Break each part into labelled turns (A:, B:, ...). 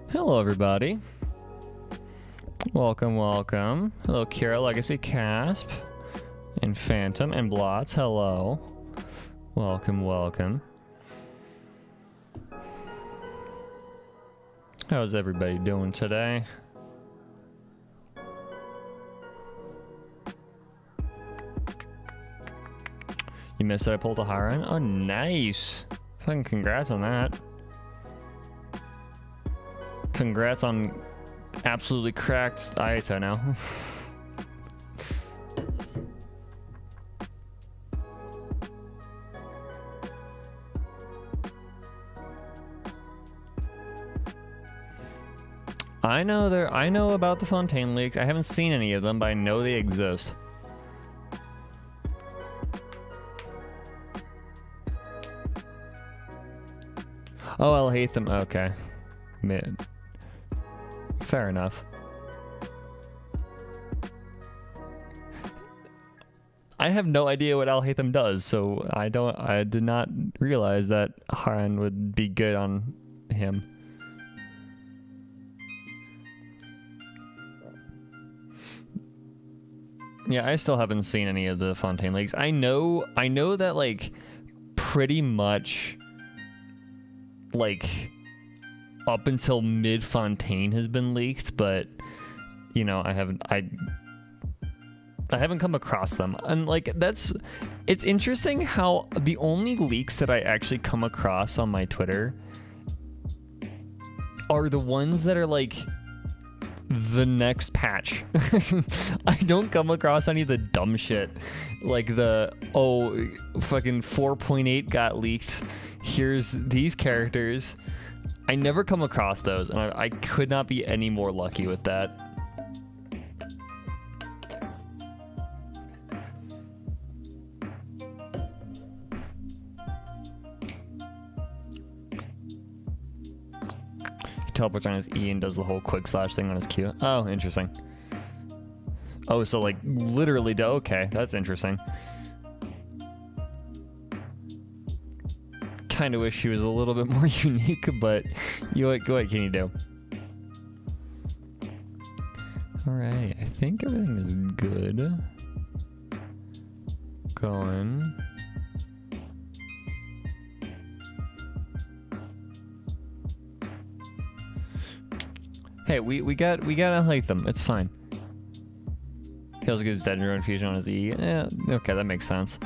A: Hello, everybody. Welcome, welcome. Hello, Kira, Legacy, Casp, and Phantom, and Blots. Hello. Welcome, welcome. How's everybody doing today? You missed that I pulled a Haran? Oh, nice. Fucking congrats on that. Congrats on absolutely cracked Ayato now. I know about the Fontaine leaks. I haven't seen any of them, but I know they exist. Oh, I'll hate them. Okay. Mid. Fair enough. I have no idea what I'll hate them does, so I did not realize that Haran would be good on him. Yeah, I still haven't seen any of the Fontaine leaks. I know that like pretty much like up until mid Fontaine has been leaked, but you know, I haven't come across them. And like it's interesting how the only leaks that I actually come across on my Twitter are the ones that are like the next patch. I don't come across any of the dumb shit like the fucking 4.8 got leaked, here's these characters. I never come across those, and I could not be any more lucky with that. He teleports on his E and does the whole quick slash thing on his Q. Oh, interesting. Oh, so like literally, okay, that's interesting. Kind of wish he was a little bit more unique, but what can you do? Alright, I think everything is good. Going. Hey, we gotta like them. It's fine. He also gives Dead Neuron Fusion on his E. Yeah, okay, that makes sense.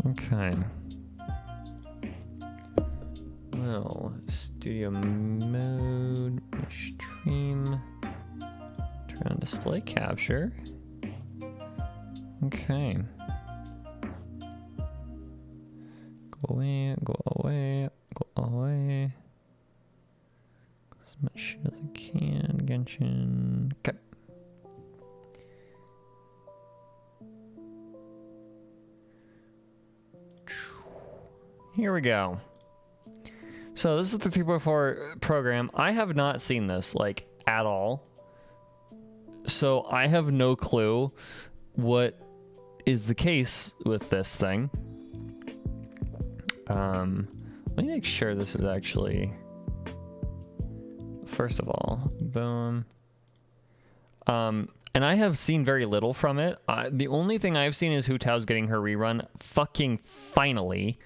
A: Okay. Well, studio mode, stream, turn on display capture. Okay. Go away, go away, go away. As much as I can, Genshin. Okay. Here we go. So this is the 3.4 program. I have not seen this like at all. So I have no clue what is the case with this thing. Let me make sure this is actually, first of all, boom. And I have seen very little from it. The only thing I've seen is Hu Tao's getting her rerun. Fucking finally.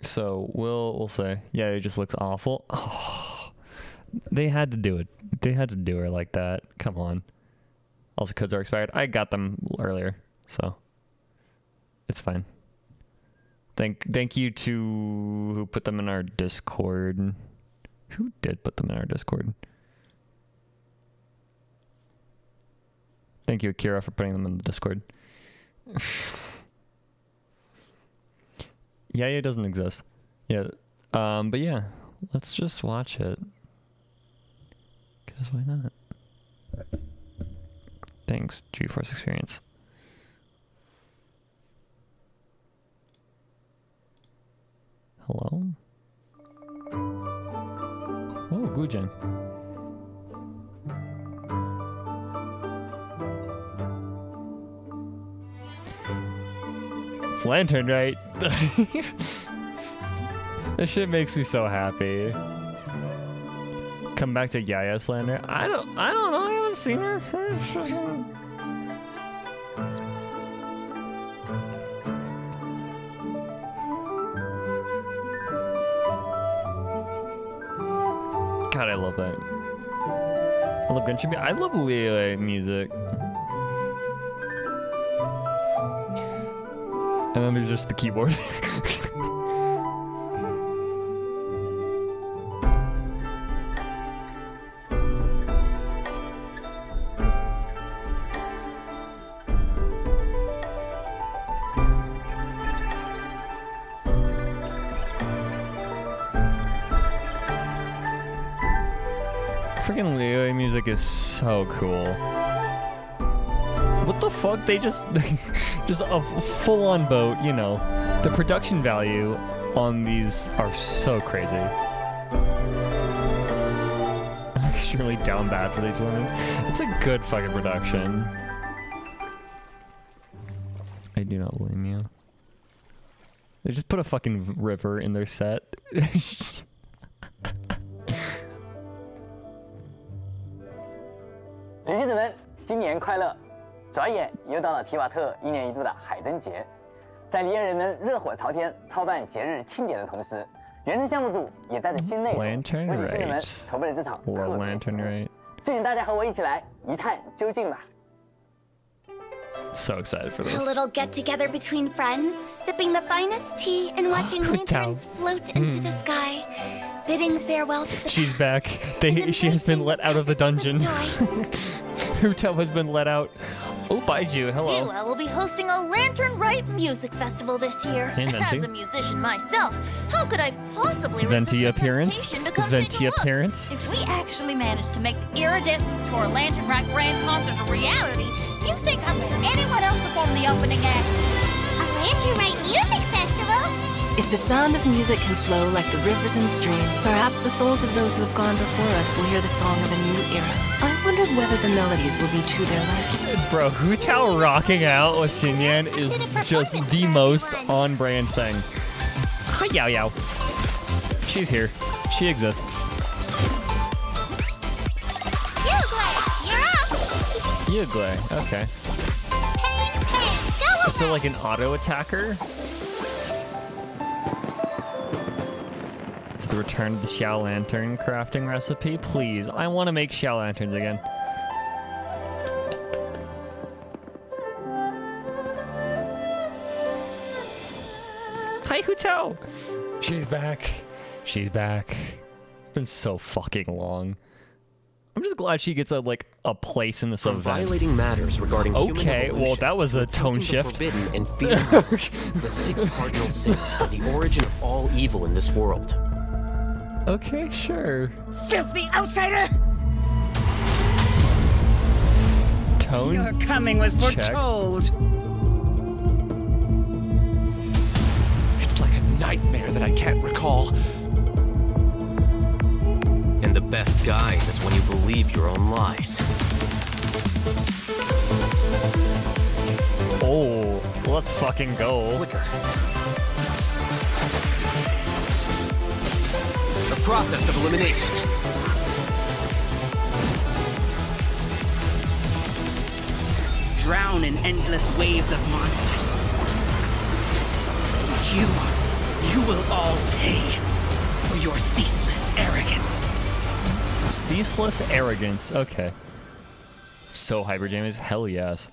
A: So we'll say, yeah, it just looks awful. Oh, they had to do it. They had to do her like that. Come on. Also, codes are expired. I got them earlier, so it's fine. Thank you to who put them in our Discord. Who did put them in our Discord? Thank you, Akira, for putting them in the Discord. Yeah, it doesn't exist. Yeah, but yeah, let's just watch it. Because why not? Thanks, GeForce Experience. Hello? Oh, Gujen. It's Lantern, right? This shit makes me so happy. Come back to Yaya slander. I don't know. I haven't seen her. God, I love that. I love Genshin. I love Lele music. And then there's just the keyboard. Freaking Lele music is so cool. What the fuck? They just a full-on boat, you know. The production value on these are so crazy. I'm extremely down bad for these women. It's a good fucking production. I do not blame you. They just put a fucking river in their set.
B: 旅行者们，新年快乐！转眼又到了提瓦特1年1度的海灯节，在离人们热火朝天操办节日庆典的同时，原生项目组也带着新内容为旅行者们筹备了这场特别节目。就请大家和我一起来一探究竟吧。
A: So excited for this.
C: A little get-together between friends, sipping the finest tea and watching lanterns float into the sky, bidding farewell to the
A: She's back. She has been let out of the dungeon. Hutao has been let out. Oh, Baiju, hello.
D: Hila will be hosting a Lantern Rite music festival this year.
A: Hey, Venti.
D: As a musician myself, how could I possibly
A: Venti
D: resist the
A: appearance?
D: temptation to come
A: Venti
D: take a look?
A: appearance?
D: If we actually manage to make the Iridescence Core Lantern Rite Grand Concert a reality, do you think I'll let anyone else perform the opening act?
C: A Lantern Rite music festival?
E: If the sound of music can flow like the rivers and streams, perhaps the souls of those who have gone before us will hear the song of a new era. I wondered whether the melodies will be to their liking.
A: Bro, Hutao rocking out with Xinyan is just the most on-brand thing. Hi, Yao Yao. She's here. She exists. Yugle, okay. So like an auto attacker? It's the return of the Xiao Lantern crafting recipe. Please, I want to make Xiao Lanterns again. Hi, Hutao! She's back. She's back. It's been so fucking long. I'm just glad she gets a place in this
F: From
A: event.
F: Violating matters regarding human
A: Okay,
F: evolution,
A: well that was a
F: to
A: tone
F: attempting the
A: shift.
F: Forbidden and fearing the 6 cardinal sins are the origin of all evil in this world.
A: Okay, sure.
G: Filthy outsider!
A: Tone.
G: Your coming was
A: check.
G: foretold.
H: It's like a nightmare that I can't recall.
F: And the best guise is when you believe your own lies.
A: Oh, let's fucking go.
H: Flicker. The process of elimination.
G: Drown in endless waves of monsters. You will all pay for your ceaseless arrogance.
A: Ceaseless arrogance. Okay. So Hyper Jam is hell yes.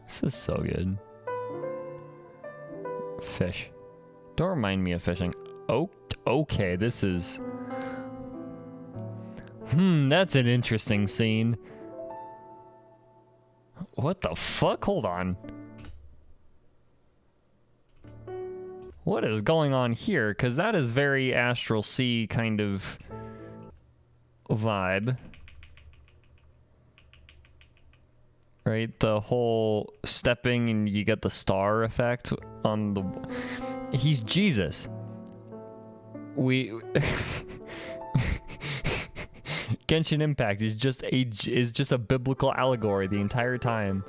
A: This is so good. Fish. Don't remind me of fishing. Oh, okay. This is. That's an interesting scene. What the fuck? Hold on. What is going on here? Because that is very Astral Sea kind of vibe. Right? The whole stepping and you get the star effect on the... He's Jesus. Genshin Impact is just a biblical allegory the entire time.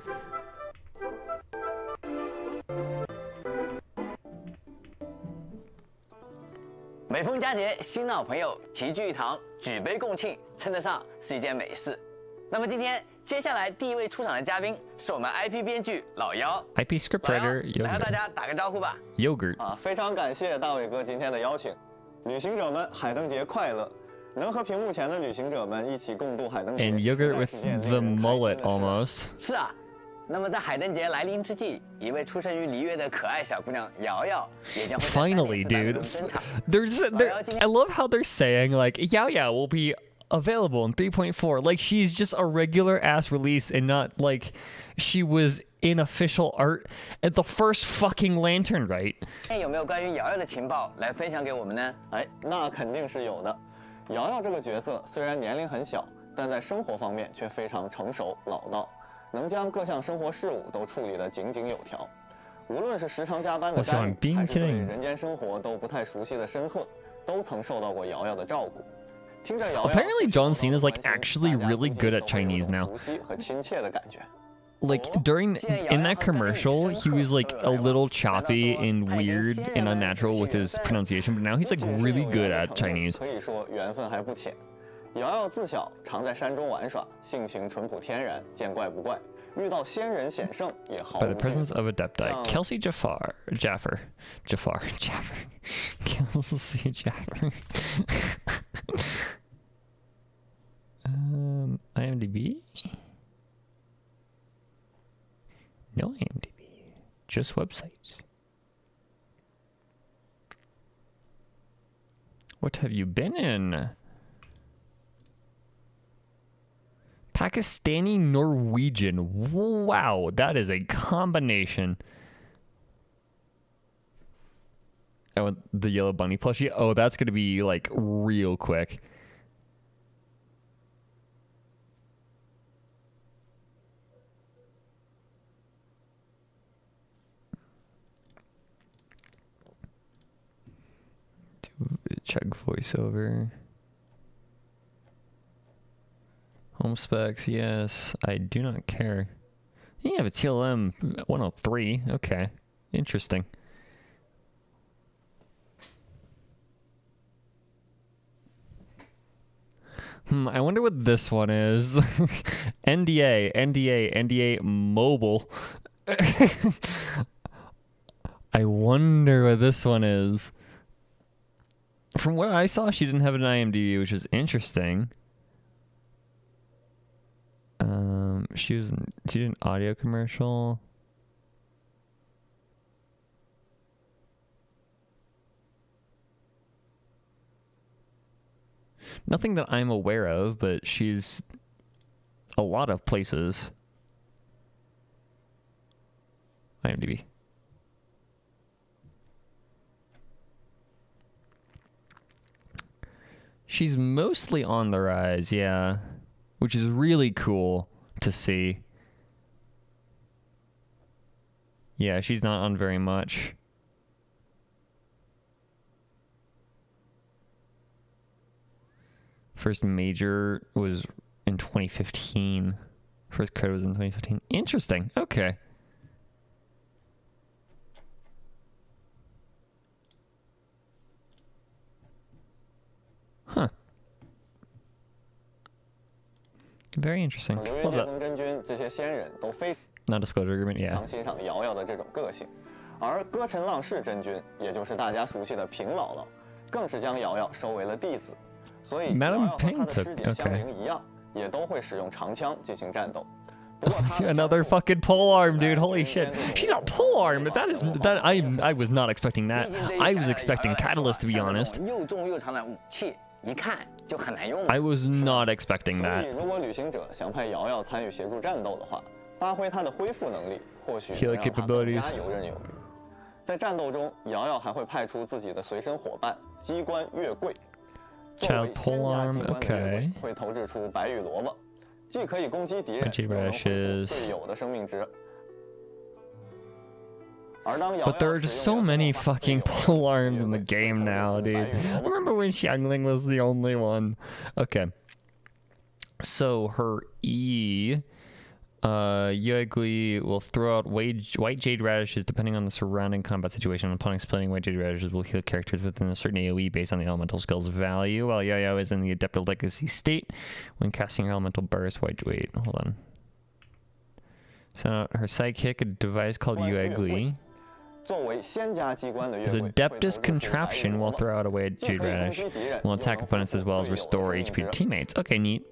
B: 每逢佳节，新老朋友齐聚一堂，举杯共庆，称得上是一件美事。那么今天接下来第一位出场的嘉宾是我们 IP 编剧老妖
A: IP scriptwriter
B: 来和大家打个招呼吧。
A: Yogurt
I: 啊，非常感谢大伟哥今天的邀请，旅行者们海灯节快乐！能和屏幕前的旅行者们一起共度海灯节，
A: and Yogurt with the mullet almost.
B: 是啊，那么在海灯节来临之际，一位出生于璃月的可爱小姑娘瑶瑶也将会在
A: Finally,
B: 3.4版
A: dude.
B: 中登场。
A: I love how they're saying like Yao Yao will be available in 3.4. Like she's just a regular ass release and not like she was in official art at the first fucking lantern, right?
B: 有没有关于瑶瑶的情报来分享给我们呢？
I: 哎，那肯定是有的。瑶瑶这个角色虽然年龄很小，但在生活方面却非常成熟老道，能将各项生活事务都处理得井井有条。无论是时常加班的干预，还是对人间生活都不太熟悉的申鹤，都曾受到过瑶瑶的照顾。听着瑶瑶
A: Apparently John Cena is like actually really good at Chinese now.
I: 熟悉和亲切的感觉。
A: Like in that commercial, he was like a little choppy and weird and unnatural with his pronunciation, but now he's like really good at Chinese.
I: 可以说缘分还不浅。瑶瑶自小常在山中玩耍，性情淳朴天然，见怪不怪。遇到仙人显圣也毫无
A: By the
I: 惧
A: presence
I: 色。
A: of Adepti, Kelsey Jaffer. Kelsey Jaffer. IMDb? No IMDb, just website. What have you been in? Pakistani Norwegian. Wow, that is a combination. Oh, the yellow bunny plushie. Oh, that's gonna be like real quick. Check voiceover. Home specs, yes. I do not care. You have a TLM 103. Okay. Interesting. I wonder what this one is. NDA mobile. I wonder what this one is. From what I saw, she didn't have an IMDb, which is interesting. She did an audio commercial. Nothing that I'm aware of, but she's a lot of places. IMDb. She's mostly on the rise, yeah, which is really cool to see. Yeah, she's not on very much. First major was in 2015. First code was in 2015. Interesting. Okay. Huh. Very interesting. Love that. Non-disclosure agreement, yeah.
I: 常欣赏瑶瑶的这种个性，而歌尘浪士真君，也就是大家熟悉的平姥姥，更是将瑶瑶收为了弟子，所以瑶瑶和她的师姐香菱一样，也都会使用长枪进行战斗。
A: Another fucking polearm, dude! Holy shit! She's a polearm, but I was not expecting that. I was expecting Catalyst, to be honest. I was not expecting
I: 所
A: that.
I: 以，如果旅行者想派瑶瑶参与协助战斗的话，发挥她的恢复能力，或许能让她更加游刃有余。在战斗中，瑶瑶还会派出自己的随身伙伴机关月桂，作为仙家机关的月桂会投掷出白玉萝卜。 既可以攻击敌人，又能恢复队友的生命值。But
A: there are just so many fucking polearms in the game now, dude. I remember when Xiangling was the only one. Okay. So her E, Yuegui will throw out white jade radishes depending on the surrounding combat situation. Upon splitting white jade radishes will heal characters within a certain AoE based on the elemental skill's value. While Yayo is in the Adept Legacy state, when casting her elemental burst, wait, hold on. Send out her sidekick, a device called Yuegui. His Adeptus contraption will throw out a white jade radish. Will attack opponents as well as restore HP to teammates. Okay, neat.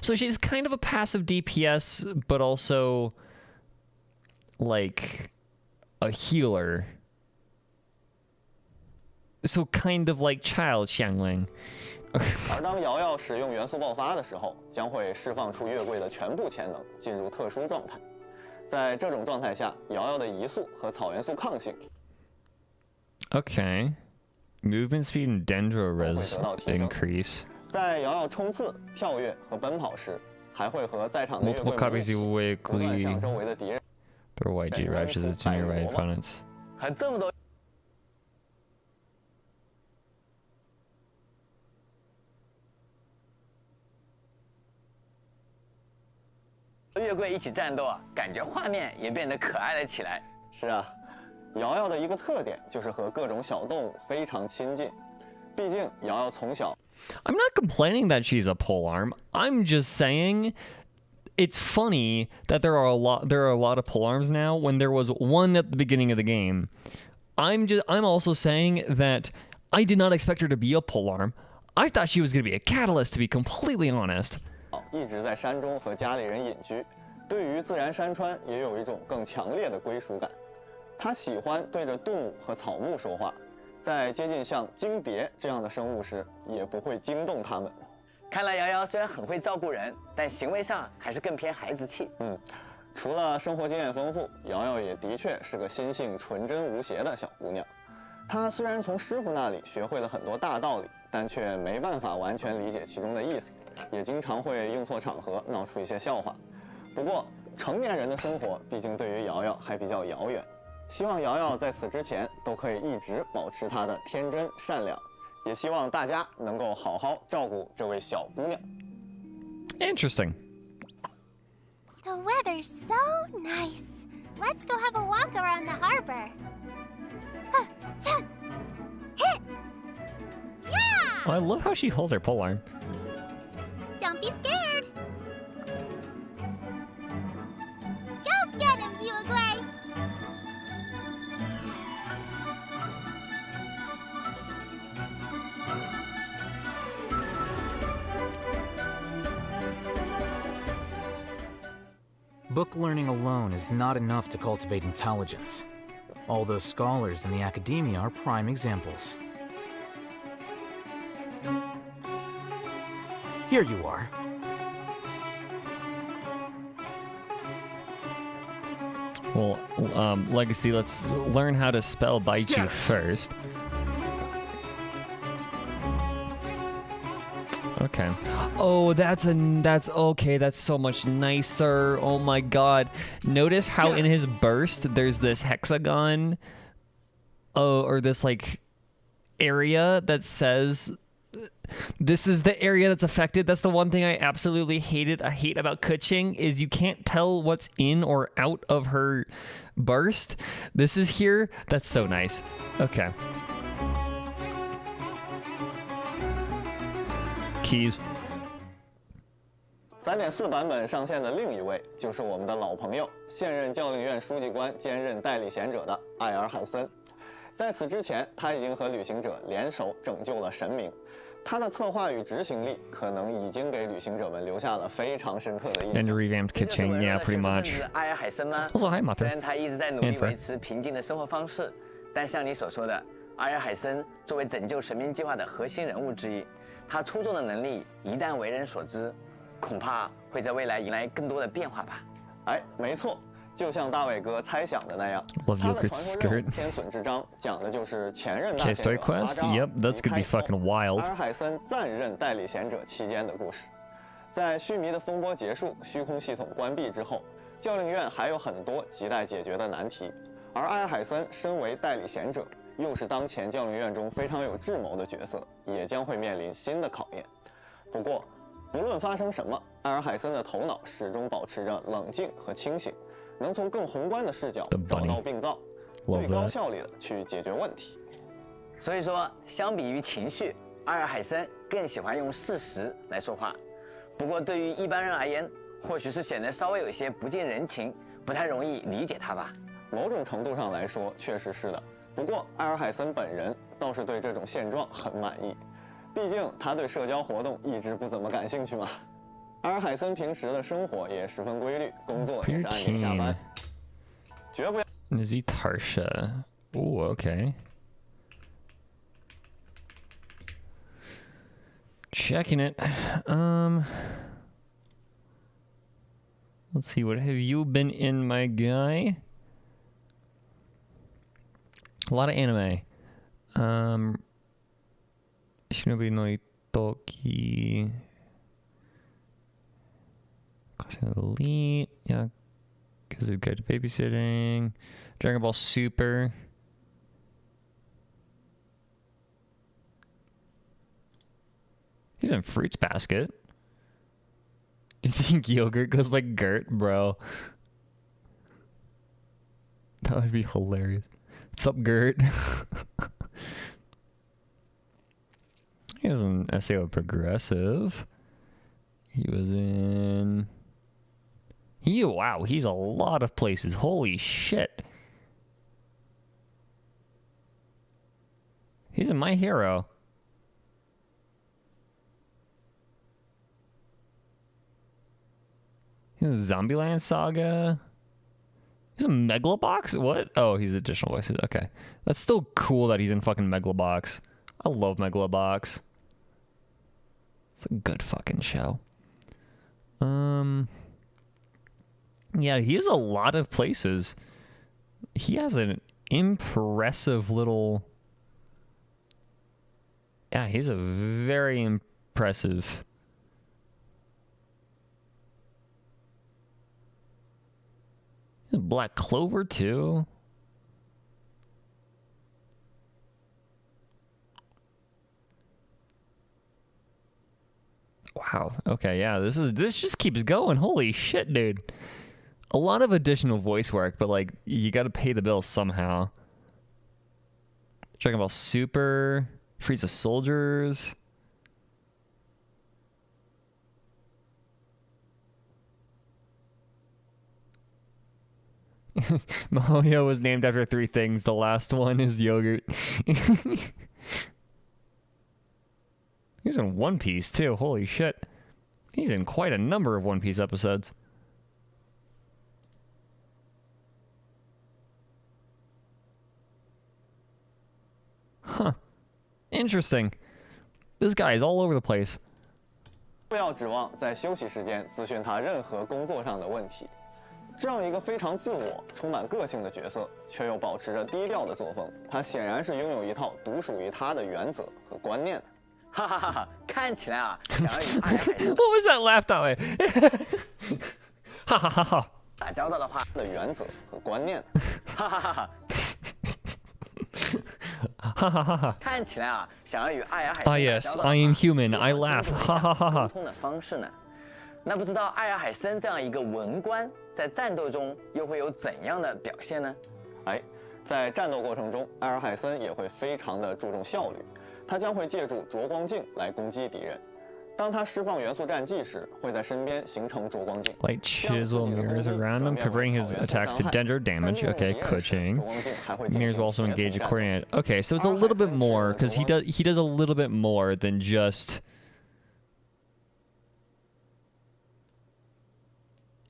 A: So she's kind of a passive DPS, but also like a healer. So kind of like Child Xiangling.
I: 而当瑶瑶使用元素爆发的时候，将会释放出月桂的全部潜能，进入特殊状态。在这种状态下，瑶瑶的移速和草元素抗性
A: Okay. Movement speed and dendro res increase.
I: 在瑶瑶冲刺、跳跃和奔跑时，还会和在场的月桂母一起不断向周围的敌人
A: throw white jade radishes at nearby opponents.
B: 还这么多。月桂一起战斗啊，感觉画面也变得可爱了起来。
I: 是啊，瑶瑶的一个特点就是和各种小动物非常亲近。毕竟瑶瑶从小。
A: I'm not complaining that she's a polearm. I'm just saying it's funny that there are a lot of polearms now when there was one at the beginning of the game. I'm also saying that I did not expect her to be a polearm. I thought she was going to be a catalyst, to be completely honest.
I: 一直在山中和家里人隐居，对于自然山川也有一种更强烈的归属感。他喜欢对着动物和草木说话，在接近像金蝶这样的生物时，也不会惊动它们。
B: 看来瑶瑶虽然很会照顾人，但行为上还是更偏孩子气。
I: 除了生活经验丰富，瑶瑶也的确是个心性纯真无邪的小姑娘。她虽然从师傅那里学会了很多大道理，但却没办法完全理解其中的意思，也经常会用错场合，闹出一些笑话。不过，成年人的生活毕竟对于瑶瑶还比较遥远，希望瑶瑶在此之前都可以一直保持她的天真善良，也希望大家能够好好照顾这位小姑娘。
A: Interesting.
C: The weather's so nice. Let's go have a walk around the harbor. Hit! Yeah!
A: Oh, I love how she holds her polearm.
C: Don't be scared. Go get him, Uruguay!
J: Book learning alone is not enough to cultivate intelligence. All those scholars in the academia are prime examples. Here you are.
A: Well, Legacy, let's learn how to spell Baichu first. Okay. Oh, that's okay. That's so much nicer. Oh my god. Notice how in his burst there's this hexagon or this like area that says this is the area that's affected. That's the one thing I absolutely hate about Kuching is you can't tell what's in or out of her burst. This is here. That's so nice. Okay. Keys.
I: 3.4 版本上线的另一位就是我们的老朋友，现任教令院书记官兼任代理贤者的艾尔海森。在此之前，他已经和旅行者联手拯救了神明。他的策划与执行力可能已经给旅行者们留下了非常深刻的印象。
A: And revamped Kuching, yeah, pretty much.
B: 艾尔海森吗？
A: Also, hi, Mata.
B: 虽然他一直在努力维持平静的生活方式，但像你所说的，艾尔海森作为拯救神明计划的核心人物之一。 他出众的能力一旦为人所知，恐怕会在未来迎来更多的变化吧。
I: 哎，没错，就像大伟哥猜想的那样，他的传说任务《天损之章》讲的就是前任大贤者阿扎尔阿尔海森暂任代理贤者期间的故事。在须弥的风波结束、虚空系统关闭之后，教令院还有很多亟待解决的难题，而阿尔海森身为代理贤者。 又是当前教令院中非常有智谋的角色，也将会面临新的考验。不过，不论发生什么，艾尔海森的头脑始终保持着冷静和清醒，能从更宏观的视角找到病灶，最高效率的去解决问题。
B: 所以说，相比于情绪，阿尔海森更喜欢用事实来说话。不过对于一般人而言，或许是显得稍微有些不近人情，不太容易理解他吧。
I: 某种程度上来说，确实是的。不过艾尔海森本人倒是对这种现状很满意，毕竟他对社交活动一直不怎么感兴趣嘛。阿尔海森平时的生活也十分规律，工作也是按点下班，绝不要。
A: Natasha. Ooh, okay. Checking it. Let's see. What have you been in, my guy? A lot of anime. Shinobi no Itoki. Class Elite. Yeah. Because of Guide to Babysitting. Dragon Ball Super. He's in Fruits Basket. You think yogurt goes by Gert, bro? That would be hilarious. What's up, Gert? He was in SAO Progressive. He was in... Wow, he's a lot of places. Holy shit. He's in My Hero. He's in Zombieland Saga. He's in Megalobox? What? Oh, he's additional voices. Okay. That's still cool that he's in fucking Megalobox. I love Megalobox. It's a good fucking show. Yeah, he has a lot of places. He has an impressive little... Yeah, he's a very impressive... Black Clover, too. Wow. Okay, yeah, this just keeps going. Holy shit, dude. A lot of additional voice work, but like you got to pay the bills somehow. Dragon Ball Super, Frieza Soldiers. Mahoyo was named after 3 things. The last one is yogurt. He's in One Piece too. Holy shit. He's in quite a number of One Piece episodes. Huh. Interesting. This guy is all over the place.
I: 不要指望在休息时间咨询他任何工作上的问题。这样一个非常自我、充满个性的角色，却又保持着低调的作风，他显然是拥有一套独属于他的原则和观念的。
B: 哈哈哈哈！看起来啊，想要与爱海参
A: What was that laugh that way? 哈哈哈哈！
B: 打交道的话
I: 的原则和观念。
B: 哈哈哈哈！
A: 哈哈哈哈！
B: 看起来啊，想要与爱尔海参
A: yes, I am human. I laugh. 哈哈哈哈！
B: 沟通的方式呢？那不知道艾尔海森这样一个文官，在战斗中又会有怎样的表现呢？
I: 在战斗过程中，艾尔海森也会非常的注重效率，他将会借助灼光镜来攻击敌人。当他释放元素战技时，会在身边形成灼光镜。
A: Light chisel mirrors around him, covering his attacks to deter damage. Okay, Kuching. Mirrors will also engage a coordinate. Okay, so it's a little bit more because he does a little bit more than just.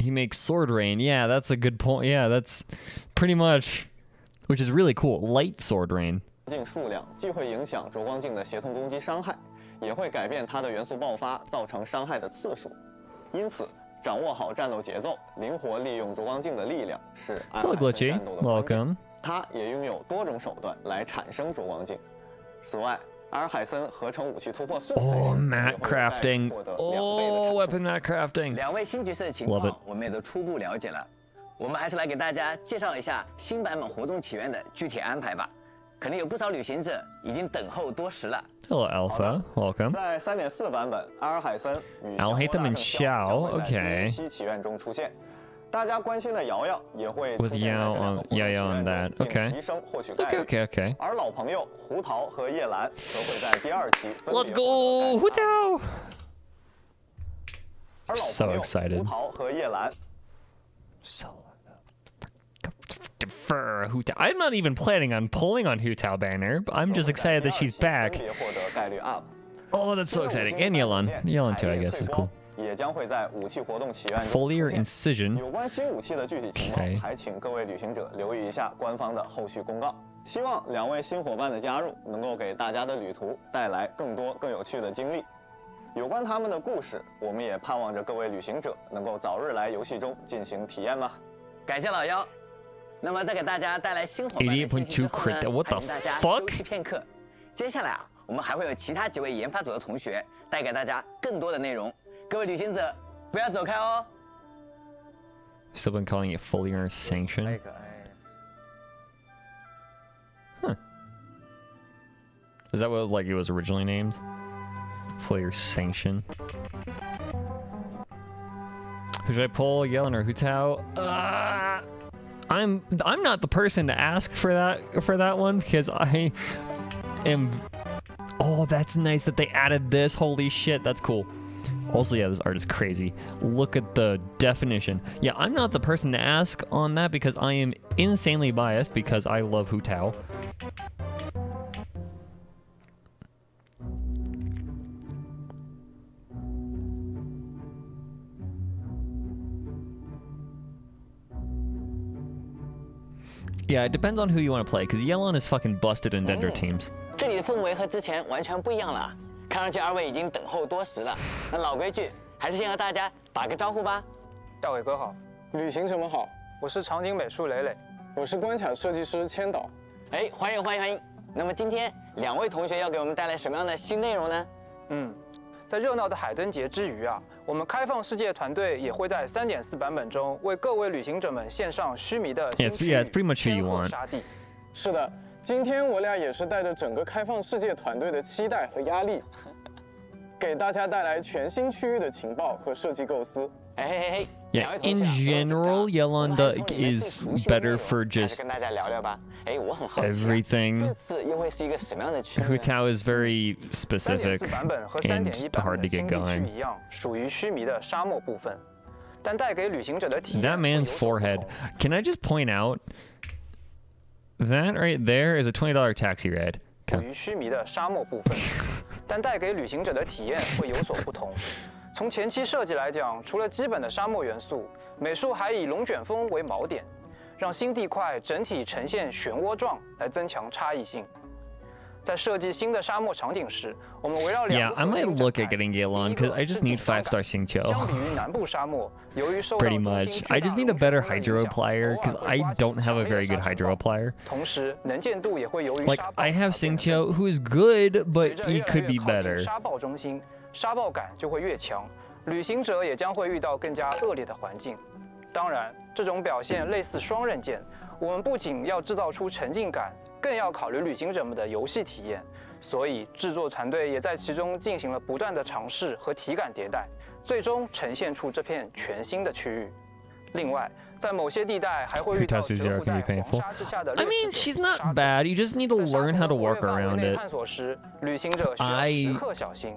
A: He makes sword rain. Yeah, that's a good point. Yeah, that's pretty much, which is really cool. Light sword rain.
I: 镜数量既会影响灼光镜的协同攻击伤害，也会改变它的元素爆发造成伤害的次数。因此，掌握好战斗节奏，灵活利用灼光镜的力量是艾尔海森战斗的关键。他也拥有多种手段来产生灼光镜。此外，阿尔海森合成武器突破素材时，
A: mat crafting. Weapon mat crafting.
B: 2位新角色的情况，我们也都初步了解了。我们还是来给大家介绍一下新版本活动起源的具体安排吧。可能有不少旅行者已经等候多时了。
A: Hello, Alpha. Welcome.
I: 在3.4版本，阿尔海森与
A: I'll hate them in
I: 小莫
A: Xiao.
I: 大圣将会在
A: Okay.
I: 第一期祈愿中出现。大家关心的瑶瑶也会出
A: With
I: 现在这
A: Yao
I: 两
A: on
I: 个活动祈愿
A: Yao on
I: 中，
A: that.
I: 并
A: Okay.
I: 提升获取概率。
A: Okay.
I: 而老朋友胡桃和叶兰则会在第2期分别
A: Let's go,
I: 获得概率
A: Hutao.
I: 而老
A: So
I: 朋友
A: excited.
I: 胡桃和叶兰
A: So. Defer Hutao. I'm not even planning on pulling on Hutao banner, but I'm just excited that she's
I: 分
A: back.
I: 别获得概率 up。
A: Oh, that's so exciting. And Yelan too, I guess, is cool.
I: 也将会在武器活动祈愿中
A: Foliar
I: 出现。
A: Incision.
I: 有关新武器的具体情况，
A: Okay.
I: 还请各位旅行者留意一下官方的后续公告。希望2位新伙伴的加入能够给大家的旅途带来更多更有趣的经历。有关他们的故事，我们也盼望着各位旅行者能够早日来游戏中进行体验吧。
B: 感谢老妖。那么在给大家带来新伙伴的信息之
A: 88.2
B: 后
A: crit.
B: 呢，
A: What
B: 还
A: the
B: 请大家
A: fuck?
B: 休息片刻。接下来啊，我们还会有其他几位研发组的同学带给大家更多的内容。各位旅行者，不要走开哦。
A: Still been calling it Foliar Sanction. Huh. Is that what like it was originally named? Foliar Sanction. Who should I pull, Yellen or Hutao? I'm not the person to ask for that one because I am. Oh, that's nice that they added this. Holy shit, that's cool. Also, yeah, this art is crazy. Look at the definition. Yeah, I'm not the person to ask on that because I am insanely biased because I love Hutao. Yeah, it depends on who you want to play, because Yelon is fucking busted in Dendro teams.
B: 这里的氛围和之前完全不一样了，看上去二位已经等候多时了。那老规矩，还是先和大家打个招呼吧。
K: 大伟哥好，
L: 旅行者们好，
K: 我是场景美术磊磊，
L: 我是关卡设计师千岛。
B: 哎，欢迎！那么今天2位同学要给我们带来什么样的新内容呢？
K: 在热闹的海灯节之余啊，我们开放世界团队也会在3.4版本中为各位旅行者们献上须弥的新区域
A: it's pretty much who you want.
K: 沙地。
L: 是的，今天我俩也是带着整个开放世界团队的期待和压力，给大家带来全新区域的情报和设计构思。
A: Yeah, in general, Yolanda is better for just everything. Hutao is very specific
K: 版本和
A: and
K: 3.1 版
A: hard
K: 本
A: to
K: 的新
A: get
K: 地区
A: going.
K: 一样，属于须弥的沙漠部分，但带给旅行者的体验
A: That man's forehead. Can I just point out that right there is a $20 taxi ride?
K: 属于须弥的沙漠部分，但带给旅行者的体验会有所不同。从前期设计来讲，除了基本的沙漠元素，美术还以龙卷风为锚点，让新地块整体呈现漩涡状，来增强差异性。在设计新的沙漠场景时，我们围绕
A: Yeah, I might look at getting Gaelon because I just need 5-star
K: 相
A: Xingqiu.
K: 比于南部沙漠，由于受到
A: Pretty much. I just need a better Hydro Applier because I don't have a very good Hydro Applier.
K: 同时能见度也会由于
A: Like, I have Xingqiu who is good, but he could be better.
K: 沙暴中心，沙暴感就会越强，旅行者也将会遇到更加恶劣的环境。当然，这种表现类似双刃剑，我们不仅要制造出沉浸感，更要考虑旅行者们的游戏体验。所以，制作团队也在其中进行了不断的尝试和体感迭代，最终呈现出这片全新的区域。另外，在某些地带还会遇到蛰伏在黄沙之下的
A: I mean, she's not bad. You just need to learn how to work around it.
K: 探索时，旅行者需要时刻小心。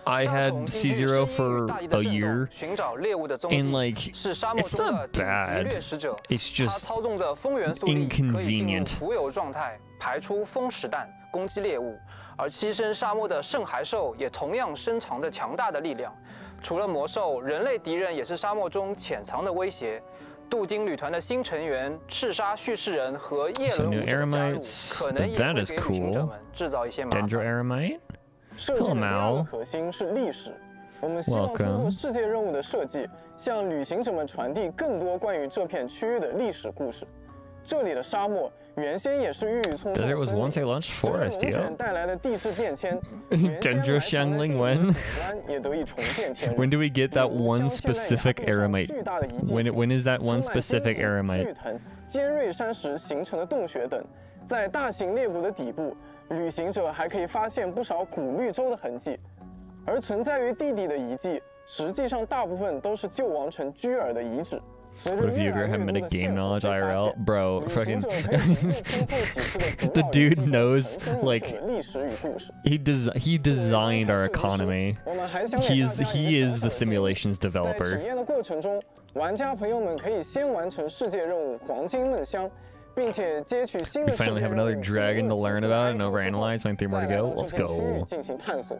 A: I had C0 for a year,
K: 寻找猎物的踪
A: and
K: 迹
A: like,
K: 是沙漠
A: it's
K: 中的
A: not
K: 顶级掠
A: bad.
K: 食者。
A: It's
K: 它
A: just
K: 操纵着风元素力，可以进入
A: inconvenient.
K: 浮游状态，排出风石弹攻击猎物。而栖身沙漠的圣骸兽也同样深藏着强大的力量。除了魔兽，人类敌人也是沙漠中潜藏的威胁。镀金旅团的新成员赤沙叙事人和叶伦舞者的加入，可能也会给旅行者们制造一些麻烦。
A: Dendro Aramite?
L: 设计的第二个核心是历史。我们希望通过世界任务的设计，向旅行者们传递更多关于这片区域的历史故事。这里的沙漠原先也是郁郁葱葱的森林，随着龙卷带来的地质变迁，原先埋藏的地质景观也得以重见天日。
A: When do we get that one specific Aramite? When is that one specific Aramite?
L: 巨藤、尖锐山石形成的洞穴等，在大型裂谷的底部，旅行者还可以发现不少古绿洲的痕迹，而存在于地底的遗迹，实际上大部分都是旧王城居尔的遗址。
A: What if you ever have metagame knowledge IRL? Bro, fucking the dude knows, like, he designed our economy. He is the simulations developer.
L: 在体验的过程中，玩家朋友们可以先完成世界任务黄金梦乡，并且接取新的
A: We finally have another dragon to learn about and overanalyze. Only 3 more to go. Let's go.
L: 进行探索。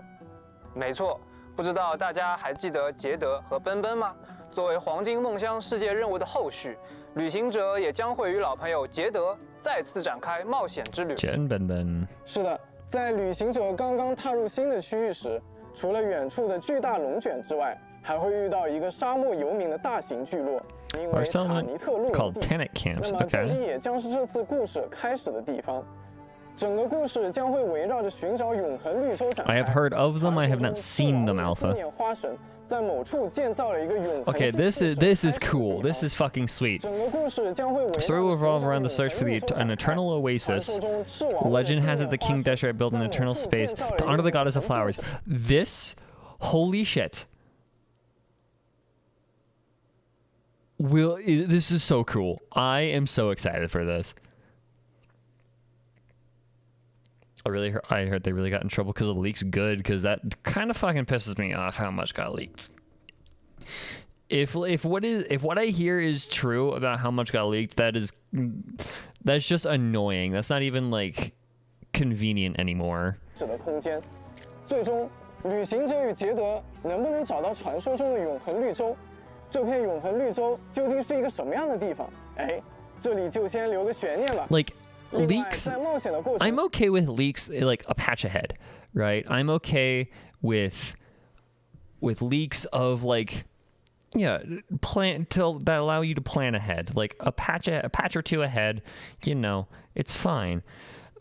K: 没错，不知道大家还记得杰德和奔奔吗？作为黄金梦乡世界任务的后续，旅行者也将会与老朋友杰德再次展开冒险之旅。
L: 是的，在旅行者刚刚踏入新的区域时，除了远处的巨大龙卷之外，还会遇到一个沙漠游民的大型聚落，名为塔尼特落地。那么这里也将是这次故事开始的地方。整个故事将会围绕着寻找永恒绿洲展开。
A: I have heard of them. I have not seen them, Alpha. Okay, this is cool. This is fucking sweet. The story will revolve around the search for an eternal oasis. Legend has it the King Deseret built an eternal space to honor the goddess of flowers. This, holy shit. This is so cool. I am so excited for this. I heard they really got in trouble because of the leaks. Good, because that kind of fucking pisses me off how much got leaked. If what I hear is true about how much got leaked, that's just annoying. That's not even like convenient anymore.
L: 最终，旅行者与杰德能不能找到传说中的永恒绿洲？这片永恒绿洲究竟是一个什么样的地方？哎，这里就先留个悬念吧。
A: Leaks, I'm okay with leaks like a patch ahead, right? I'm okay with leaks of like, yeah, that allow you to plan ahead, like a patch or two ahead, you know, it's fine.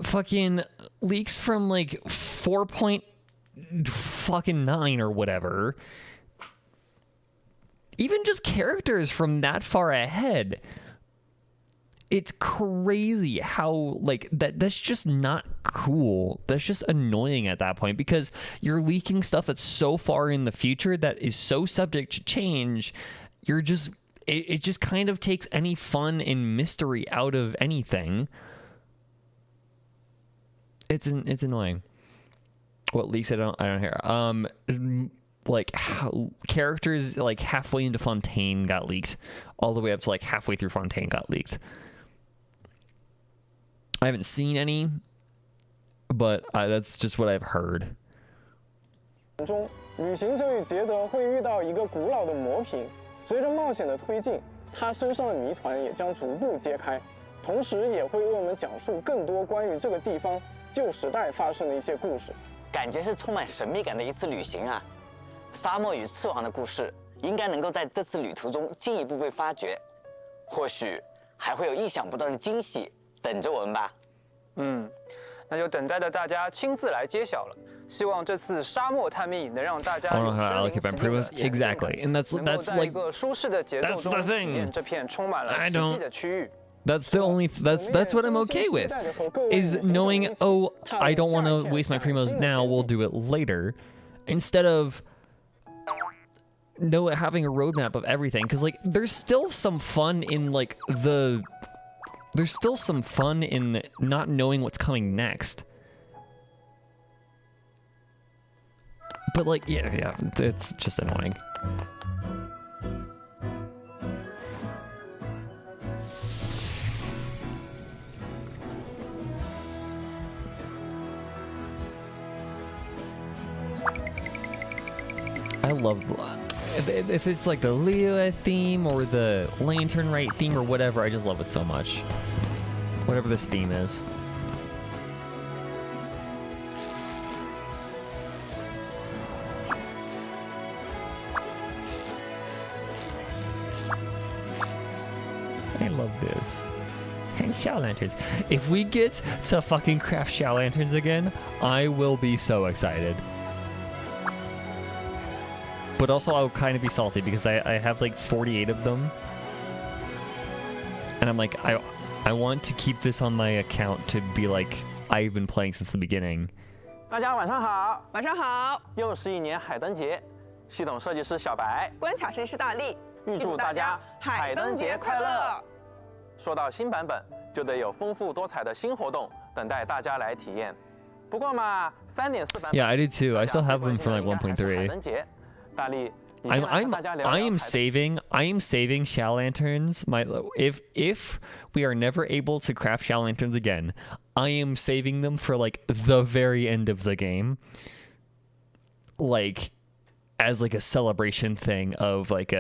A: Fucking leaks from like 4.9 or whatever, even just characters from that far ahead. It's crazy how like that's just not cool. That's just annoying at that point because you're leaking stuff that's so far in the future that is so subject to change. It just kind of takes any fun and mystery out of anything. It's annoying. What leaks I don't hear. Like characters like halfway into Fontaine got leaked, all the way up to like halfway through Fontaine got leaked. I haven't seen any, but that's just what I've heard.
L: 中，旅行者与杰德会遇到一个古老的魔瓶，随着冒险的推进，他身上的谜团也将逐步揭开，同时也会为我们讲述更多关于这个地方旧时代发生的一些故事。
B: 感觉是充满神秘感的一次旅行啊！沙漠与赤王的故事应该能够在这次旅途中进一步被发掘，或许还会有意想不到的惊喜。 等着我们吧。
K: 那就等待着大家亲自来揭晓了。希望这次沙漠探秘能让大家有
A: exactly, and that's like
K: 一个舒适的节奏中体验这片充满了奇迹的区域。
A: That's what I'm okay with, is knowing, oh, I don't want to waste my primos now, we'll do it later, instead of having a roadmap of everything, because like there's still some fun in like there's still some fun in not knowing what's coming next. But like, yeah, it's just annoying. I love if it's like the Leo theme or the Lantern Rite theme or whatever, I just love it so much. Whatever this theme is. I love this. And Shao Lanterns. If we get to fucking craft Shao Lanterns again, I will be so excited. But also I'll kind of be salty because I have like 48 of them. And I'm like, I want to keep this on my account to be like, I've been playing since the beginning.
K: 大家晚上好，
M: 晚上好。
K: 又是一年海灯节，系统设计师小白，
M: 关卡设计师大力，
K: 预祝大家海灯节快乐。说到新版本，就得有丰富多彩的新活动等待大家来体验。不过嘛，3.4版本
A: Yeah, I did too. I still have them for like 1.3.
K: 海灯节，大力。
A: I am saving Shell Lanterns. If we are never able to craft Shell Lanterns again, I am saving them for like the very end of the game. Like as like a celebration thing of like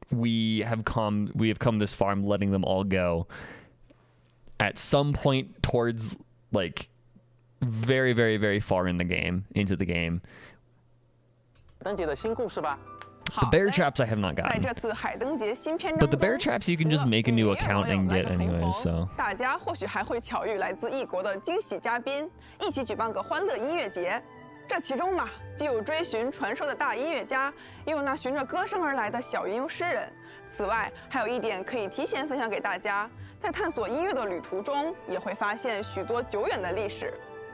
A: we have come this far, I'm letting them all go. At some point towards like very, very, very far into the game. The bear traps I have not gotten. But the bear traps you can just make a new account and get anyway, so.
M: 大家或许还会巧遇来自异国的惊喜嘉宾，一起举办个欢乐音乐节。这其中嘛，既有追寻传说的大音乐家，也有那循着歌声而来的小吟游诗人。此外，还有一点可以提前分享给大家，在探索音乐的旅途中，也会发现许多久远的历史。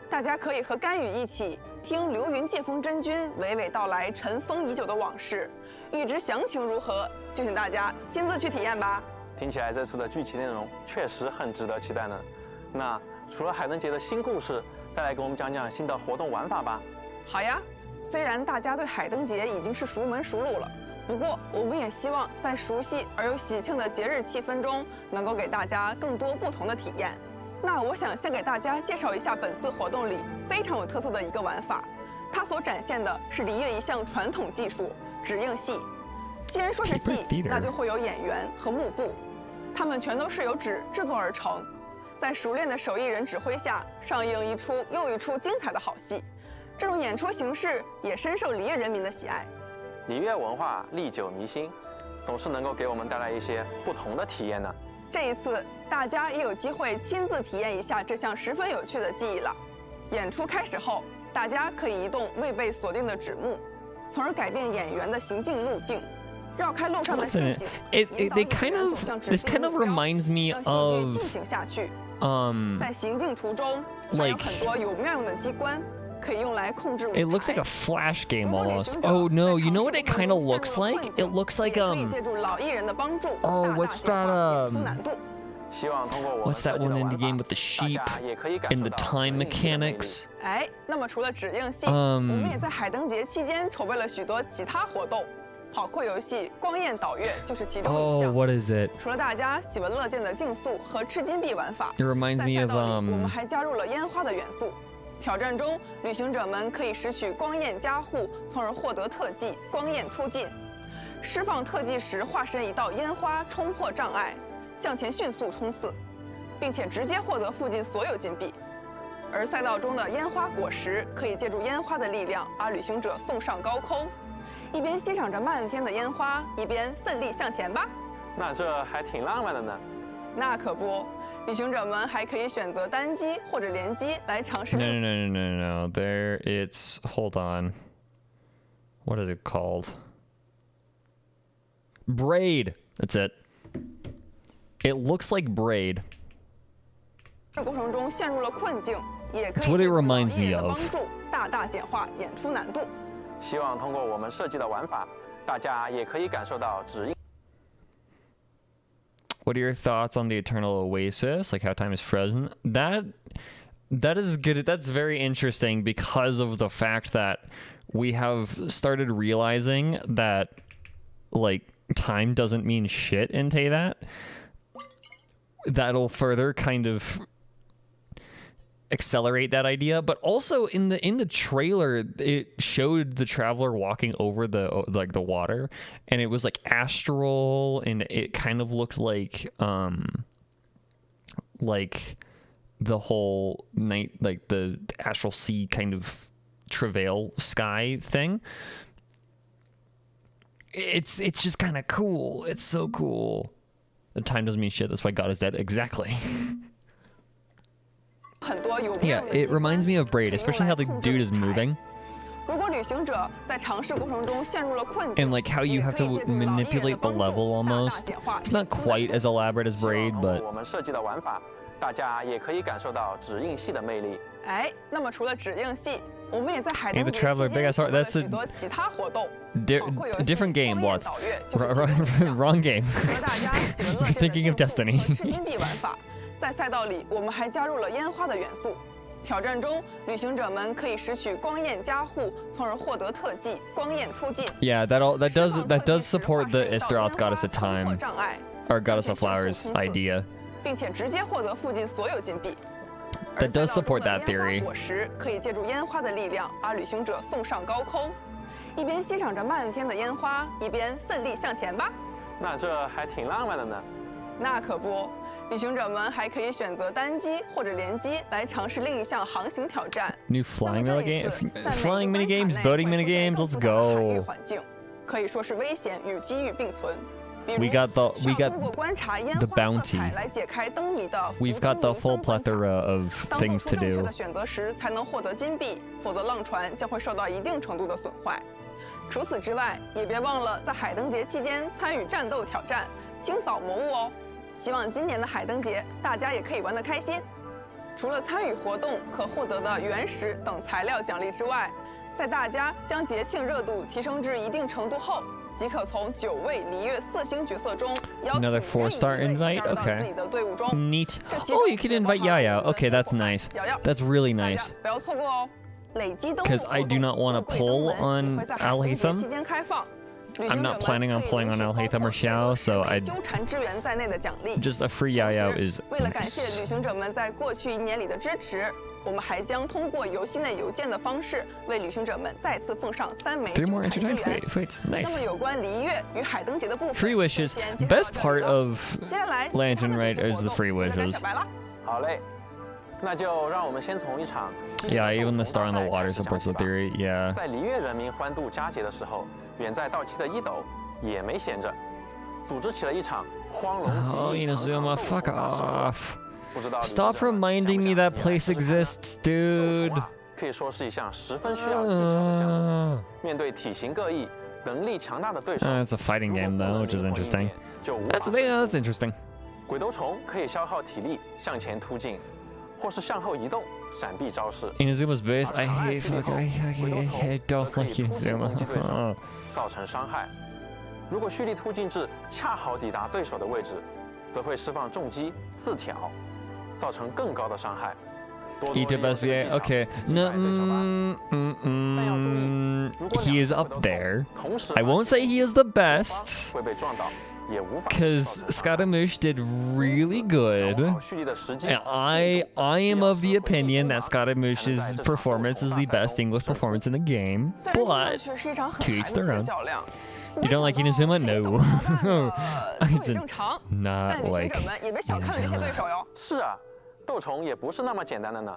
M: 大家可以和甘雨一起听流云借风真君娓娓道来尘封已久的往事。欲知详情如何，就请大家亲自去体验吧。
K: 听起来这次的剧情内容确实很值得期待呢。那除了海灯节的新故事，再来给我们讲讲新的活动玩法吧。
M: 好呀，虽然大家对海灯节已经是熟门熟路了，不过我们也希望在熟悉而又喜庆的节日气氛中，能够给大家更多不同的体验。那我想先给大家介绍一下本次活动里非常有特色的一个玩法，它所展现的是梨乐一项传统技术——指映戏。既然说是戏，那就会有演员和幕布，它们全都是由纸制作而成，在熟练的手艺人指挥下，上映一出又一出精彩的好戏。这种演出形式也深受梨乐人民的喜爱。
K: 梨乐文化历久弥新，总是能够给我们带来一些不同的体验呢。
M: 这一次，大家也有机会亲自体验一下这项十分有趣的技艺了。演出开始后，大家可以移动未被锁定的纸幕，从而改变演员的行进路径，绕开路上的陷阱，引导演员走向指定目标，让戏剧进行下去。在行进途中，还有很多有妙用的机关。
A: It looks like a Flash game almost. Oh no, you know what it kind of looks like? It looks like oh, what's that what's that one indie game with the sheep and the time mechanics?
M: 哎，那么除了指映戏，我们也在海灯节期间筹备了许多其他活动。跑酷游戏光焰导乐就是其中一项。
A: Oh, what is it?
M: 除了大家喜闻乐见的竞速和吃金币玩法，
A: It reminds me of
M: 我们还加入了烟花的元素。挑战中，旅行者们可以拾取光焰加护，从而获得特技光焰突进。释放特技时，化身一道烟花冲破障碍，向前迅速冲刺，并且直接获得附近所有金币。而赛道中的烟花果实可以借助烟花的力量，把旅行者送上高空。一边欣赏着漫天的烟花，一边奋力向前吧。
K: 那这还挺浪漫的呢。
M: 那可不。旅行者们还可以选择单机或者联机来尝试。
A: No. There, it's hold on. What is it called? Braid. That's it. It looks like braid.
M: 过程中陷入了困境，也可以
A: It's what it reminds me
M: 的
A: of.
M: 帮助，大大简化演出难度。
K: 希望通过我们设计的玩法，大家也可以感受到指引。
A: What are your thoughts on the Eternal Oasis? Like how time is frozen? That is good. That's very interesting because of the fact that we have started realizing that like time doesn't mean shit in Teyvat. That'll further kind of accelerate that idea, but also in the trailer it showed the traveler walking over the water, and it was like astral, and it kind of looked like the whole night, like the astral sea kind of travail sky thing. It's just kind of cool. It's so cool. The time doesn't mean shit. That's why God is dead. Exactly. Yeah, it reminds me of Braid, especially how the dude is moving.
M: 如果旅行者在尝试过程中陷入了困境
A: And like how you have to manipulate the level almost. It's not quite as elaborate as Braid, but
K: 我们设计的玩法，大家也可以感受到指印系的魅力。
M: 哎，那么除了指印系，我们也在海
A: Hey,
M: 灯
A: the
M: 节
A: Traveler
M: 期
A: Big
M: 间
A: Ass Heart.
M: 做了
A: That's
M: 许
A: a
M: 多其他活动，
A: different game. What? Wrong game.
M: 和大家一起乐
A: You're thinking of Destiny.
M: 吃金币玩法。在赛道里，我们还加入了烟花的元素。挑战中，旅行者们可以拾取光焰加护，从而获得特技光焰突进。
A: Yeah, that does support the Isteroth Goddess of Time or Goddess of Flowers idea.
M: 并且直接获得附近所有金币。
A: That does support that theory.
M: 果实可以借助烟花的力量，把旅行者送上高空，一边欣赏着漫天的烟花，一边奋力向前吧。
K: 那这还挺浪漫的呢。
M: 那可不。 旅行者们还可以选择单机或者联机来尝试另一项航行挑战。
A: New flying mini games, boating mini games. Let's go.
M: 环境可以说是危险与机遇并存。
A: We got the bounty. We've got the full plethora of things to do.
M: 的选择时才能获得金币，否则浪船将会受到一定程度的损坏。除此之外，也别忘了在海灯节期间参与战斗挑战，清扫魔物哦。 希望今年的海灯节大家也可以玩得开心。除了参与活动可获得的原石等材料奖励之外，在大家将节庆热度提升至一定程度后，即可从9位璃月4星角色中邀请任意一位加入到自己的队伍中。
A: Neat. Oh, you can invite Yaya. Okay, that's nice. That's really nice.
M: 不要错过哦。累积灯
A: Because I do not want to pull on Alhaitham. I'm not planning on playing on Alhaitham or Xiao, so I just a free Yaya is
M: 为了感谢旅行者们在过去1年里的支持，我们还将通过游戏内邮件的方式为旅行者们再次奉上3枚纠缠之源。那么有关璃月与海灯节的部分
A: ，free wishes. Best part of Lantern Raid is the free wishes.
K: 好嘞，那就让我们先从一场
A: Yeah, even the star in the water supports the theory. Yeah.
K: 在璃月人民欢度佳节的时候，远在道期的一斗也没闲着，组织起了一场荒龙级
A: Oh, Inazuma, fuck off. Stop reminding me that place exists, dude.
K: 可以说是一项十分需要技巧的项目。面对体型各异、能力强大的对手
A: It's a fighting game though, which is interesting. That's interesting.
K: 鬼斗虫可以消耗体力向前突进，或是向后移动闪避招式。
A: Inazuma's base, I don't like Inazuma.
K: 造成伤害。如果蓄力突进至恰好抵达对手的位置，则会释放重击刺挑，造成更高的伤害。
A: Ito best VA, okay. No, he is up there. I won't say he is the best, because Scaramouche did really good. And I am of the opinion that Scaramouche's performance is the best English performance in the game, but to each their own. You don't like Inazuma? No. It's not like Inazuma.
K: 是啊，斗虫也不是那么简单的呢。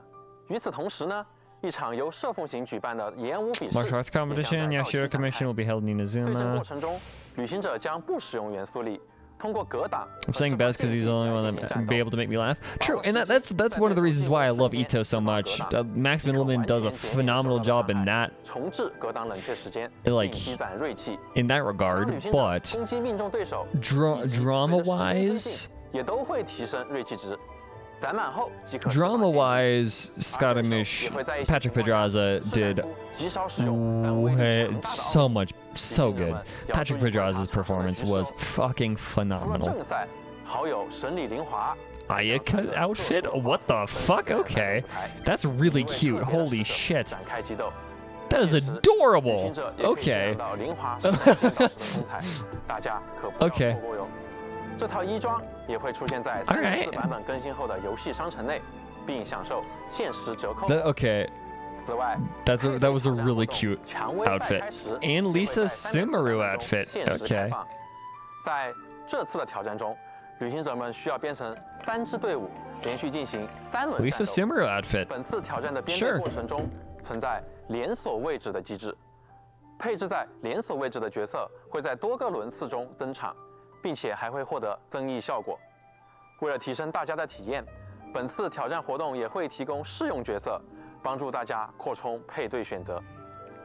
K: 与此同时呢，一场由射凤行举办的演武比试
A: Martial Arts Competition, Yashiro Commission will be held in
K: 对阵
A: Inazuma.
K: 过程中，旅行者将不使用元素力，通过格挡。
A: I'm saying best because he's the only one that be able to make me laugh. True, and that's one of the reasons why I love Ito so much. Max Middleman does a phenomenal job in that,
K: 重置格挡冷却时间，
A: like
K: 并积攒锐气。
A: in that regard.
K: 旅行者
A: But
K: 攻击命中对手
A: drama-wise,
K: 也都会提升锐气值。攒满后即可。
A: drama-wise, Scaramouche, Patrick Pedraza did so good. Patrick Pedraza's performance was fucking phenomenal.
K: 正赛好友神里灵华。
A: Ayaka outfit? What the fuck? Okay. That's really cute. Holy shit. That is adorable. Okay. Okay.
K: 这套衣装也会出现在3.4版本更新后的游戏商城内，并享受限时折扣。
A: Okay.
K: 此外
A: that was a really cute outfit. And Lisa's Sumeru outfit. Okay.
K: 在这次的挑战中，旅行者们需要编成3支队伍，连续进行3轮
A: Lisa Sumeru outfit.
K: 本次挑战的编队过程中存在连锁位置的机制，配置在连锁位置的角色会在多个轮次中登场，并且还会获得增益效果。为了提升大家的体验，本次挑战活动也会提供试用角色，帮助大家扩充配对选择。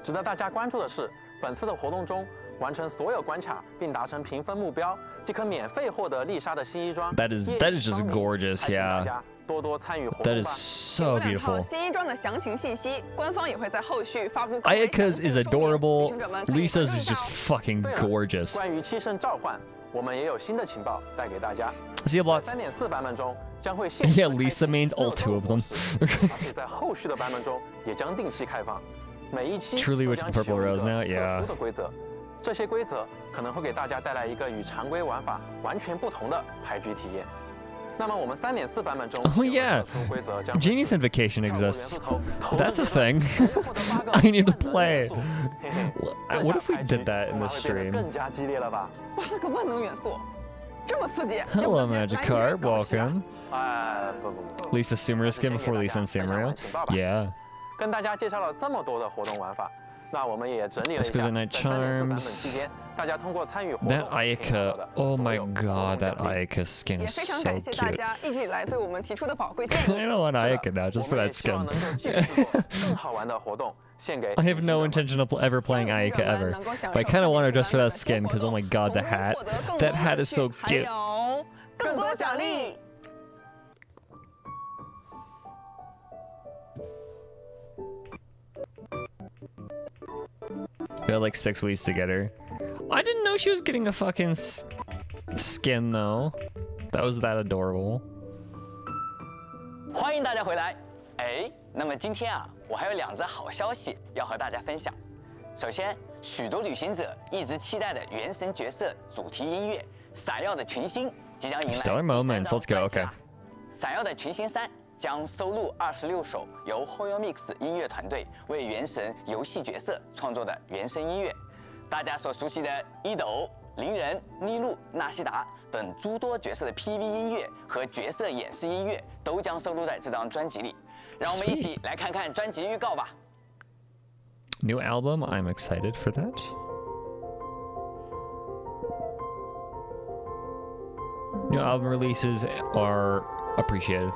N: 值得大家关注的是，本次的活动中，完成所有关卡并达成评分目标，即可免费获得丽莎的新衣装。
A: That is just gorgeous, yeah.
N: 多多参与活动吧。
A: That is so beautiful.
M: 新衣装的详情信息，官方也会在后续发布。
A: Ayaka's is adorable. Lisa's is just fucking gorgeous.
N: 关于七圣召唤，我们也有新的情报带给大家。
A: See you lots.
N: 3.4版本中将会
A: Yeah, Lisa means all 2 of them.
N: 而且在后续的版本中也将定期开放。每一期
A: Truly with the purple rose now, yeah.
N: 特殊的规则，这些规则可能会给大家带来一个与常规玩法完全不同的牌局体验。那么我们3.4版本中
A: Oh yeah, Genius Invocation exists. That's a thing. I need to play. What if we did that in the stream?
N: 更加激烈了吧
M: 8个万能元素，这么刺激！
A: Hello, Magikarp. Welcome.
N: 不
A: Lisa Sumeru skin before Lisa and Sumeru. Yeah.
N: 跟大家介绍了这么多的活动玩法，那我们也整理了一下，在3.4版本期间，大家通过参与活动
A: That Ayaka, oh my god, that Ayaka skin
M: 也
A: is
M: 非常
A: so
M: 感谢大
A: cute.
M: 家一直以来对我们提出的宝贵建议。
A: I don't want Ayaka now, just for that skin.
N: 更好玩的活动献给
A: I have no intention of ever playing Ayaka ever, but I kind of want her just for that skin, because oh my god, the hat. That hat is so
M: 还
A: cute.
M: 有更多奖励。
A: We had like 6 weeks to get her. I didn't know she was getting a fucking skin though. That was that adorable.
B: 欢迎大家回来。哎，那么今天啊，我还有2则好消息要和大家分享。首先，许多旅行者一直期待的原神角色主题音乐《闪耀的群星》即将迎来
A: Stellar moments. Let's go. Okay.
B: 闪耀的群星3将收录26首由 Hoyo Mix 音乐团队为原神游戏角色创作的原声音乐。大家所熟悉的伊斗、鸣人、妮露、纳西达等诸多角色的 PV 音乐和角色演示音乐都将收录在这张专辑里。让我们一起来看看专辑预告吧。
A: New album. I'm excited for that. New album releases are appreciated.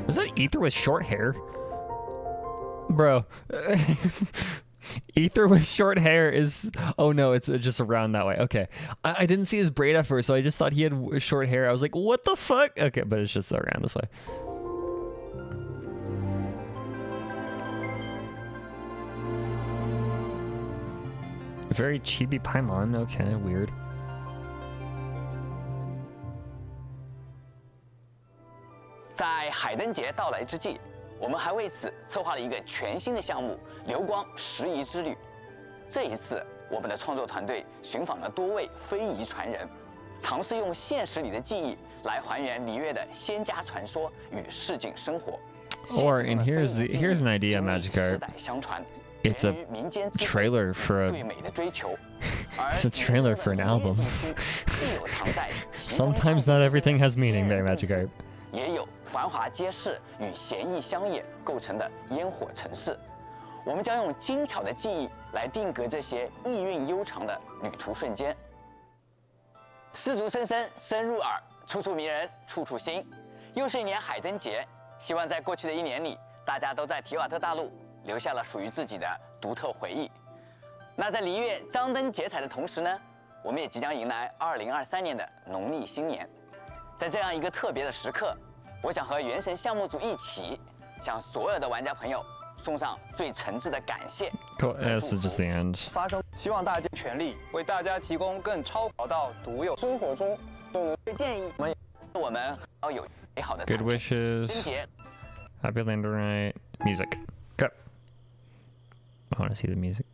A: Was that Ether with short hair? Bro. Ether with short hair is... Oh no, it's just around that way. Okay. I didn't see his braid at first, so I just thought he had short hair. I was like, what the fuck? Okay, but it's just around this way. Very chibi Paimon. Okay, weird.
B: 在海灯节到来之际，我们还为此策划了一个全新的项目——流光拾遗之旅。这一次，我们的创作团队寻访了多位非遗传人，尝试用现实里的记忆来还原璃月的仙家传说与市井生活。
A: Or and here's an idea, Magikarp.
B: 世代相传。
A: It's a trailer for It's a trailer for an album. Sometimes not everything has meaning there, Magikarp.
B: 也有繁华街市与闲逸乡野构成的烟火城市。我们将用精巧的记忆来定格这些意蕴悠长的旅途瞬间。丝竹声声深入耳，处处迷人处处新。又是一年海灯节，希望在过去的1年里，大家都在提瓦特大陆留下了属于自己的独特回忆。那在璃月张灯结彩的同时呢，我们也即将迎来2023年的农历新年。在这样一个特别的时刻，我想和原神项目组一起，向所有的玩家朋友送上最诚挚的感谢。
A: Cool. This is just the end.
N: 发生，希望大家全力为大家提供更超跑道独有
L: 生活中都能
M: 建议。
B: 我们要有美好的
A: Good wishes. Happy Landorite. Music. Go. I want to see the music.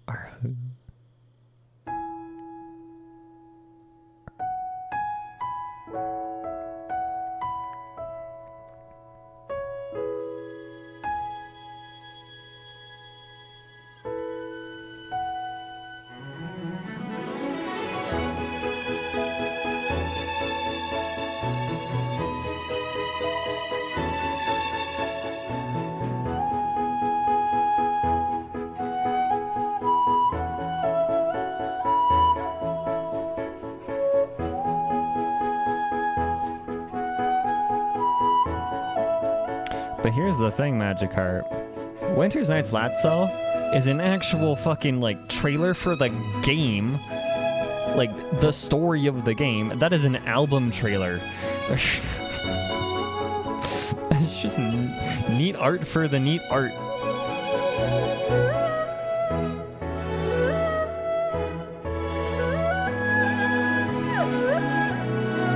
A: But here's the thing, Magikarp. Winter's Night's Latzo is an actual fucking, like, trailer for the game. Like, the story of the game. That is an album trailer. It's just neat art for the neat art.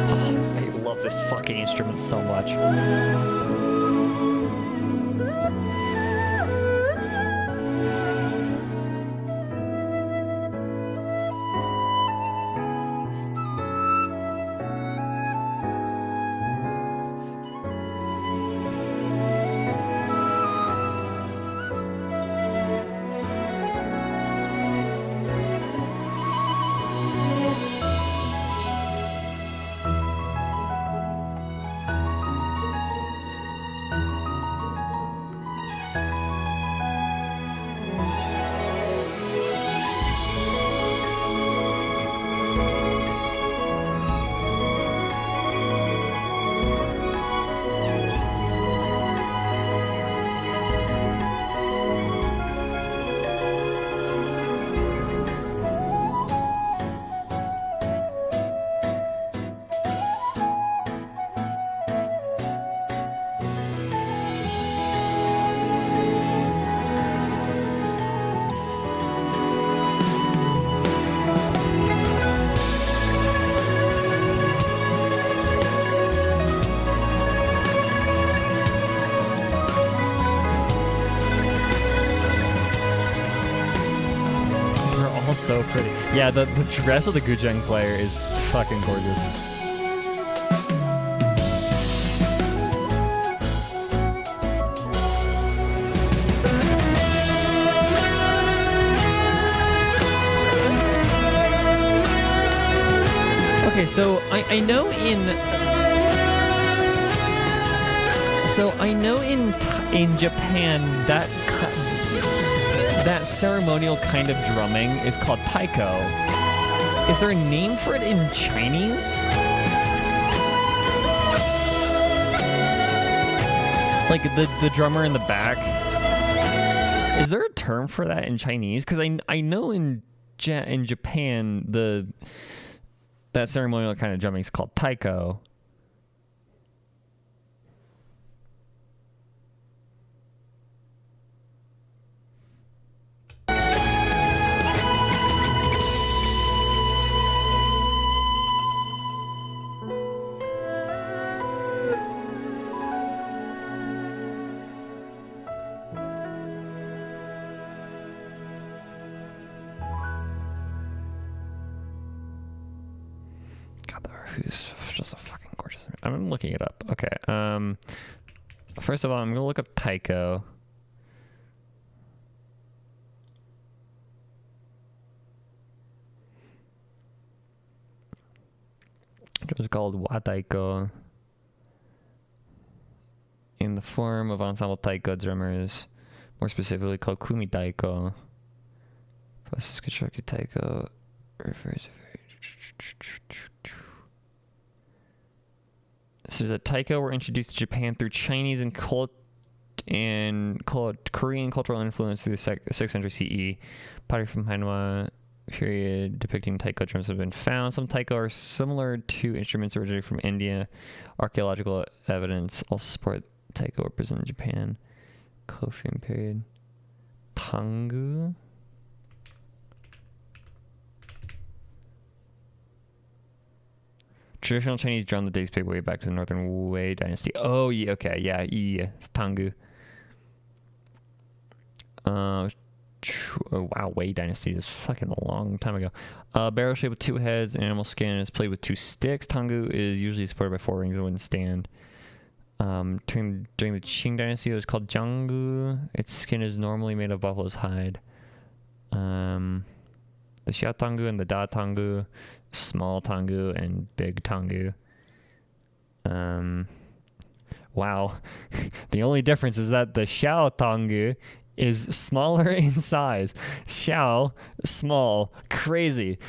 A: Oh, I love this fucking instrument so much. So pretty. Yeah, the dress of the Gujeng player is fucking gorgeous. Okay, so I know in Japan that ceremonial kind of drumming is called Taiko. Is there a name for it in Chinese? Like the drummer in the back? Is there a term for that in Chinese? Because I know in Japan that ceremonial kind of drumming is called Taiko. Who's just a fucking gorgeous. I'm looking it up. Okay. First of all, I'm gonna look up Taiko. It was called Wataiko. In the form of ensemble taiko drummers, more specifically called Kumi Taiko. Process constructed taiko refers to. So the taiko were introduced to Japan through Chinese and Korean cultural influence through the 6th century CE. Pottery from Hanwha period depicting taiko drums have been found. Some taiko are similar to instruments originating from India. Archaeological evidence also support taiko were present in Japan. Kofun period. Tangu. Traditional Chinese drum that dates way back to the Northern Wei Dynasty. Oh, yeah, okay, yeah, it's Tangu. Oh, wow, Wei Dynasty is fucking a long time ago. Barrel shaped with 2 heads and animal skin is played with 2 sticks. Tangu is usually supported by 4 rings and wooden stand. During the Qing Dynasty, it was called Jianggu. Its skin is normally made of buffalo's hide. The Xiao Tangu and the Da Tangu, small Tangu and big Tangu. Wow. The only difference is that the Xiao Tangu is smaller in size. Xiao, small, crazy.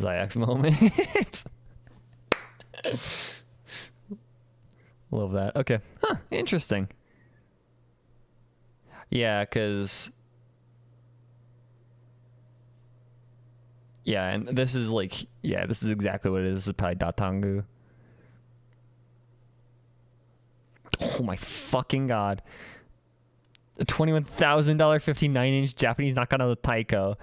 A: Zayak's moment. Love that. Okay. Huh, interesting. Yeah, because... Yeah, and this is like... Yeah, this is exactly what it is. This is probably Datangu. Oh my fucking god. A $21,000 59-inch Japanese Nakano Taiko.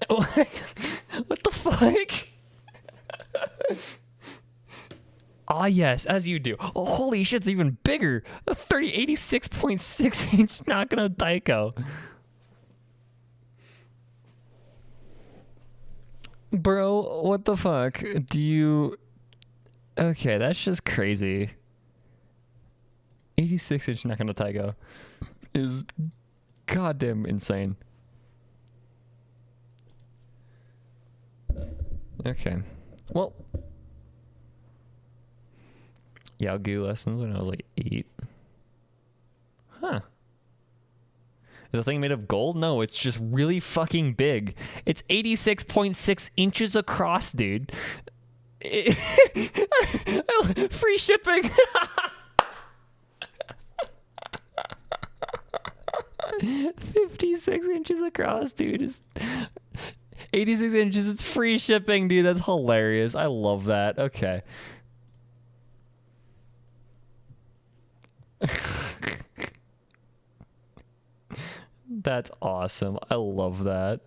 A: What the fuck? Ah, yes, as you do. Oh, holy shit, it's even bigger. A 86.6-inch Nakano Taiko. Bro, what the fuck? Do you... Okay, that's just crazy. 86-inch Nakano Taiko is goddamn insane. Okay. Well... Yaogu lessons when I was like 8. Huh. Is the thing made of gold? No, it's just really fucking big. It's 86.6 inches across, dude. Free shipping. 56 inches across, dude. Is 86 inches. It's free shipping, dude. That's hilarious. I love that. Okay. That's awesome. I love that.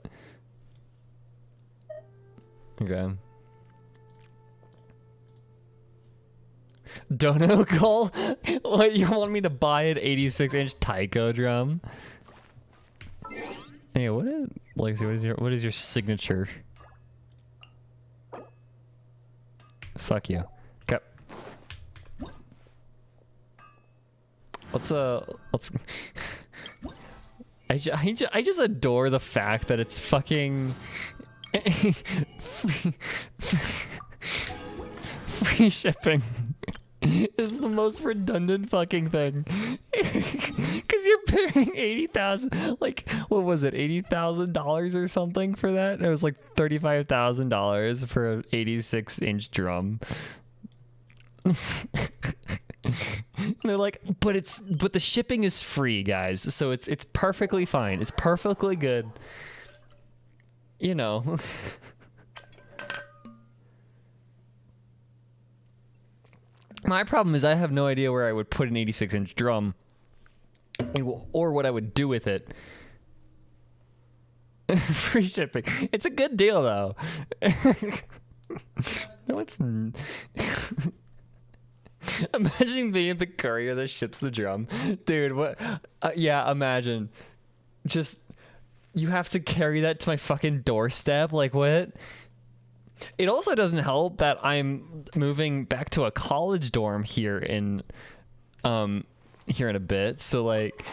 A: Okay. Dono call? What, you want me to buy an 86-inch Taiko drum? Hey, what is Lexi, what is your signature? Fuck you. Okay. Let's I just adore the fact that it's fucking free shipping is the most redundant fucking thing. Because you're paying 80,000, like, what was it, $80,000 or something for that? It was like $35,000 for an 86-inch drum. And they're like, but the shipping is free, guys, so it's perfectly fine. It's perfectly good. You know. My problem is I have no idea where I would put an 86-inch drum or what I would do with it. Free shipping. It's a good deal, though. No, it's... Imagine being the courier that ships the drum. Dude, what? Yeah, imagine. Just... You have to carry that to my fucking doorstep? Like, what? It also doesn't help that I'm moving back to a college dorm here in a bit. So like,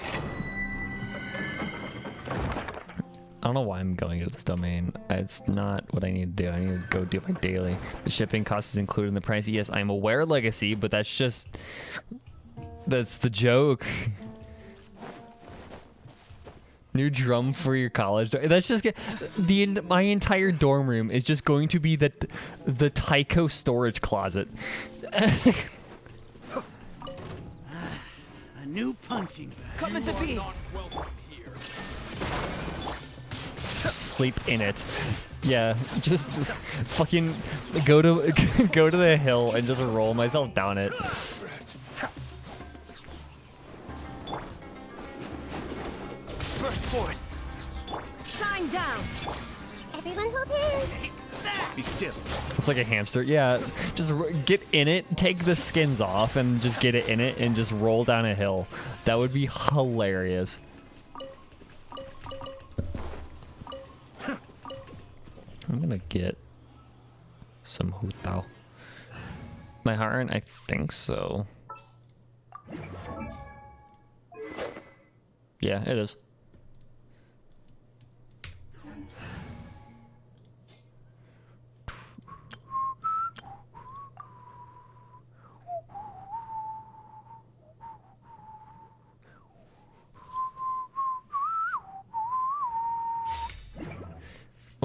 A: I don't know why I'm going into this domain. It's not what I need to do. I need to go do my daily. The shipping cost is included in the price. Yes, I'm aware, Legacy, but that's the joke. New drum for your college. That's just my entire dorm room is just going to be the Taiko storage closet.
G: A new punching bag. Coming to be.
A: Sleep in it. Yeah, just fucking go to the hill and just roll myself down it.
G: Burst forth. Shine down.
C: Everyone hold hands.
G: Be still.
A: It's like a hamster. Yeah, just get in it, take the skins off, and just get it in it and just roll down a hill. That would be hilarious. I'm gonna get some hutao. My heart, I think so. Yeah, it is.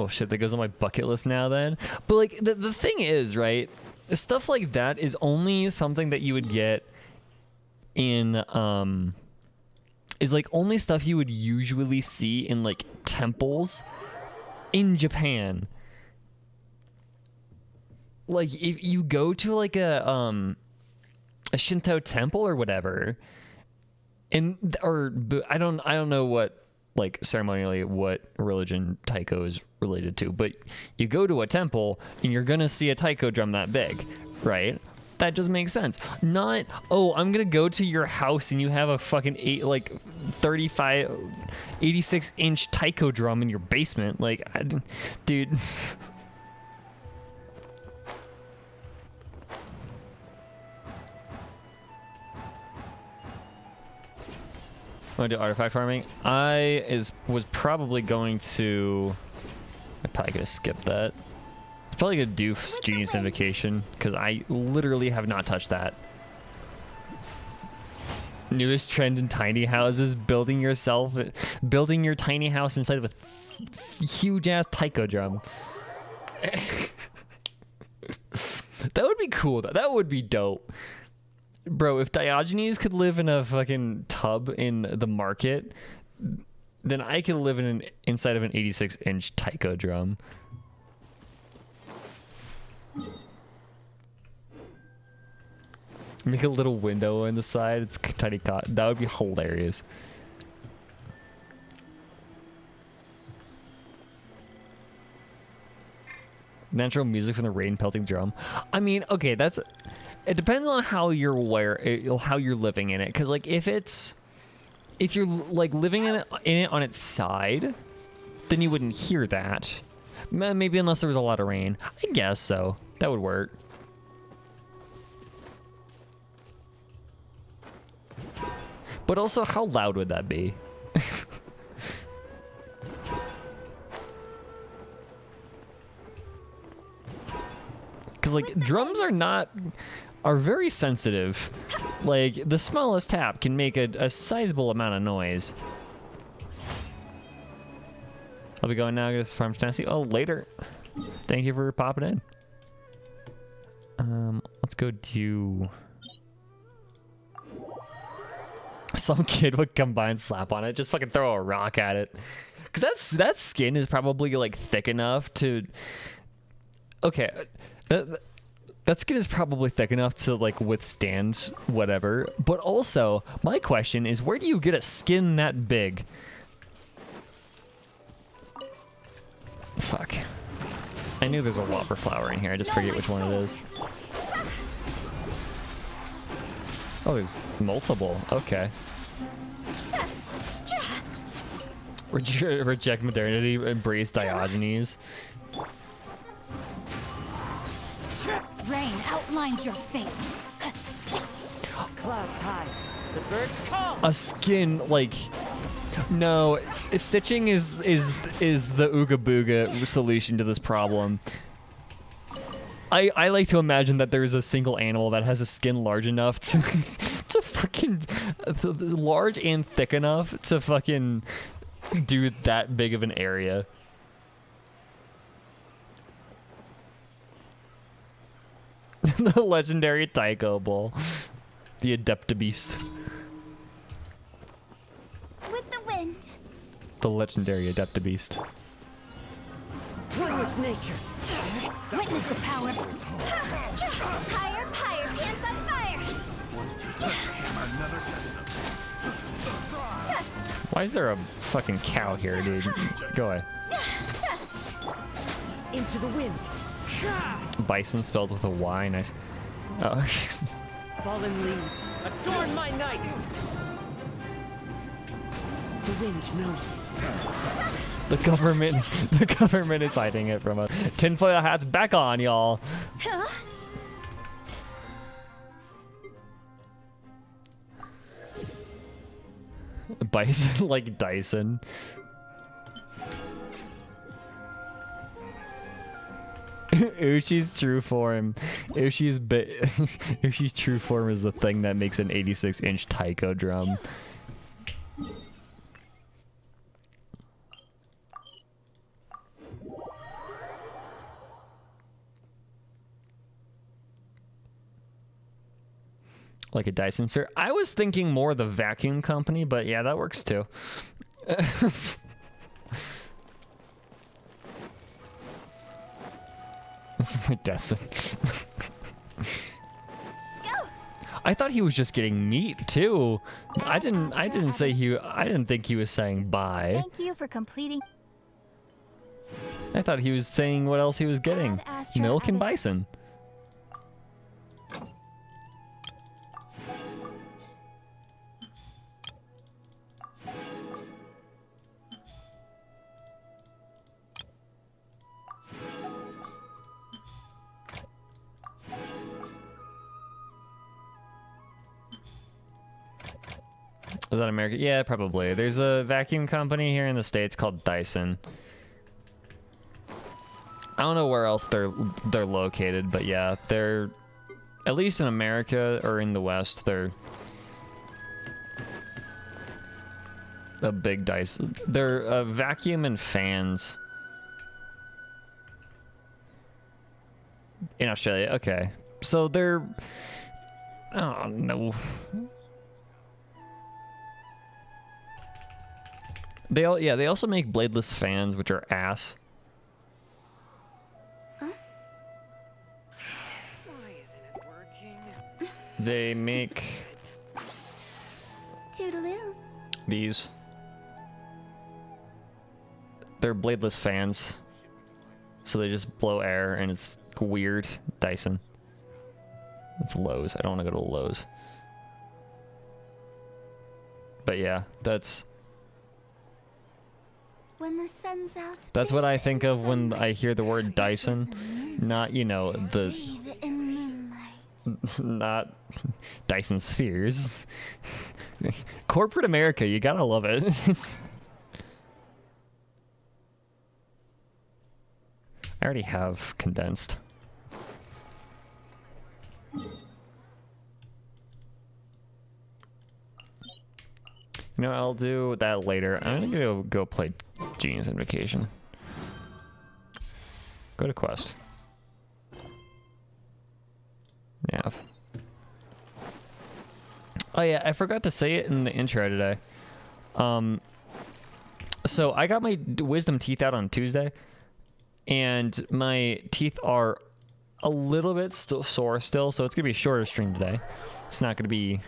A: Oh shit, that goes on my bucket list now then. But like the thing is, right? Stuff like that is only something that you would get in is like only stuff you would usually see in like temples in Japan. Like if you go to like a Shinto temple or whatever, and I don't know what like ceremonially what religion Taiko is related to, but you go to a temple and you're gonna see a Taiko drum that big, right? That just makes sense. Not, oh, I'm gonna go to your house and you have a fucking 86-inch Taiko drum in your basement. Like, dude. Want to do artifact farming? Was probably going to. I probably could have skipped that. I was probably gonna do Genius Invocation because I literally have not touched that. Newest trend in tiny houses: building your tiny house inside of a huge ass taiko drum. That would be cool. That would be dope. Bro, if Diogenes could live in a fucking tub in the market, then I could live inside of an 86-inch taiko drum. Make a little window in the side. It's tiny cot. That would be hilarious. Natural music from the rain pelting drum. I mean, okay, it depends on how you're living in it. Cause like if you're like living in it on its side, then you wouldn't hear that. Maybe unless there was a lot of rain. I guess so. That would work. But also, how loud would that be? Because like drums are very sensitive. Like the smallest tap can make a sizable amount of noise. I'll be going now. Get Farms Tennessee. Oh, later. Thank you for popping in. Let's go do. Some kid would come by and slap on it. Just fucking throw a rock at it. Because that skin is probably like thick enough to. Okay. That skin is probably thick enough to like withstand whatever. But also, my question is, where do you get a skin that big? Fuck. I knew there's a whopper flower in here. I just forget which one it is. Oh, there's multiple. Okay. Reject modernity, embrace Diogenes.
D: Rain outlines your fate.
G: Clouds high. The birds come.
A: A skin like no, stitching is the ooga booga solution to this problem. I like to imagine that there's a single animal that has a skin large enough to fucking large and thick enough to fucking do that big of an area. The legendary Taiko Bull. The Adeptabeast.
C: With the wind.
A: The legendary Adeptabeast.
G: One with nature.
C: Witness the power. Higher, higher, pants on fire.
A: Why is there a fucking cow here, dude? Go away.
G: Into the wind.
A: Bison spelled with a Y. Nice. Oh.
G: Fallen leaves, adorn my night. The wind knows me.
A: The government is hiding it from us. Tinfoil hats back on, y'all.
C: Huh?
A: Bison like Dyson. Ushi's true form. Ushi's true form is the thing that makes an 86-inch taiko drum. like a Dyson sphere. I was thinking more the vacuum company, but yeah, that works too. That's my Dyson. I thought he was just getting meat too. I didn't think he was saying bye.
D: Thank you for completing.
A: I thought he was saying what else he was getting. Milk and bison. Is that America? Yeah, probably. There's a vacuum company here in the States called Dyson. I don't know where else they're located, but yeah, they're at least in America or in the West, they're a big Dyson. They're vacuum and fans in Australia. Okay, so they're, I don't know. They also make bladeless fans, which are ass.
C: Huh?
G: Why isn't it working?
A: They make
C: Toodaloo.
A: these. They're bladeless fans, so they just blow air, and it's weird. Dyson. It's Lowe's. I don't want to go to Lowe's. But yeah, that's.
C: When the sun's out.
A: That's what I think of when I hear the word Dyson. Not, you know, the... Not Dyson spheres. Corporate America, you gotta love it. I already have condensed. You know, I'll do that later. I'm gonna go play Genius Invocation. Go to quest. Nav. Oh yeah, I forgot to say it in the intro today. So I got my wisdom teeth out on Tuesday, and my teeth are a little bit sore still, so it's gonna be a shorter stream today. It's not gonna be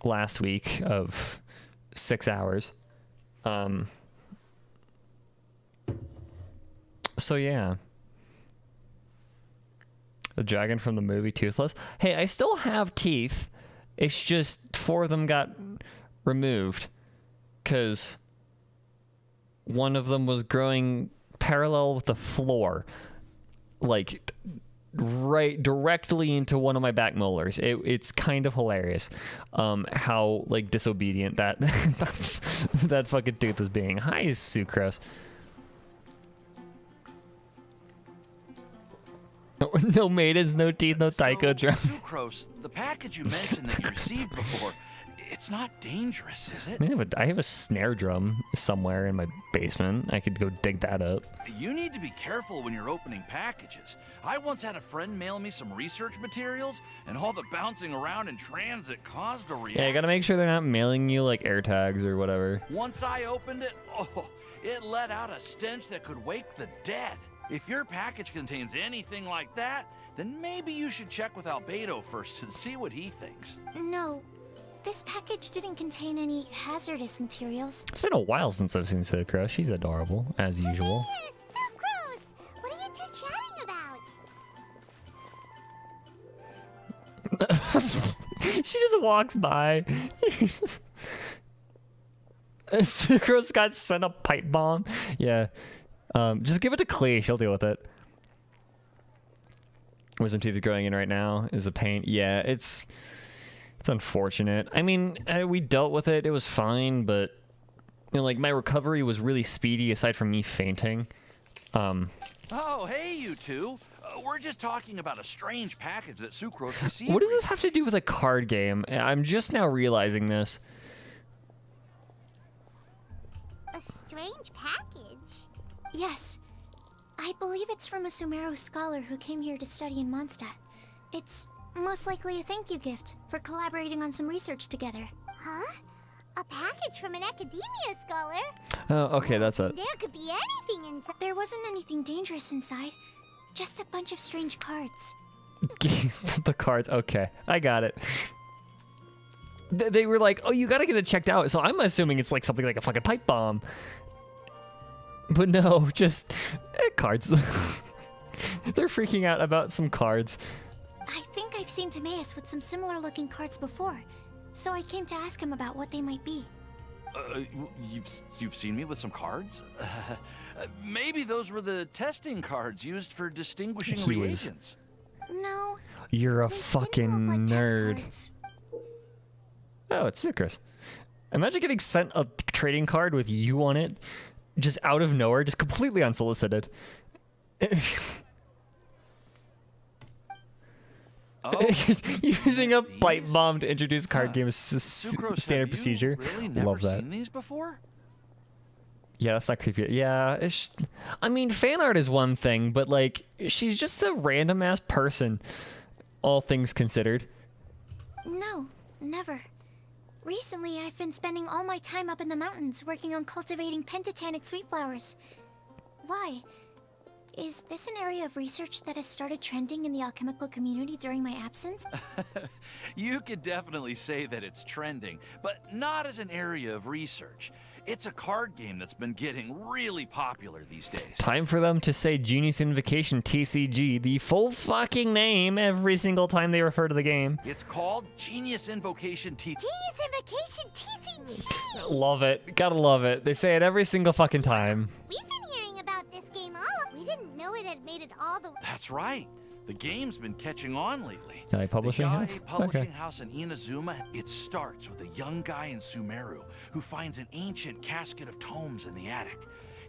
A: last week of 6 hours. So yeah. The dragon from the movie Toothless. Hey, I still have teeth. It's just 4 of them got removed because one of them was growing parallel with the floor, like right directly into one of my back molars. It's kind of hilarious how like disobedient that that fucking tooth is being. Hi, Sucrose. No maidens, no teeth, no Taiko drum.
O: Sucrose, the package you mentioned that you received before, it's not dangerous, is it?
A: I have a snare drum somewhere in my basement. I could go dig that up.
O: You need to be careful when you're opening packages. I once had a friend mail me some research materials, and all the bouncing around in transit caused a reaction.
A: Yeah, you gotta make sure they're not mailing you like AirTags or whatever.
O: Once I opened it, it let out a stench that could wake the dead. If your package contains anything like that, then maybe you should check with Albedo first and see what he thinks.
C: No, this package didn't contain any hazardous materials.
A: It's been a while since I've seen Sucrose. She's adorable, as usual.
C: Sucrose! What are you two chatting about?
A: She just walks by. Sucrose got sent a pipe bomb. Yeah. Just give it to Klee. She'll deal with it. Wisdom teeth is growing in right now. Is a pain. Yeah, it's unfortunate. I mean, we dealt with it. It was fine, but you know, like my recovery was really speedy aside from me fainting.
O: Oh, hey, you two. We're just talking about a strange package that Sucrose received.
A: What does this have to do with a card game? I'm just now realizing this.
C: A strange package? Yes. I believe it's from a Sumeru scholar who came here to study in Mondstadt. It's Most likely a thank you gift for collaborating on some research together.
P: Huh? A package from an academia scholar?
A: Oh, okay, that's it.
P: There could be anything inside.
C: There wasn't anything dangerous inside. Just a bunch of strange cards.
A: The cards, okay. I got it. They were like, oh, you gotta get it checked out. So I'm assuming it's like something like a fucking pipe bomb. But no, just cards. They're freaking out about some cards.
C: I think I've seen Timaeus with some similar looking cards before. So I came to ask him about what they might be.
O: You've seen me with some cards? Maybe those were the testing cards used for distinguishing reagents.
C: No.
A: You're a fucking nerd. Oh, it's Sucrose. Imagine getting sent a trading card with you on it, just out of nowhere, just completely unsolicited. Using a pipe bomb to introduce card games standard procedure.
O: Really never
A: Love that.
O: Seen these before?
A: Yeah, that's not creepy. Yeah, I mean, fan art is one thing, but like, she's just a random ass person, all things considered.
C: No, never. Recently, I've been spending all my time up in the mountains working on cultivating pentatonic sweet flowers. Why? Is this an area of research that has started trending in the alchemical community during my absence?
O: You could definitely say that it's trending, but not as an area of research. It's a card game that's been getting really popular these days.
A: Time for them to say Genius Invocation TCG, the full fucking name, every single time they refer to the game.
O: It's called Genius Invocation TCG.
P: Genius Invocation TCG!
A: Love it. Gotta love it. They say it every single fucking time.
P: We've been hearing about this game we didn't know it had made it all the way.
O: That's right. The game's been catching on lately.
A: Publishing house?
O: Publishing house in Inazuma. It starts with a young guy in Sumeru who finds an ancient casket of tomes in the attic.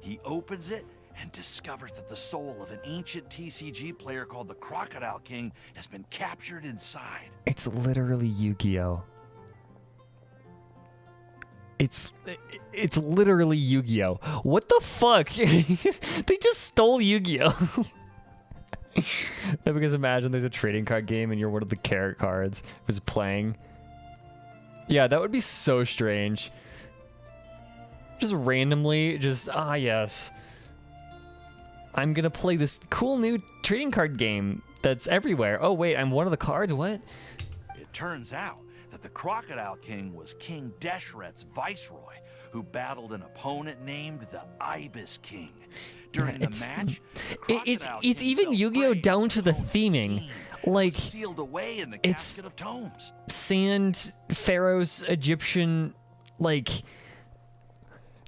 O: He opens it and discovers that the soul of an ancient TCG player called the Crocodile King has been captured inside.
A: It's literally Yu-Gi-Oh! It's literally Yu-Gi-Oh! What the fuck? They just stole Yu-Gi-Oh! Because imagine there's a trading card game and you're one of the carrot cards who's playing. Yeah, that would be so strange. Just randomly, yes. I'm gonna play this cool new trading card game that's everywhere. Oh wait, I'm one of the cards? What?
O: It turns out that the Crocodile King was King Deshret's viceroy, who battled an opponent named the Ibis King. During the match,
A: it's even Yu-Gi-Oh! Down to the theming. Like,
O: sealed away in the casket of tomes.
A: Sand, Pharaoh's Egyptian, like,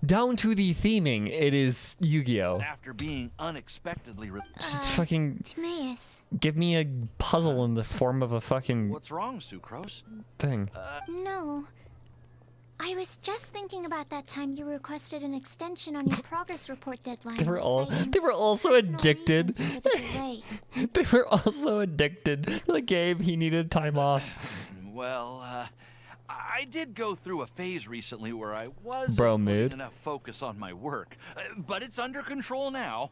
A: down to the theming, it is Yu-Gi-Oh!
O: After being unexpectedly
A: just fucking
C: Timaeus.
A: Give me a puzzle in the form of a fucking
O: What's wrong, Sucrose?
A: Thing.
C: No. I was just thinking about that time you requested an extension on your progress report deadline.
A: They were also addicted. They were also addicted to the game. He needed time off.
O: Well, I did go through a phase recently where I wasn't
A: putting
O: enough focus on my work, but it's under control now.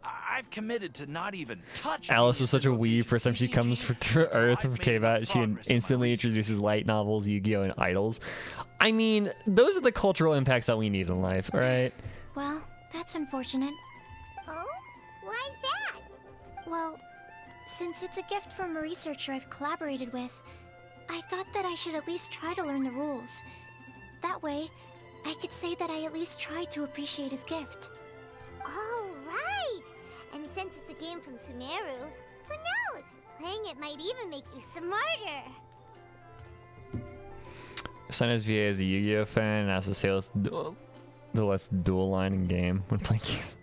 O: I've committed to not even touch.
A: Alice was such a weeb. First time she comes to Earth for Teyvat, she instantly introduces light novels, Yu-Gi-Oh, and idols. I mean, those are the cultural impacts that we need in life, all right?
C: Well, that's unfortunate.
P: Oh? Why's that?
C: Well, since it's a gift from a researcher I've collaborated with, I thought that I should at least try to learn the rules. That way, I could say that I at least tried to appreciate his gift.
P: Oh, right! And since it's a game from Sumeru, who knows? Playing it might even make you smarter.
A: Sinus VA is a Yu-Gi-Oh fan and asked to say let's dual line in game when playing games.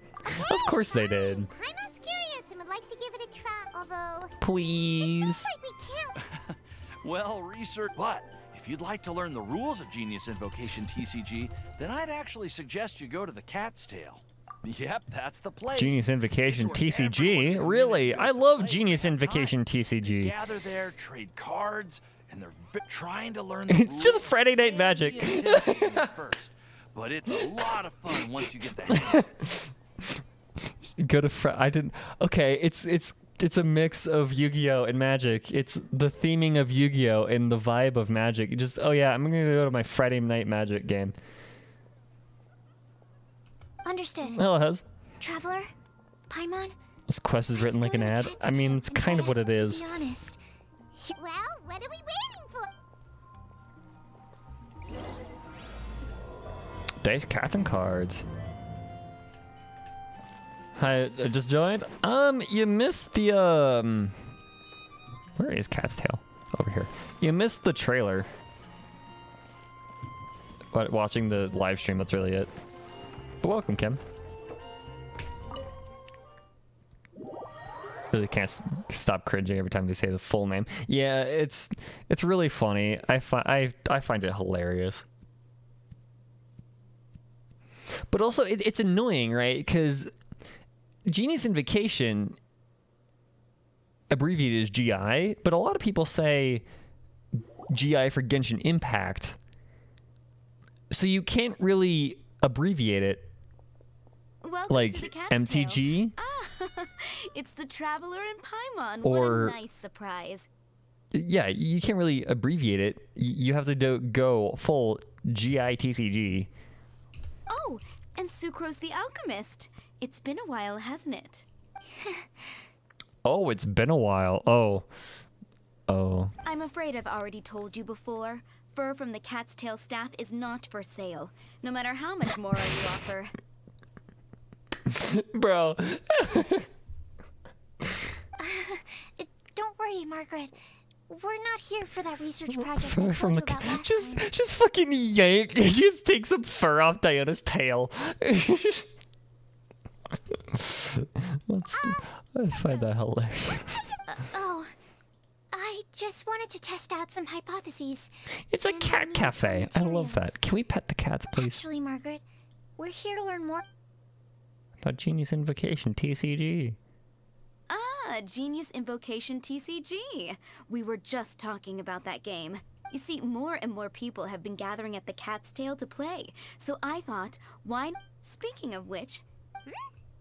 A: Of course they did.
P: Paimon's curious and would like to give it a try, although...
A: Please.
P: It sounds like we can't...
O: Well, research, but if you'd like to learn the rules of Genius Invocation TCG, then I'd actually suggest you go to the Cat's Tail. Yep, that's the place.
A: Genius Invocation TCG? Really? I love Genius Invocation TCG.
O: Gather there, trade cards, and they're trying to learn the rules.
A: It's just Friday Night Magic.
O: First, but it's a lot of fun once you get the hang of it.
A: Go to I didn't. Okay, it's it's a mix of Yu-Gi-Oh and Magic. It's the theming of Yu-Gi-Oh and the vibe of Magic. You just, oh yeah, I'm gonna go to my Friday night Magic game.
C: Understood.
A: Hello, Hez.
C: Traveler, Paimon.
A: This quest is written like an ad. I mean, it's kind of what it is.
P: To be honest. Well, what are we waiting for?
A: Dice, cats, and cards. Hi, I just joined. You missed the where is Cat's Tail? Over here. You missed the trailer. But watching the live stream, that's really it. But welcome, Kim. Really can't stop cringing every time they say the full name. Yeah, it's really funny. I find it hilarious. But also, it's annoying, right? Because Genius Invocation, abbreviated as GI, but a lot of people say GI for Genshin Impact. So you can't really abbreviate it.
D: Welcome
A: like
D: to the Cat's
A: MTG.
D: It's the Traveler and Paimon.
A: Or,
D: what a nice surprise.
A: Yeah, you can't really abbreviate it. You have to go full GITCG.
D: Oh, and Sucrose the Alchemist. It's been a while, hasn't it?
A: Oh, it's been a while. Oh.
D: I'm afraid I've already told you before. Fur from the Cat's Tail staff is not for sale, no matter how much more you offer.
A: Bro.
C: Don't worry, Margaret. We're not here for that research project I
A: Fur
C: told
A: from
C: you
A: the
C: about last time.
A: just fucking yank. Just take some fur off Diana's tail. I find that hilarious.
C: I just wanted to test out some hypotheses.
A: It's a cat cafe. I love that. Can we pet the cats, please?
C: Actually, Margaret, we're here to learn more
A: About Genius Invocation, TCG.
D: Genius Invocation TCG. We were just talking about that game. You see, more and more people have been gathering at the Cat's Tail to play. So I thought, why... Speaking of which,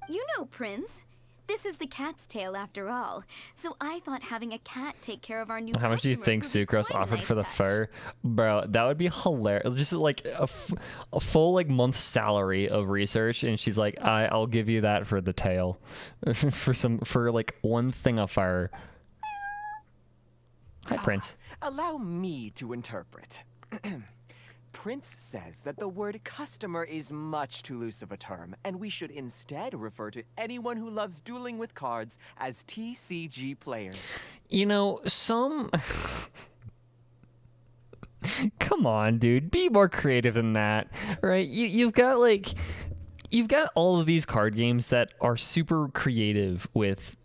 D: you know Prince. This is the Cat's Tail after all. So I thought having a cat take care of our new
A: How much do you think Sucrose offered for the fur? Bro, that would be hilarious. Just like a full like month's salary of research, and she's like, I'll give you that for the tail. for like one thing of fur. Hi, Prince.
Q: Allow me to interpret. Prince says that the word customer is much too loose of a term, and we should instead refer to anyone who loves dueling with cards as TCG players.
A: You know, some... Come on, dude. Be more creative than that, right? You've got all of these card games that are super creative with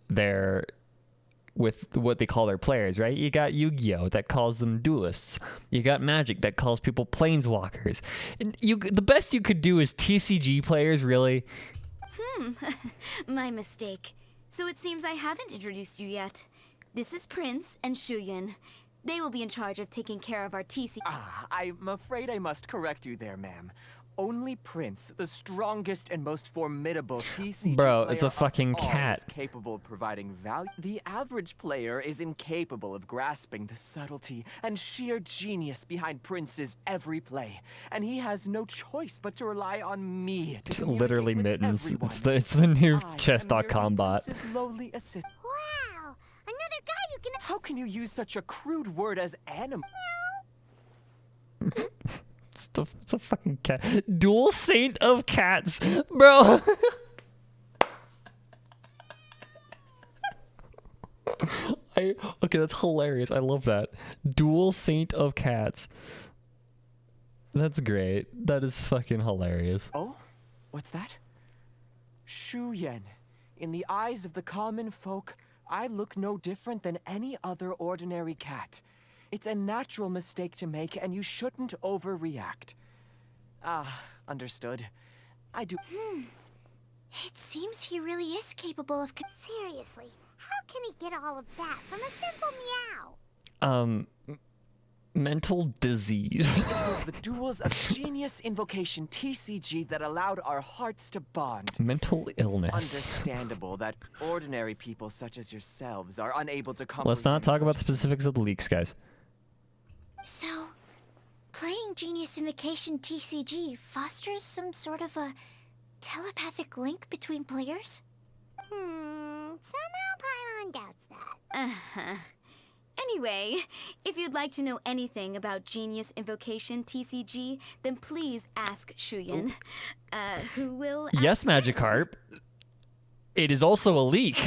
A: what they call their players, right? You got Yu-Gi-Oh! That calls them duelists. You got Magic that calls people planeswalkers. And the best you could do is TCG players, really.
D: My mistake. So it seems I haven't introduced you yet. This is Prince and Shuyan. They will be in charge of taking care of our TC.
Q: I'm afraid I must correct you there, ma'am. Only Prince, the strongest and most formidable TCG
A: Bro,
Q: player
A: it's a fucking
Q: of all,
A: cat.
Q: is capable of providing value. The average player is incapable of grasping the subtlety and sheer genius behind Prince's every play, and he has no choice but to rely on me.
A: It's literally Mittens. It's the new chess.com bot.
Q: Lowly assist.
P: Wow, another guy you can.
Q: How can you use such a crude word as animal?
A: It's a fucking cat. Dual Saint of Cats, bro. Okay, that's hilarious. I love that. Dual Saint of Cats. That's great. That is fucking hilarious.
Q: Oh, what's that? Shuyan. In the eyes of the common folk, I look no different than any other ordinary cat. It's a natural mistake to make, and you shouldn't overreact. Understood. I do.
C: It seems he really is capable of...
P: Seriously, how can he get all of that from a simple meow?
A: Mental disease.
Q: It was the duels of Genius Invocation TCG that allowed our hearts to bond.
A: Mental illness.
Q: It's understandable that ordinary people such as yourselves are unable to comprehend.
A: Let's not talk about the specifics of the leaks, guys.
C: So, playing Genius Invocation TCG fosters some sort of a telepathic link between players?
P: Somehow Paimon doubts that.
D: Uh-huh. Anyway, if you'd like to know anything about Genius Invocation TCG, then please ask Shuyan, who will...
A: Yes, Magikarp. It is also a leak.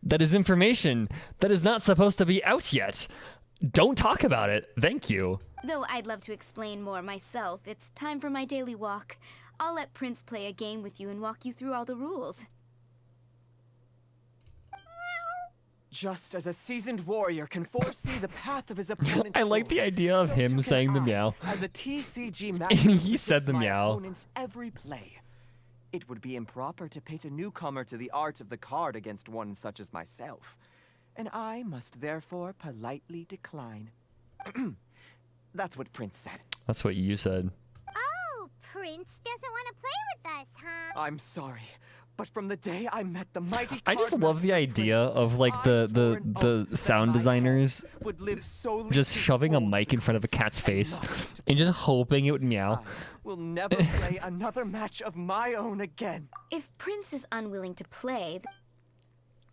A: That is information that is not supposed to be out yet. Don't talk about it. Thank you.
D: Though I'd love to explain more myself, it's time for my daily walk. I'll let Prince play a game with you and walk you through all the rules.
Q: Just as a seasoned warrior can foresee the path of his opponent's
A: I like the idea of him saying the meow.
Q: As a TCG
A: And
Q: master
A: he said the
Q: my
A: meow.
Q: opponent's every play. It would be improper to pit a newcomer to the art of the card against one such as myself, and I must therefore politely decline. That's what Prince said.
A: That's what you said.
P: Oh, Prince doesn't want to play with us, huh?
Q: I'm sorry, but from the day I met the mighty
A: I just love the idea of like the sound designers
Q: would live solely
A: just
Q: to
A: shoving a
Q: hold
A: mic in front of a cat's face and just hoping it would meow.
Q: will never play another match of my own again.
D: If Prince is unwilling to play...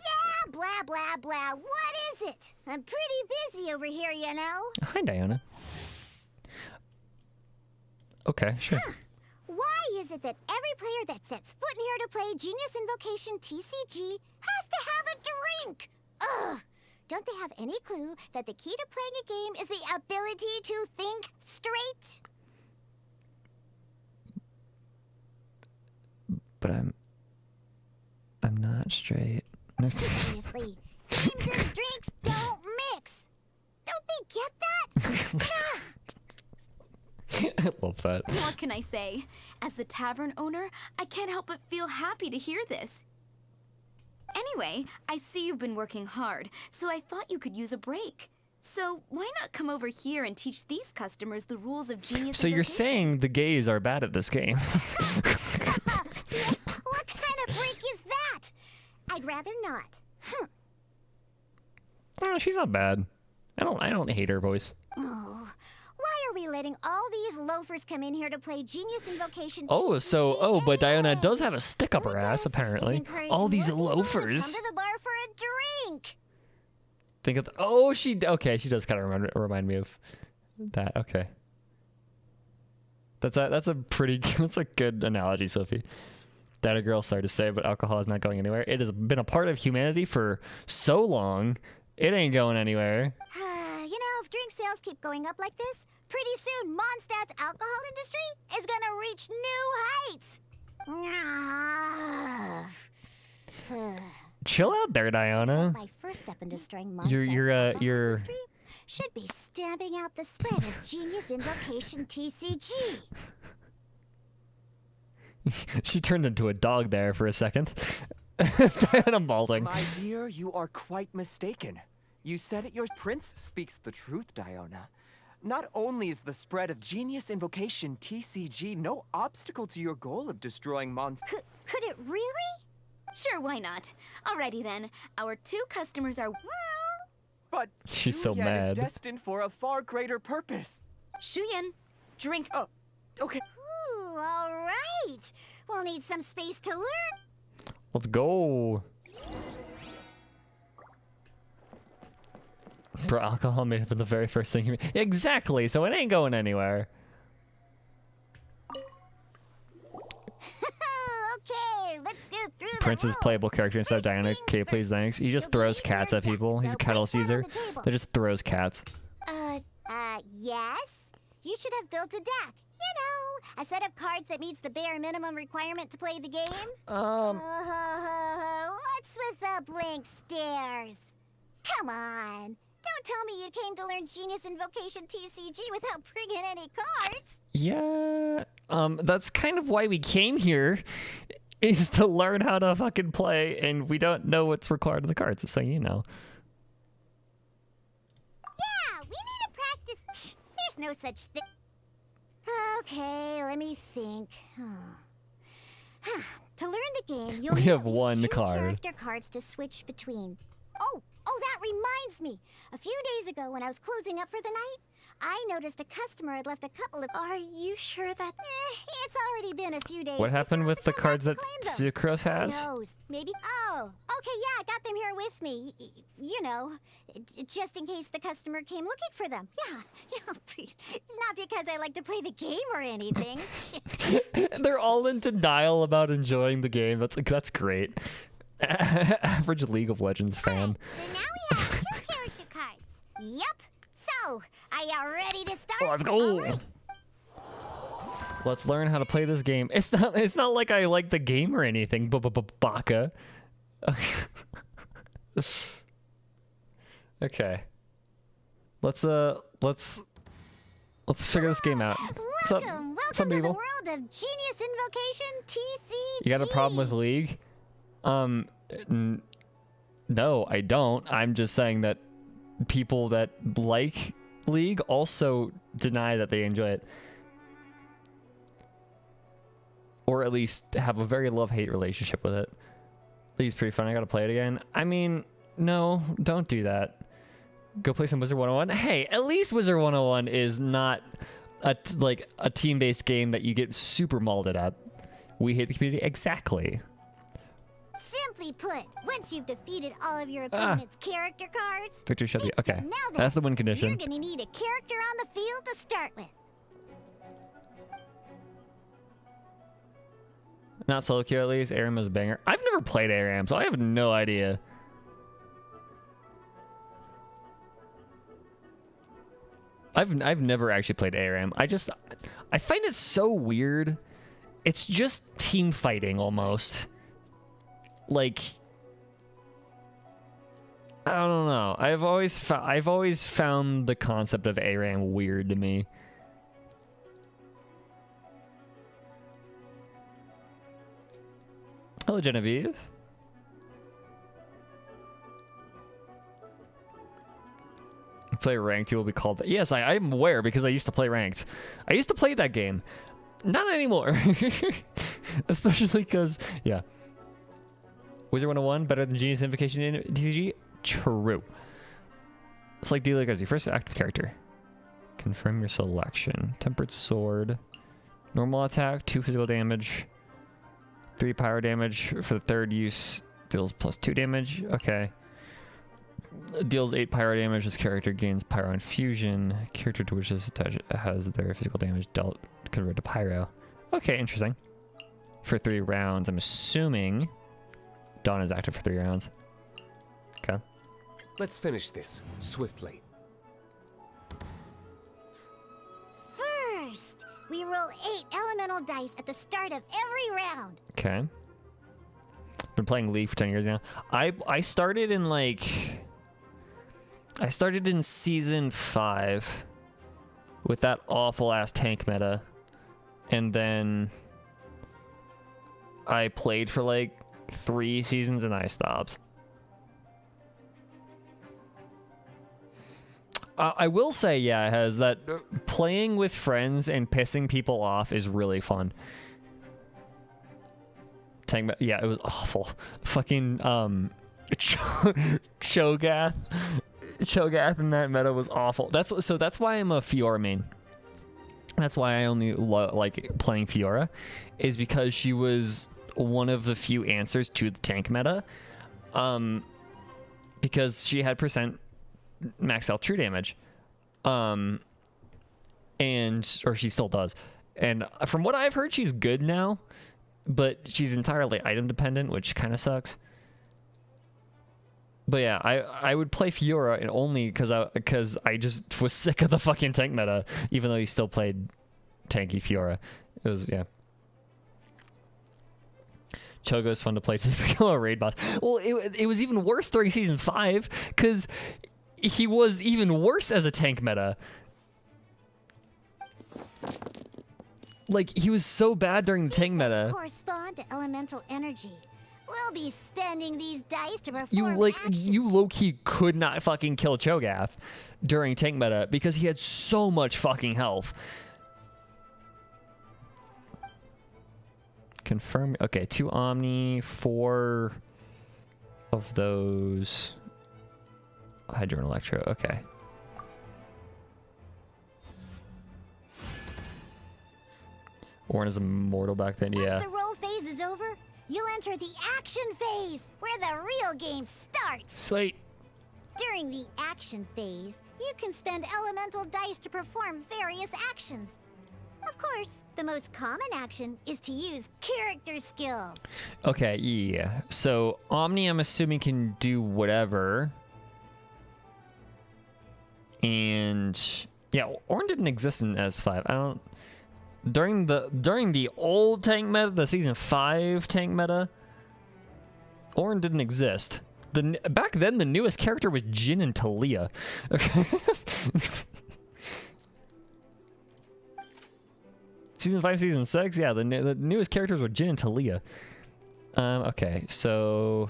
P: Yeah, blah, blah, blah. What is it? I'm pretty busy over here, you know.
A: Hi, Diana. Okay, sure.
P: Why is it that every player that sets foot in here to play Genius Invocation TCG has to have a drink? Ugh! Don't they have any clue that the key to playing a game is the ability to think straight?
A: But I'm not straight.
P: Seriously, games and drinks don't mix. Don't they get that?
A: I love that.
D: What can I say? As the tavern owner, I can't help but feel happy to hear this. Anyway, I see you've been working hard, so I thought you could use a break. So why not come over here and teach these customers the rules of Genius
A: So you're
D: Invocation?
A: saying the gays are bad at this game?
P: What kind of break is that? I'd rather not.
A: Oh, she's not bad. I don't hate her voice.
P: Oh, why are we letting all these loafers come in here to play Genius Invocation?
A: But Diana does have a stick up her ass, apparently. All these loafers.
P: Come to the bar for a drink.
A: Think of she does kind of remind me of that. Okay. That's a pretty that's a good analogy, Sophie. That a girl, sorry to say, but alcohol is not going anywhere. It has been a part of humanity for so long. It ain't going anywhere.
P: You know, if drink sales keep going up like this, pretty soon Mondstadt's alcohol industry is gonna reach new heights.
A: Chill out there, Diana.
P: My first step in destroying
A: You're
P: industry should be stamping out the spread of Genius Invocation TCG.
A: She turned into a dog there for a second. Diana balding.
Q: My dear, you are quite mistaken. You said it, your Prince speaks the truth, Diana. Not only is the spread of Genius Invocation TCG no obstacle to your goal of destroying monsters.
P: Could it really?
D: Sure, why not? Alrighty then. Our two customers are...
Q: But
A: she's so
Q: Shuyan
A: mad.
Q: is destined for a far greater purpose.
D: Shuyan, drink.
Q: Oh, okay.
P: Ooh, all right. We'll need some space to learn.
A: Let's go. Bro, alcohol made up of the very first thing you made. Exactly, so it ain't going anywhere.
P: Okay, let's go through
A: Prince's playable character instead of Diana. Okay, please, thanks. He just throws cats at people. He's a kettle Caesar that just throws cats.
P: Yes? You should have built a deck. You know, a set of cards that meets the bare minimum requirement to play the game. What's with the blank stares? Come on. Don't tell me you came to learn Genius Invocation TCG without bringing any cards.
A: Yeah, that's kind of why we came here, is to learn how to fucking play, and we don't know what's required of the cards, so you know.
P: Yeah, we need to There's no such thing. Okay, let me think. To learn the game, you'll need
A: have
P: at least
A: one
P: 2
A: card.
P: character cards to switch between. Oh, that reminds me. A few days ago, when I was closing up for the night, I noticed a customer had left a couple of...
C: Are you sure that...
P: It's already been a few days.
A: What happened with the cards that Sucrose has?
P: Who knows? Maybe... Oh, okay, yeah, I got them here with me. You know, just in case the customer came looking for them. Yeah, not because I like to play the game or anything.
A: They're all in denial about enjoying the game. That's great. Average League of Legends fan.
P: So now we have 2 character cards. Yep. So, are you ready to start?
A: Let's go.
P: Right.
A: Let's learn how to play this game. It's not like I like the game or anything. Baka. Okay. Let's figure this game out.
P: Welcome to the world of Genius Invocation TCG.
A: You got a problem with League? No, I don't. I'm just saying that people that like League also deny that they enjoy it. Or at least have a very love-hate relationship with it. League's pretty fun. I gotta play it again. I mean, no, don't do that. Go play some Wizard 101. Hey, at least Wizard 101 is not a team-based game that you get super molded at. We hate the community. Exactly.
P: Simply put, once you've defeated all of your opponent's character cards,
A: Victor should be okay.
P: now then,
A: That's the win condition.
P: You're gonna need a character on the field to start with.
A: Not solo queue at least. ARAM is a banger. I've never played ARAM, so I have no idea. I've never actually played ARAM. I find it so weird. It's just team fighting almost. Like, I don't know. I've always found the concept of ARAM weird to me. Hello, Genevieve. Play ranked, you will be called. Yes, I'm aware because I used to play ranked. I used to play that game. Not anymore. Especially because, yeah. Wizard 101 better than Genius Invocation in TCG? True. It's like dealing as your first active character. Confirm your selection. Tempered Sword. Normal attack, 2 physical damage. 3 pyro damage for the 3rd use. Deals +2 damage. Okay. Deals 8 pyro damage. This character gains pyro infusion. Character to which this attached has their physical damage dealt converted to pyro. Okay, interesting. For 3 rounds, I'm assuming Dawn is active for 3 rounds. Okay.
H: Let's finish this swiftly.
P: First, we roll 8 elemental dice at the start of every round.
A: Okay. Been playing League for 10 years now. I started in season 5 with that awful ass tank meta, and then I played for like 3 seasons and I stopped. I will say, yeah, it has that playing with friends and pissing people off is really fun. Yeah, it was awful. Fucking Cho'Gath in that meta was awful. That's why I'm a Fiora main. That's why I only like playing Fiora, is because she was one of the few answers to the tank meta. Because she had % max health true damage. Or she still does. And from what I've heard, she's good now, but she's entirely item dependent, which kind of sucks. But yeah, I would play Fiora and only because I just was sick of the fucking tank meta, even though he still played tanky Fiora. It was, yeah. Cho'Gath is fun to play to become a raid boss. Well, it was even worse during season 5 because he was even worse as a tank meta. Like, he was so bad during the tank meta.
P: Correspond to elemental energy. We'll be spending these dice to perform
A: You low-key could not fucking kill Cho'Gath during tank meta because he had so much fucking health. Confirm. Okay, 2 Omni, 4 of those Hydro and Electro. Okay. Ornn is immortal back then, yeah.
P: Once the roll phase is over, you'll enter the action phase, where the real game starts.
A: Sweet.
P: During the action phase, you can spend elemental dice to perform various actions. Of course, the most common action is to use character skills.
A: Okay, yeah. So Omni, I'm assuming, can do whatever. And yeah, Ornn didn't exist in S5. I don't. During the old tank meta, the season 5 tank meta, Ornn didn't exist. Back then, the newest character was Jin and Talia. Okay. Season 5, Season 6, yeah, the newest characters were Jin and Talia. Okay, so...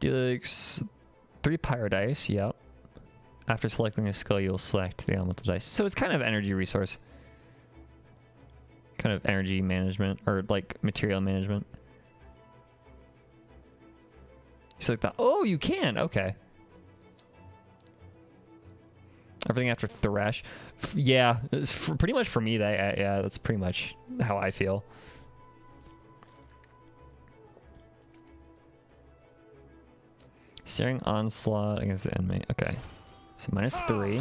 A: Deluxe 3 Pyro Dice, yep. After selecting a skill, you'll select the elemental dice. So it's kind of energy resource. Kind of energy management, or like material management. Select that. Oh, you can, okay. Everything after Thresh. Yeah, it's pretty much for me, yeah, that's pretty much how I feel. Searing Onslaught against the enemy. Okay. So -3.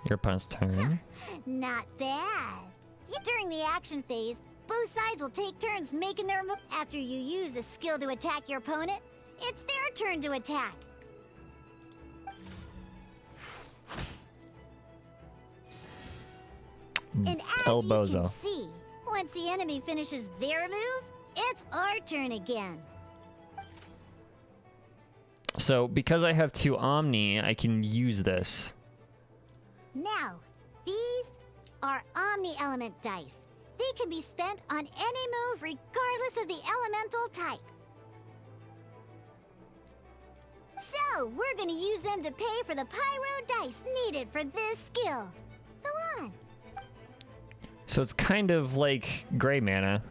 A: Your opponent's turn.
P: Not bad. During the action phase, both sides will take turns making their move. After you use a skill to attack your opponent, it's their turn to attack. And as you can see, once the enemy finishes their move, it's our turn again.
A: So, because I have 2 Omni, I can use this.
P: Now, these are Omni Element dice. They can be spent on any move regardless of the elemental type. So, we're gonna use them to pay for the Pyro dice needed for this skill. Go on.
A: So it's kind of like gray mana.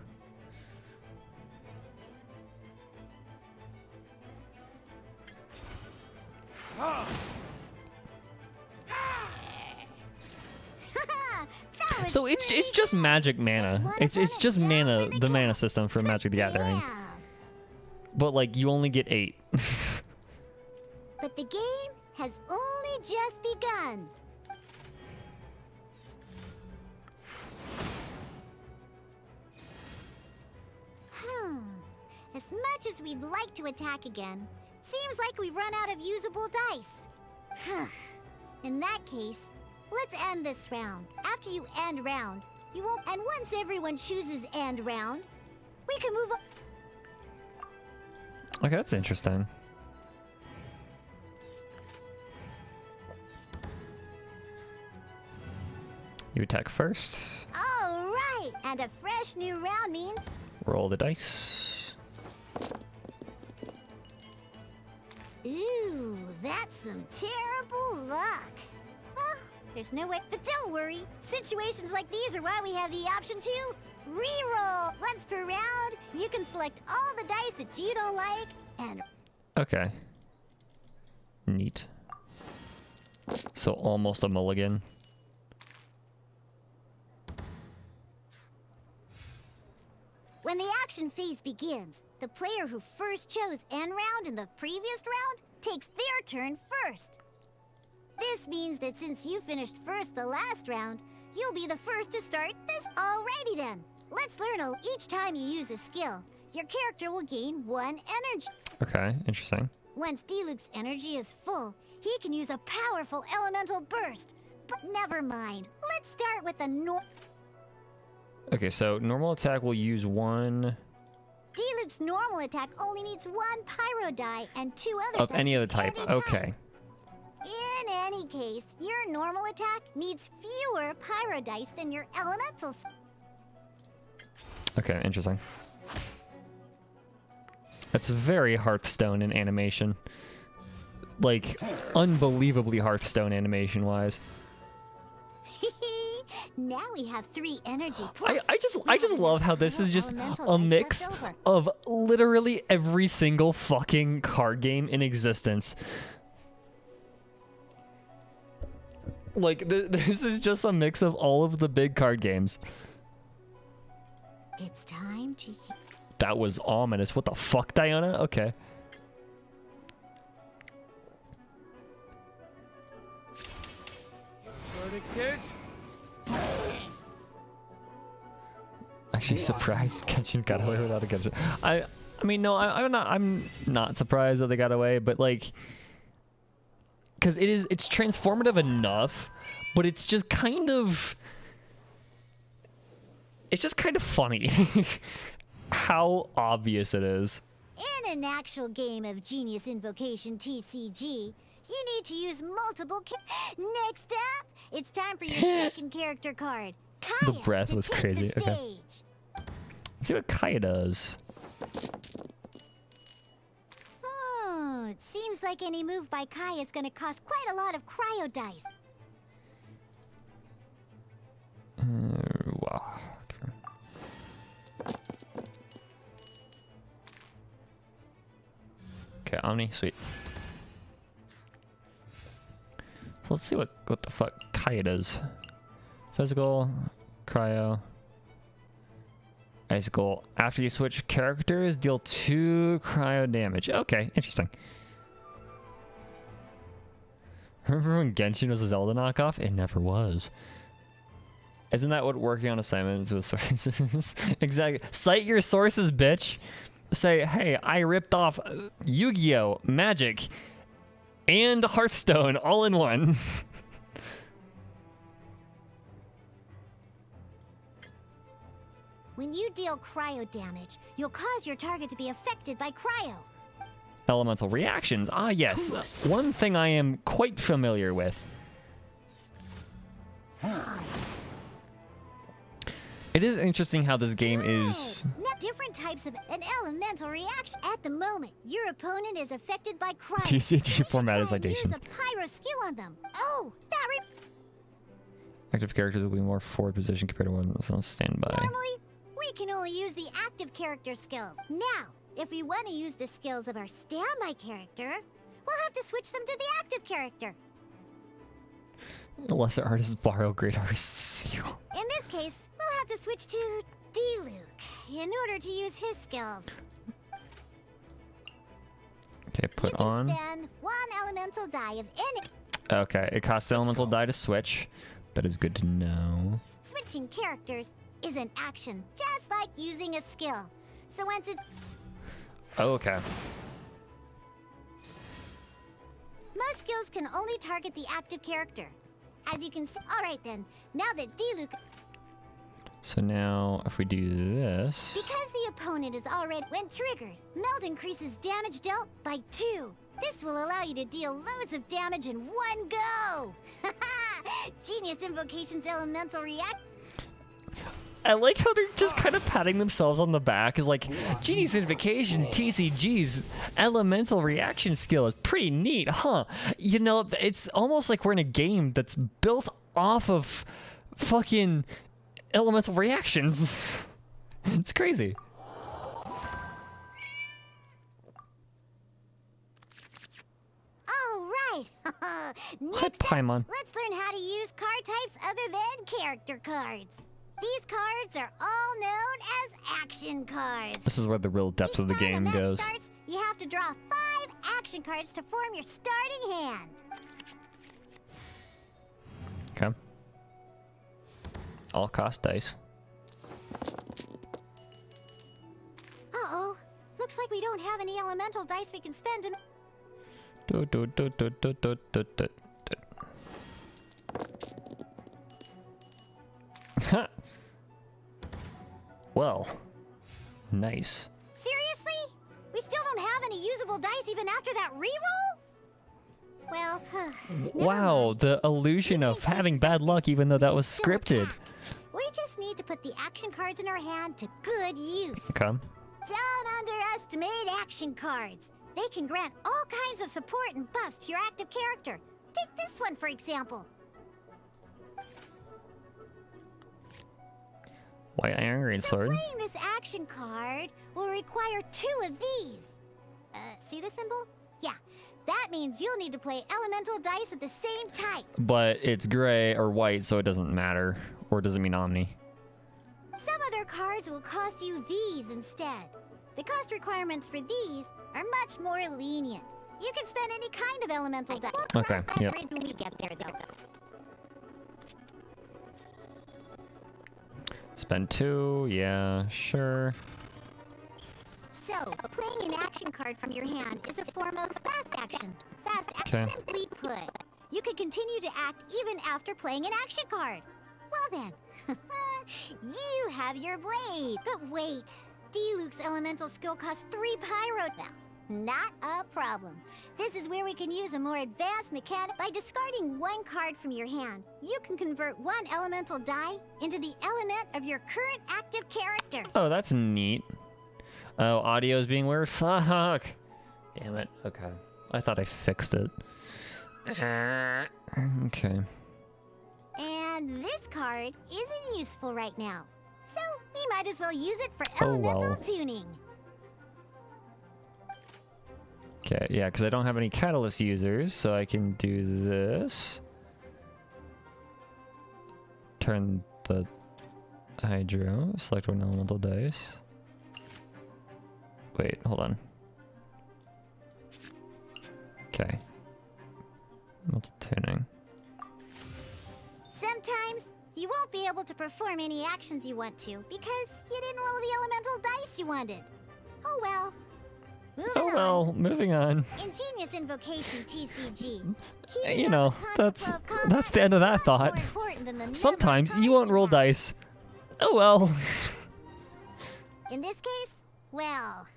A: So it's just magic mana. It's just mana, the mana system for Magic the Gathering. But like you only get 8.
P: But the game has only just begun. As much as we'd like to attack again, seems like we've run out of usable dice. In that case, let's end this round. After you end round, you won't. And once everyone chooses end round, we can move on.
A: Okay, that's interesting. You attack first.
P: All right, and a fresh new round means.
A: Roll the dice.
P: Ooh, that's some terrible luck. Well, there's no way. But don't worry. Situations like these are why we have the option to re-roll. Once per round, you can select all the dice that you don't like and...
A: Okay. Neat. So almost a mulligan.
P: When the action phase begins, the player who first chose end round in the previous round takes their turn first. This means that since you finished first the last round, you'll be the first to start this. Alrighty then, let's learn each time you use a skill, your character will gain 1 energy.
A: Okay, interesting.
P: Once Diluc's energy is full, he can use a powerful elemental burst. But never mind, let's start with the
A: Okay, so normal attack will use 1...
P: Diluc's normal attack only needs 1 pyro die and 2 other
A: of any other type. Okay.
P: In any case, your normal attack needs fewer pyro dice than your elementals.
A: Okay, interesting. That's very Hearthstone in animation. Like, unbelievably Hearthstone animation-wise.
P: Now we have 3 energy plus.
A: I just love how this is just a mix of literally every single fucking card game in existence. Like, this is just a mix of all of the big card games.
P: It's time to...
A: That was ominous. What the fuck, Diana? Okay.
Q: Verdict is...
A: Actually surprised Genshin got away without a Genshin. I mean, no, I'm not surprised that they got away, but like, because it's transformative enough, but it's just kind of funny how obvious it is.
P: In an actual game of Genius Invocation TCG, you need to use multiple Next up, it's time for your second character card. Kaya,
A: The breath was crazy. Okay. Let's see what Kaya does.
P: Oh, it seems like any move by Kaya is going to cost quite a lot of cryo dice.
A: Wow. Okay, Omni, sweet. So let's see what the fuck Kaya does. Physical, cryo, icicle. After you switch characters, deal 2 cryo damage. Okay, interesting. Remember when Genshin was a Zelda knockoff? It never was. Isn't that what working on assignments with sources? Exactly. Cite your sources, bitch. Say, hey, I ripped off Yu-Gi-Oh, Magic, and Hearthstone all in one.
P: When you deal cryo damage, you'll cause your target to be affected by cryo.
A: Elemental reactions. Ah, yes. One thing I am quite familiar with. It is interesting how this game is...
P: Now, different types of an elemental reaction. At the moment, your opponent is affected by cryo.
A: TCG format is citations.
P: Use a pyro skill on them. Oh, that
A: Active characters will be more forward position compared to one that's on standby.
P: Normally, we can only use the active character skills. Now, if we want to use the skills of our standby character, we'll have to switch them to the active character.
A: Lesser artists borrow great artists.
P: In this case, we'll have to switch to D-Luke in order to use his skills.
A: Okay, put on.
P: Spend 1 elemental die of any...
A: Okay, it costs elemental die to switch. That is good to know.
P: Switching characters is an action, just like using a skill. So once it's...
A: Oh, okay.
P: Most skills can only target the active character. As you can see... Alright then, now that D-Luke...
A: So now, if we do this...
P: Because the opponent is already... When triggered, Meld increases damage dealt by 2. This will allow you to deal loads of damage in one go! Genius Invocation's elemental react...
A: I like how they're just kind of patting themselves on the back. Is like, Genius Invocation TCG's elemental reaction skill is pretty neat, huh? You know, it's almost like we're in a game that's built off of fucking elemental reactions. It's crazy.
P: Alright!
A: What, Paimon?
P: Let's learn how to use card types other than character cards. These cards are all known as action cards.
A: This is where the real depth of the game goes.
P: Starts, you have to draw 5 action cards to form your starting hand.
A: Okay. All cost dice.
P: Uh-oh. Looks like we don't have any elemental dice we can spend in...
A: Well, nice.
P: Seriously? We still don't have any usable dice even after that reroll? Well,
A: Wow, the illusion of having bad luck even though that was scripted.
P: we just need to put the action cards in our hand to good use.
A: Okay.
P: Don't underestimate action cards. They can grant all kinds of support and buffs to your active character. Take this one, for example.
A: White iron, green sword.
P: Playing this action card will require 2 of these. See the symbol? Yeah. That means you'll need to play elemental dice of the same type.
A: But it's gray or white, so it doesn't matter. Or does it mean Omni?
P: Some other cards will cost you these instead. The cost requirements for these are much more lenient. You can spend any kind of elemental dice.
A: Okay, yeah. Spend 2, yeah, sure.
P: So, playing an action card from your hand is a form of fast action. Fast action, simply put. You can continue to act even after playing an action card. Well then, you have your blade. But wait, Diluc's elemental skill costs 3 pyro. Well, not a problem. This is where we can use a more advanced mechanic. By discarding 1 card from your hand, you can convert 1 elemental die into the element of your current active character.
A: Oh, that's neat. Oh, audio is being weird? Fuck. Damn it. Okay. I thought I fixed it. Okay.
P: And this card isn't useful right now. So, we might as well use it for elemental tuning.
A: Okay, yeah, because I don't have any catalyst users, so I can do this. Turn the hydro, select 1 elemental dice. Wait, hold on. Okay. Elemental tuning.
P: Sometimes you won't be able to perform any actions you want to because you didn't roll the elemental dice you wanted. Oh well.
A: Moving on.
P: Ingenious Invocation TCG.
A: You know, that's the end of that thought. Sometimes you won't roll dice. Oh well.
P: In this case, well,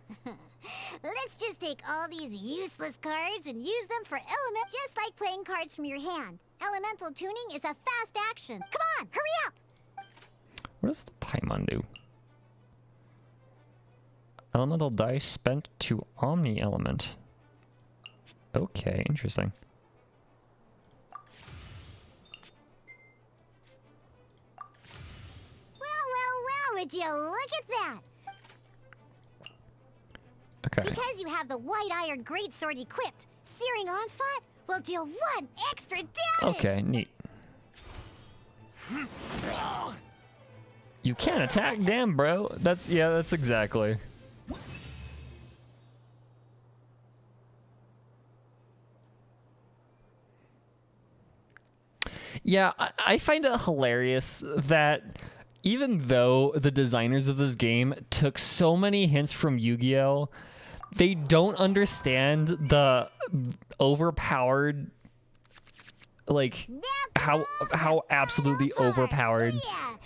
P: let's just take all these useless cards and use them for element, just like playing cards from your hand. Elemental tuning is a fast action. Come on, hurry up!
A: What does the Paimon do? Elemental dice spent to Omni element. Okay, interesting.
P: Well, would you look at that?
A: Okay.
P: Because you have the white iron greatsword equipped, Searing Onslaught will deal 1 extra damage!
A: Okay, neat. You can't attack, damn bro. That's exactly. Yeah, I find it hilarious that even though the designers of this game took so many hints from Yu-Gi-Oh!, they don't understand the overpowered, like, how absolutely overpowered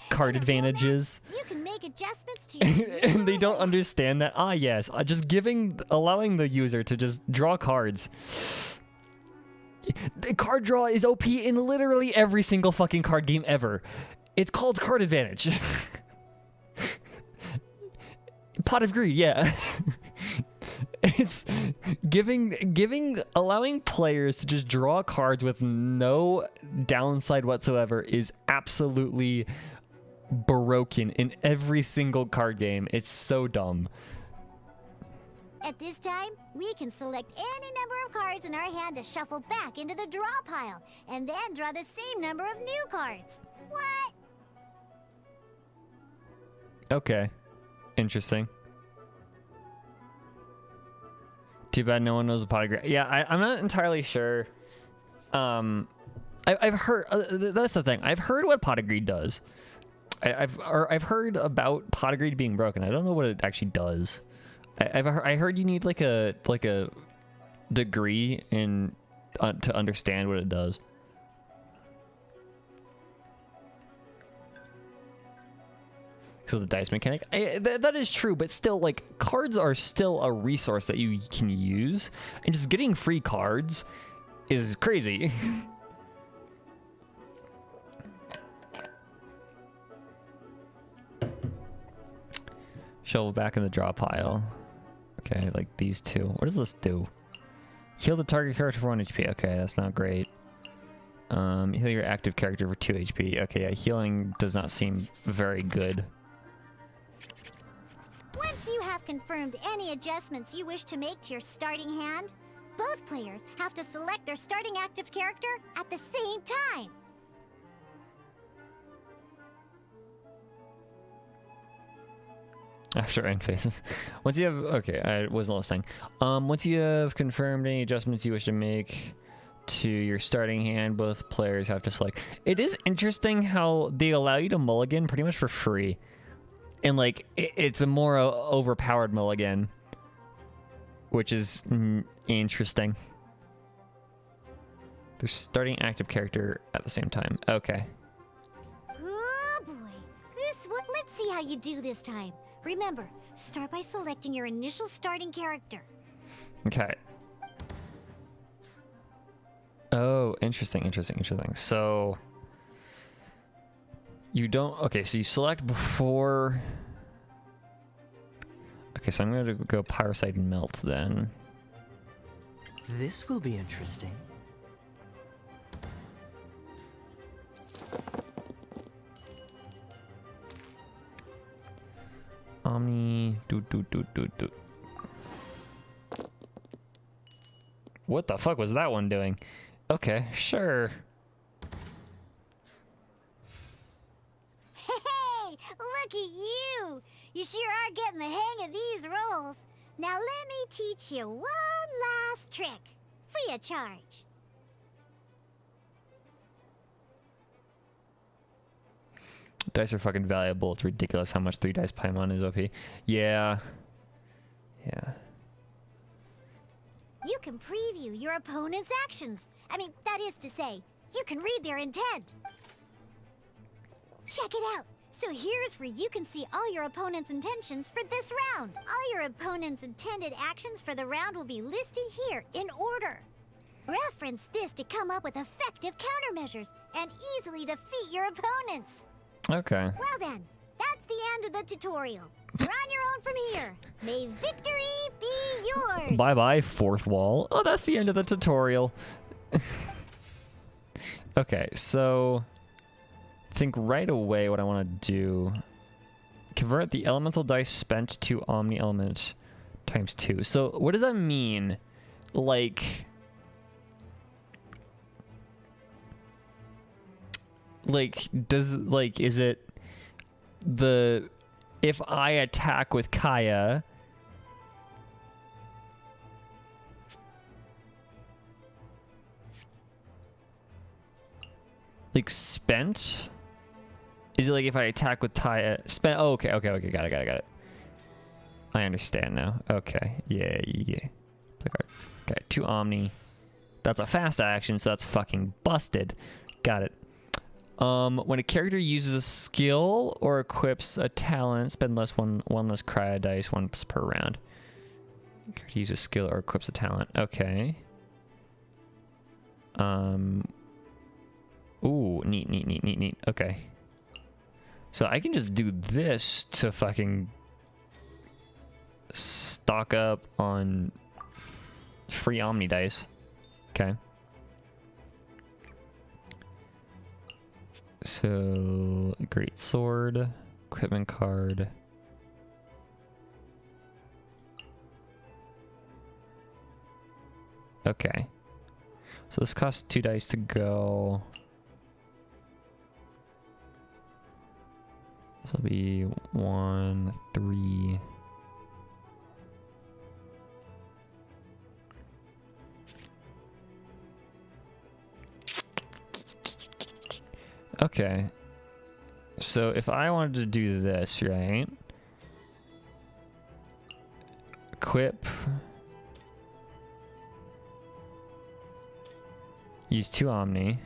A: card advantage is.
P: You can make adjustments to your
A: And they don't understand that, yes, just allowing the user to just draw cards. The card draw is OP in literally every single fucking card game ever. It's called card advantage. Pot of Greed, yeah. It's allowing players to just draw cards with no downside whatsoever is absolutely broken in every single card game. It's so dumb.
P: At this time, we can select any number of cards in our hand to shuffle back into the draw pile, and then draw the same number of new cards. What?
A: Okay. Interesting. Too bad no one knows a pot of greed. Yeah, I'm not entirely sure. I've heard that's the thing. I've heard what pot of greed does. I've heard about pot of greed being broken. I don't know what it actually does. I heard you need like a degree in to understand what it does. So the dice mechanic, that is true, but still, like, cards are still a resource that you can use, and just getting free cards is crazy. Shovel back in the draw pile. Okay, like these two. What does this do? Heal the target character for 1 HP. Okay, that's not great. Heal your active character for 2 HP. Okay, yeah, healing does not seem very good.
P: Once you have confirmed any adjustments you wish to make to your starting hand, both players have to select their starting active character at the same time.
A: After end phases. Once you have... Okay, I wasn't listening. Once you have confirmed any adjustments you wish to make to your starting hand, both players have to select. It is interesting how they allow you to mulligan pretty much for free. And, like, it's a more overpowered mulligan. Which is interesting. They're starting active character at the same time. Okay.
P: Oh boy. Let's see how you do this time. Remember, start by selecting your initial starting character.
A: Okay. Oh, interesting. So you don't... Okay, so you select before... Okay, so I'm going to go Pyrocide and Melt then.
R: This will be interesting.
A: Omni... What the fuck was that one doing? Okay, sure.
P: Hey, look at you! You sure are getting the hang of these rolls. Now let me teach you one last trick, free of charge.
A: Dice are fucking valuable. It's ridiculous how much 3 dice Paimon is OP. Yeah.
P: You can preview your opponent's actions. I mean, that is to say, you can read their intent. Check it out. So here's where you can see all your opponent's intentions for this round. All your opponent's intended actions for the round will be listed here in order. Reference this to come up with effective countermeasures and easily defeat your opponents.
A: Okay.
P: Well then, that's the end of the tutorial. You're on your own from here. May victory be yours.
A: Bye-bye, fourth wall. Oh, that's the end of the tutorial. Okay, so... I think right away what I want to do... Convert the elemental dice spent to Omni Element times 2. So, what does that mean? Like... is it the... If I attack with Kaya... Like, spent? Is it like if I attack with Taya... Spent... Oh, okay, got it. I understand now. Okay, yeah. Okay, 2 Omni. That's a fast action, so that's fucking busted. Got it. When a character uses a skill or equips a talent, spend one less cryo dice once per round. Character uses a skill or equips a talent. Okay. Ooh, neat. Okay. So I can just do this to fucking stock up on free Omni dice. Okay. So, Great Sword, equipment card. Okay. So this costs 2 dice to go. This will be 1, 3. Okay. So if I wanted to do this, right? Equip. Use 2 Omni.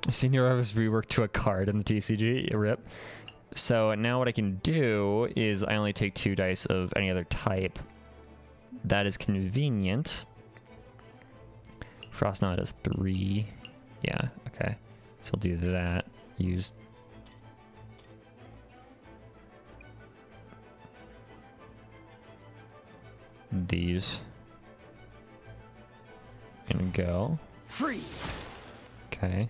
A: Senior was reworked to a card in the TCG. Rip. So now what I can do is I only take 2 dice of any other type. That is convenient. Frost now does 3. Yeah, okay. So I'll do that. Use these. And go.
H: Freeze.
A: Okay.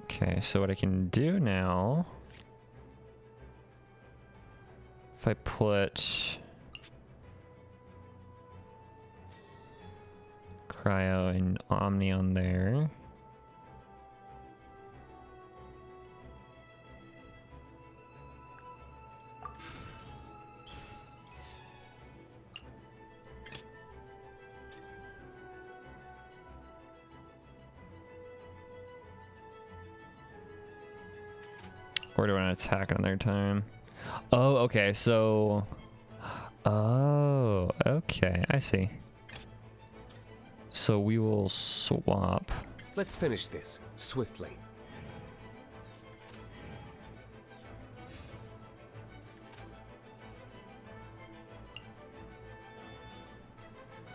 A: Okay, so what I can do now, if I put Cryo and Omni on there, or do I want to attack another time? Oh, okay, so... Oh, okay, I see. So we will swap.
H: Let's finish this swiftly.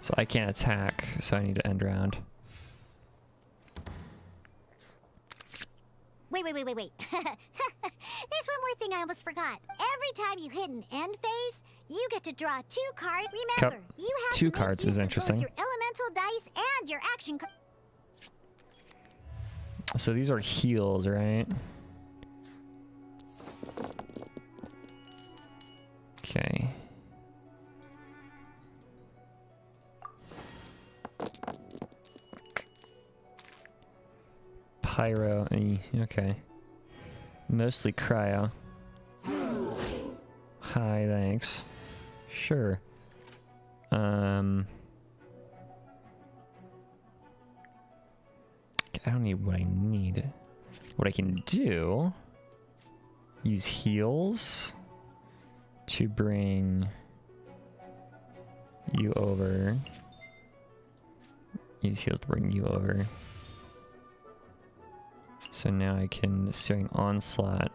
A: So I can't attack, so I need to end round.
P: Wait. There's one more thing I almost forgot. Every time you hit an end phase, you get to draw 2 cards. Remember, you have
A: 2
P: to make
A: cards
P: use
A: is
P: of
A: interesting.
P: both your elemental dice and your action cards.
A: So these are heals, right? Okay. Pyro, okay. Mostly cryo. Hi, thanks. Sure. I don't need what I need. What I can do, use heals to bring you over. Use heals to bring you over. So now I can Searing Onslaught.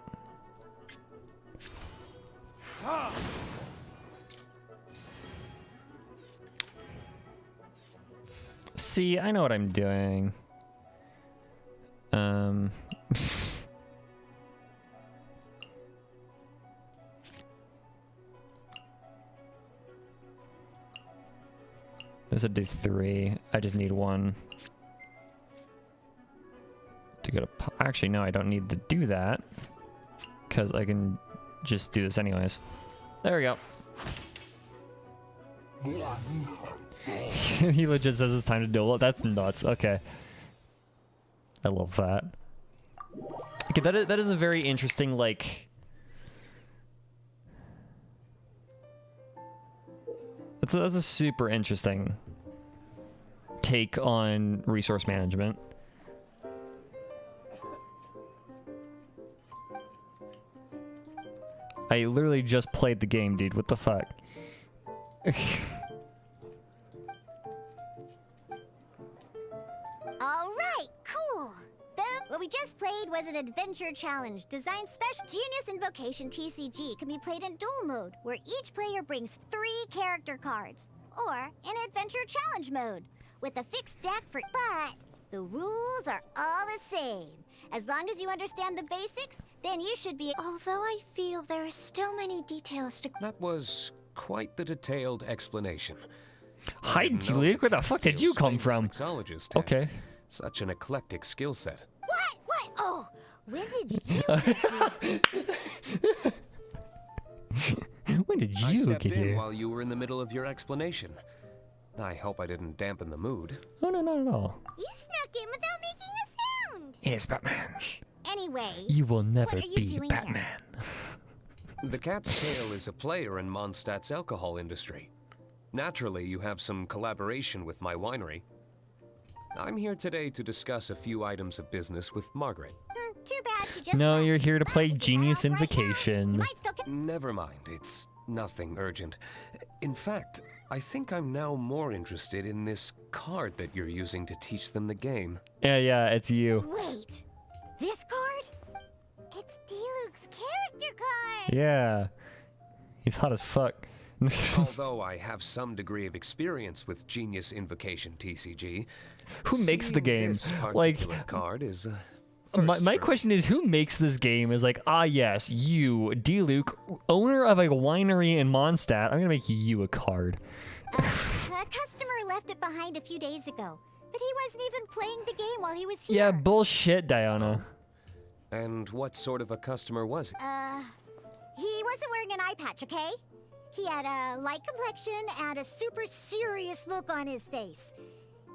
A: See, I know what I'm doing. This would do 3. I just need 1 to go to. Actually, no, I don't need to do that because I can just do this anyways. There we go. He legit says it's time to duel. That's nuts. Okay. I love that. Okay, that is a very interesting, like... That's a super interesting take on resource management. I literally just played the game, dude. What the fuck?
P: Alright, cool. What we just played was an adventure challenge designed special. Genius Invocation TCG can be played in duel mode, where each player brings 3 character cards, or in adventure challenge mode, with a fixed deck for. But the rules are all the same. As long as you understand the basics, then you should be.
C: Although I feel there are still many details to.
H: That was quite the detailed explanation.
A: Hi, Luke. Where the fuck did you come from?
H: Mixologist.
A: Okay.
H: Such an eclectic skill set.
P: What? Oh, when did you?
A: When did
H: I
A: you
H: stepped
A: get
H: in
A: here?
H: while you were in the middle of your explanation. I hope I didn't dampen the mood.
A: Oh, no, not at all.
P: You snuck in without making a sound.
A: Yes, Batman.
P: Anyway,
A: You will never
P: what are you
A: be
P: doing
A: Batman.
H: The Cat's Tail is a player in Mondstadt's alcohol industry. Naturally, you have some collaboration with my winery. I'm here today to discuss a few items of business with Margaret.
P: Too bad she just.
A: No, you're here to play Genius Invocation.
H: Never mind, it's nothing urgent. In fact, I think I'm now more interested in this card that you're using to teach them the game.
A: Yeah, it's you.
P: Wait, this card? It's Diluc's character card!
A: Yeah. He's hot as fuck.
H: Although I have some degree of experience with Genius Invocation TCG,
A: who makes the game?
H: This
A: Like,
H: card is
A: my question is, who makes this game? Is like, yes, you, Diluc, owner of a winery in Mondstadt. I'm gonna make you a card.
P: A customer left it behind a few days ago, but he wasn't even playing the game while he was here.
A: Yeah, bullshit, Diana.
H: And what sort of a customer was it?
P: He wasn't wearing an eye patch, okay? He had a light complexion and a super serious look on his face.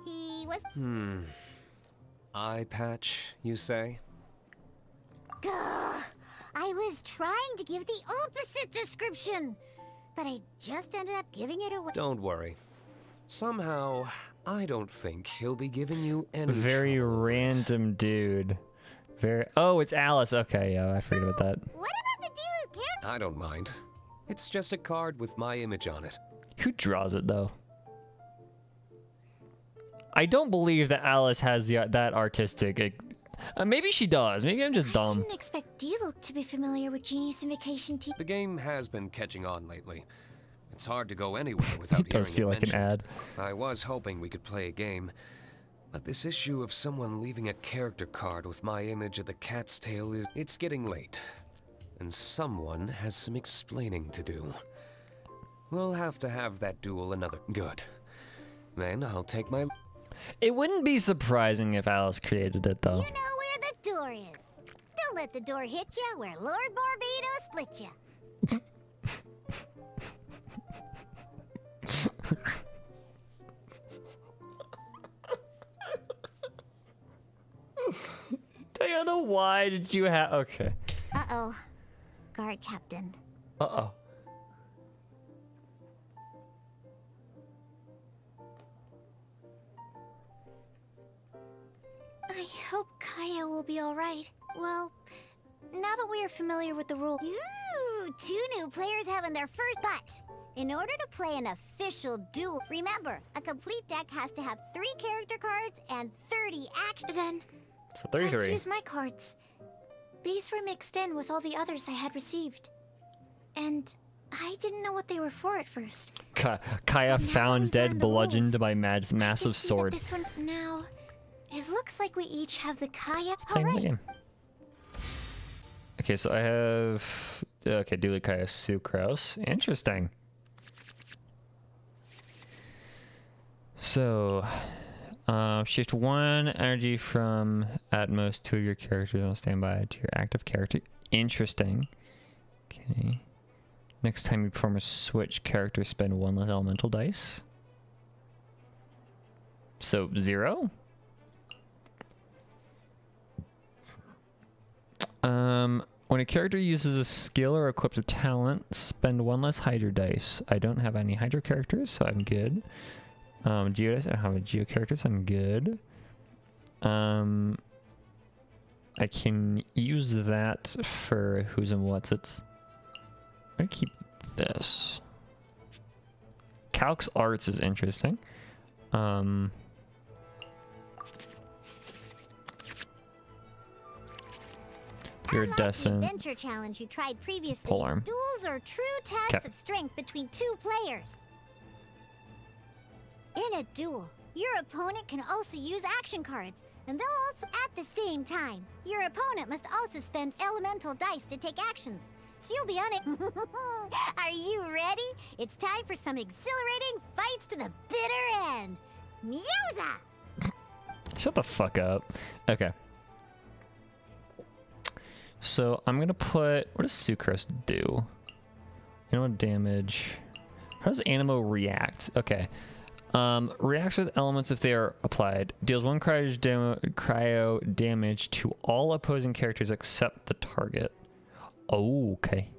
P: He was...
H: Eye patch, you say?
P: Gah! I was trying to give the opposite description, but I just ended up giving it away.
H: Don't worry. Somehow, I don't think he'll be giving you any
A: Very
H: trouble.
A: random dude. Oh, it's Alice. Okay, yeah, I forget about that.
P: What about the Diluc character?
H: I don't mind. It's just a card with my image on it.
A: Who draws it, though? I don't believe that Alice has that artistic... maybe she does. Maybe I'm just dumb.
C: I didn't expect Diluc to be familiar with Genius Invocation
H: The game has been catching on lately. It's hard to go anywhere without
A: It does feel like an ad.
H: I was hoping we could play a game, but this issue of someone leaving a character card with my image of the cat's tail it's getting late. And someone has some explaining to do. We'll have to have that duel another... Good. Then I'll take my...
A: It wouldn't be surprising if Alice created it, though.
P: You know where the door is. Don't let the door hit you where Lord Barbados split you.
A: Diana, why did you have... Okay.
P: Uh-oh. Guard captain.
A: Uh-oh.
C: I hope Kaya will be alright. Well, now that we are familiar with the rules...
P: Ooh, 2 new players having their first but. In order to play an official duel, remember, a complete deck has to have 3 character cards and 30 action.
C: Then,
A: So 33.
C: let's use my cards. These were mixed in with all the others I had received. And I didn't know what they were for at first.
A: Kaya found dead, bludgeoned
C: rules,
A: by massive sword.
C: This one now, it looks like we each have the Kaya.
A: Playing the
C: Alright.
A: game. Okay, so I have... Okay, Diluc, Kaya, Sucrose. Interesting. So, shift 1 energy from at most 2 of your characters on standby to your active character. Interesting. Okay. Next time you perform a switch, character spend 1 less elemental dice. So 0. When a character uses a skill or equips a talent, spend 1 less Hydro dice. I don't have any Hydro characters, so I'm good. Geo dice, I don't have a Geo character, so I'm good. I can use that for who's and what's it's. I'm gonna keep this. Calx Arts is interesting. Iridescent.
P: The adventure challenge you tried previously.
A: Polearm.
P: Duels are true tests
A: Okay.
P: of strength between 2 players. In a duel, your opponent can also use action cards, and they'll also at the same time. Your opponent must also spend elemental dice to take actions. So you'll be on it. Are you ready? It's time for some exhilarating fights to the bitter end. Musa!
A: Shut the fuck up. Okay. So I'm gonna put... What does Sucrose do? Animal damage. How does Animo react? Okay. Reacts with elements if they are applied. Deals 1 cryo damage to all opposing characters except the target. Oh, okay.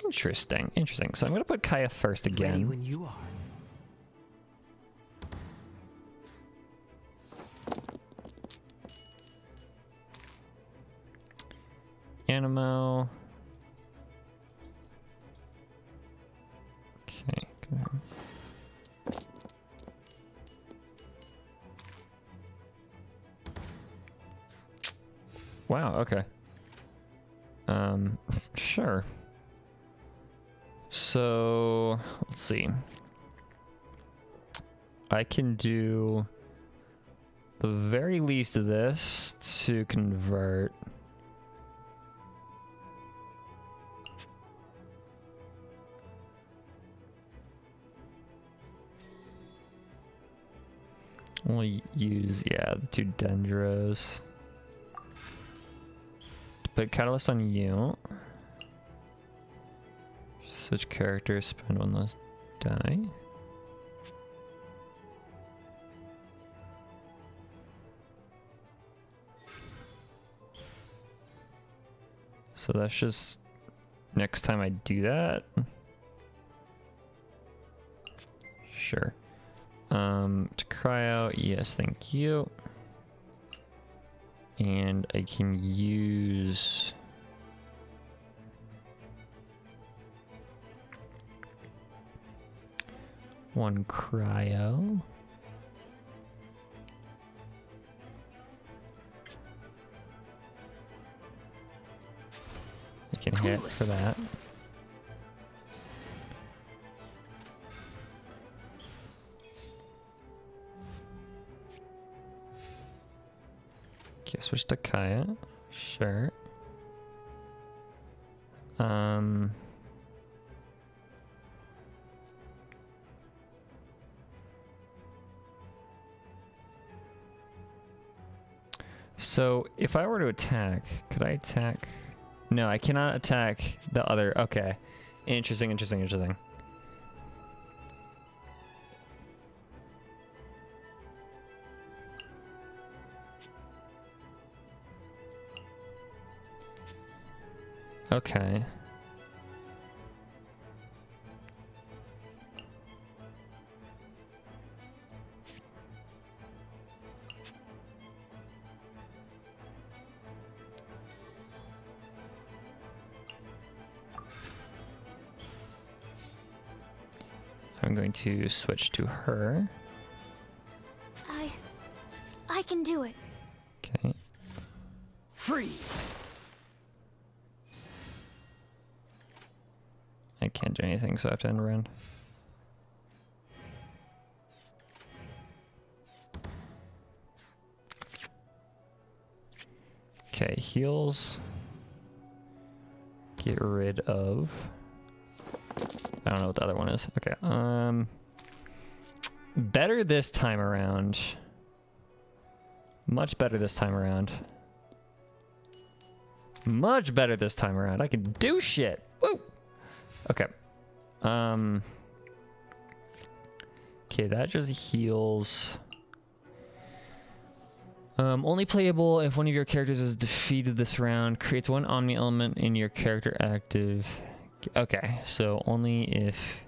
A: Interesting, interesting. So I'm gonna put Kaya first again.
R: Ready when you are.
A: Wow, okay. Sure. So, let's see. I can do the very least of this to convert. We'll use, yeah, the 2 Dendros. Put Catalyst on you. Switch characters, spend 1 less die. So that's just next time I do that. Sure. To cry out, yes, thank you. And I can use one cryo. I can hit for that. Okay, switch to Kaya. Sure. So if I were to attack, could I attack? No, I cannot attack the other. Okay. Interesting, interesting, interesting. Okay. I'm going to switch to her.
C: I can do it.
A: Okay.
G: Freeze.
A: I can't do anything, so I have to end around. Okay, heals. Get rid of. I don't know what the other one is. Okay. Better this time around. Much better this time around. Much better this time around. I can do shit. Woo! Okay. Okay, that just heals. Only playable if one of your characters is defeated this round. Creates 1 Omni element in your character active. Okay, so only if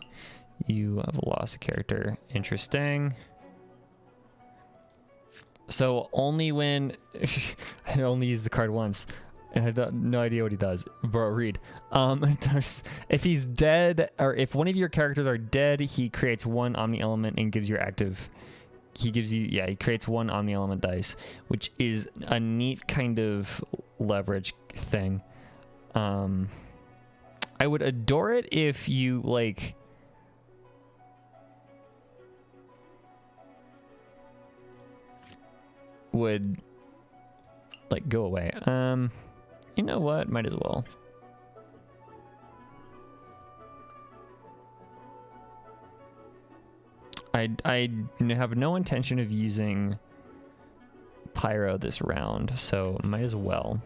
A: you have lost a character. Interesting. So only when I only use the card once. And I have no idea what he does. Bro, read. If he's dead, or if one of your characters are dead, he creates 1 Omni element and gives your active. He gives you, yeah, he creates 1 Omni element dice, which is a neat kind of leverage thing. I would adore it if you, like, would, like, go away. You know what? Might as well. I have no intention of using Pyro this round, so might as well.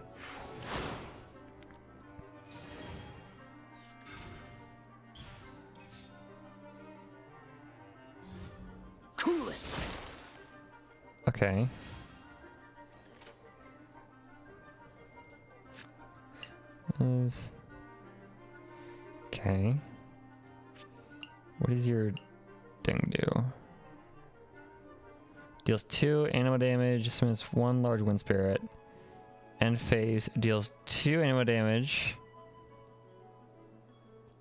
G: Cool it.
A: Okay. Okay. What does your thing do? Deals 2 animal damage, summons 1 large wind spirit. End phase deals 2 animal damage.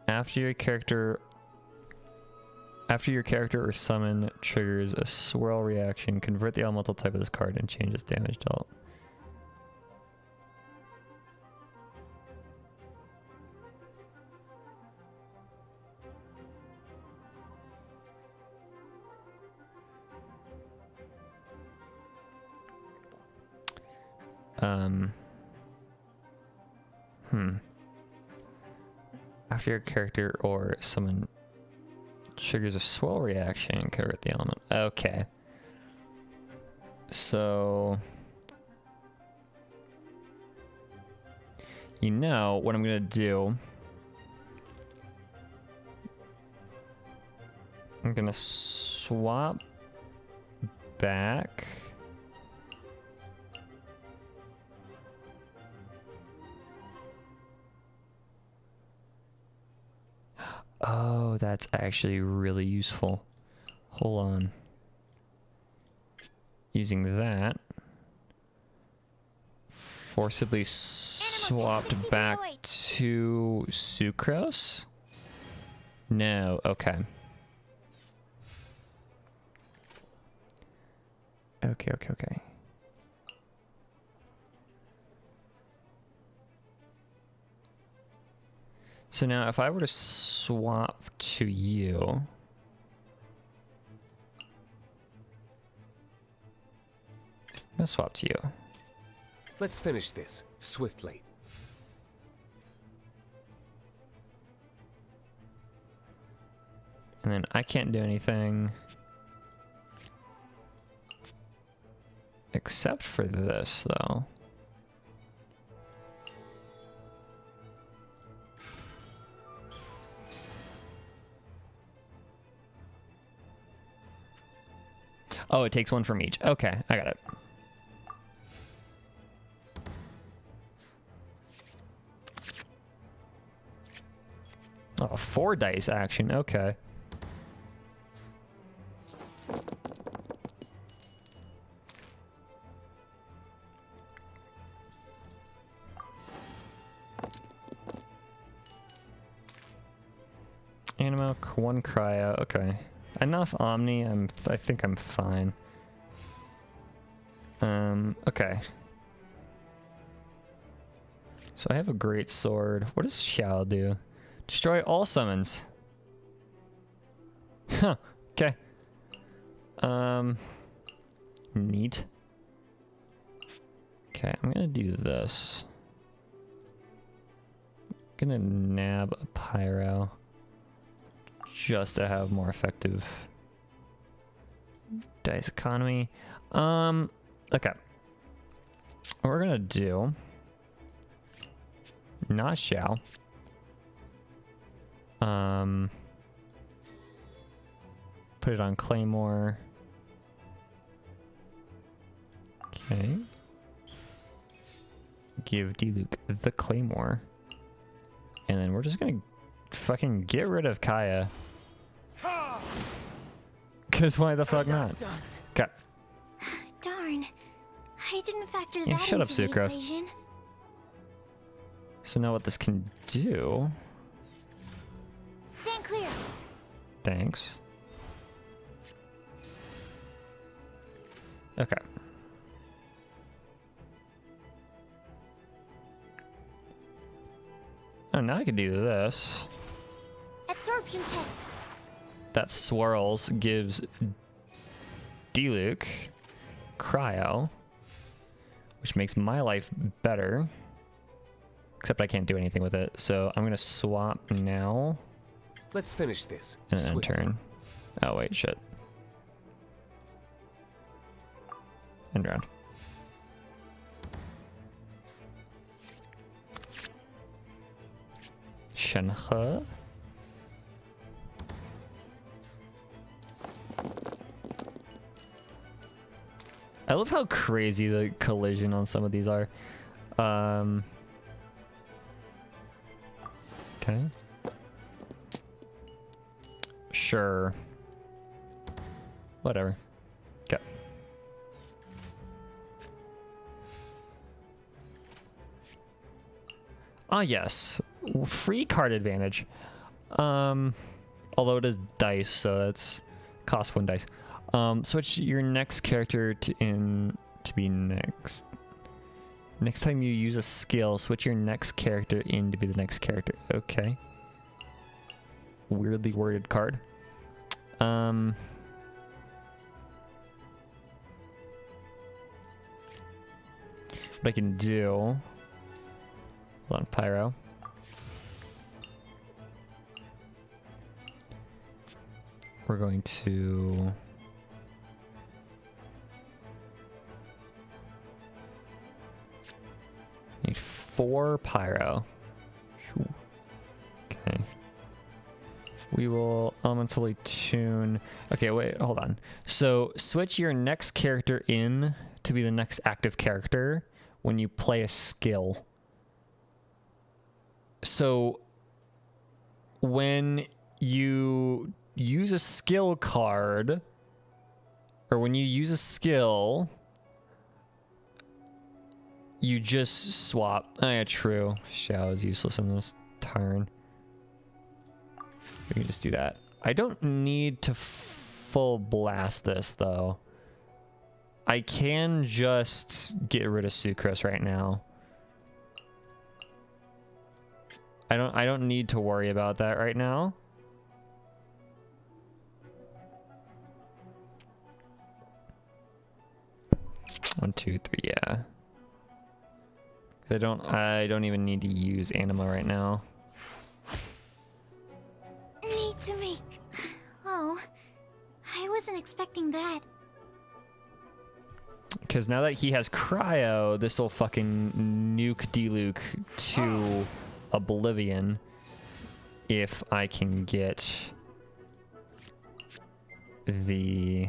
A: After your character or summon triggers a swirl reaction, convert the elemental type of this card and change its damage dealt. After your character or someone triggers a swirl reaction, convert the element. Okay. So, you know what I'm gonna do? I'm gonna swap back. Oh, that's actually really useful. Hold on. Using that. Forcibly swapped back to sucrose? No, okay. Okay. So now if I were to swap to you, I'm gonna swap to you.
H: Let's finish this swiftly.
A: And then I can't do anything except for this, though. Oh, it takes one from each. Okay, I got it. Oh, 4 dice action. Okay. Animalk, 1 cryo. Okay. Enough Omni. I think I'm fine. Okay. So I have a great sword. What does Shao do? Destroy all summons. Huh. Okay. Neat. Okay, I'm gonna do this. Gonna nab a pyro just to have more effective dice economy. Okay. What we're gonna do, not Shao. Put it on Claymore. Okay. Give D-Luke the Claymore. And then we're just gonna fucking get rid of Kaya. Cause why the fuck not? Okay.
C: Darn. I didn't factor
A: Yeah,
C: that
A: shut up,
C: into the
A: Sucrose.
C: equation.
A: So now what this can do...
P: Stand clear.
A: Thanks. Okay. Oh, now I can do this.
P: Absorption test.
A: That swirls gives D-Luke cryo, which makes my life better. Except I can't do anything with it, so I'm gonna swap now.
H: Let's finish this.
A: And then turn. Oh wait, shit. End round. Shenhe. I love how crazy the collision on some of these are. Okay. Sure. Whatever. Okay. Ah, yes. Free card advantage. Although it is dice, so that's cost 1 dice. Switch your next character to be next. Next time you use a skill, switch your next character in to be the next character. Okay. Weirdly worded card. what I can do. Hold on, Pyro. We're going to... need 4 Pyro. Okay. We will elementally tune... Okay, wait, hold on. So, switch your next character in to be the next active character when you play a skill. So, when you use a skill card, or when you use a skill, you just swap. Oh yeah, true. Xiao is useless in this turn. We can just do that. I don't need to full blast this though. I can just get rid of Sucrose right now. I don't need to worry about that right now. One, two, three, yeah. I don't even need to use Anima right now.
C: Need to make... Oh, I wasn't expecting that.
A: Because now that he has Cryo, this will fucking nuke Diluc to oblivion if I can get the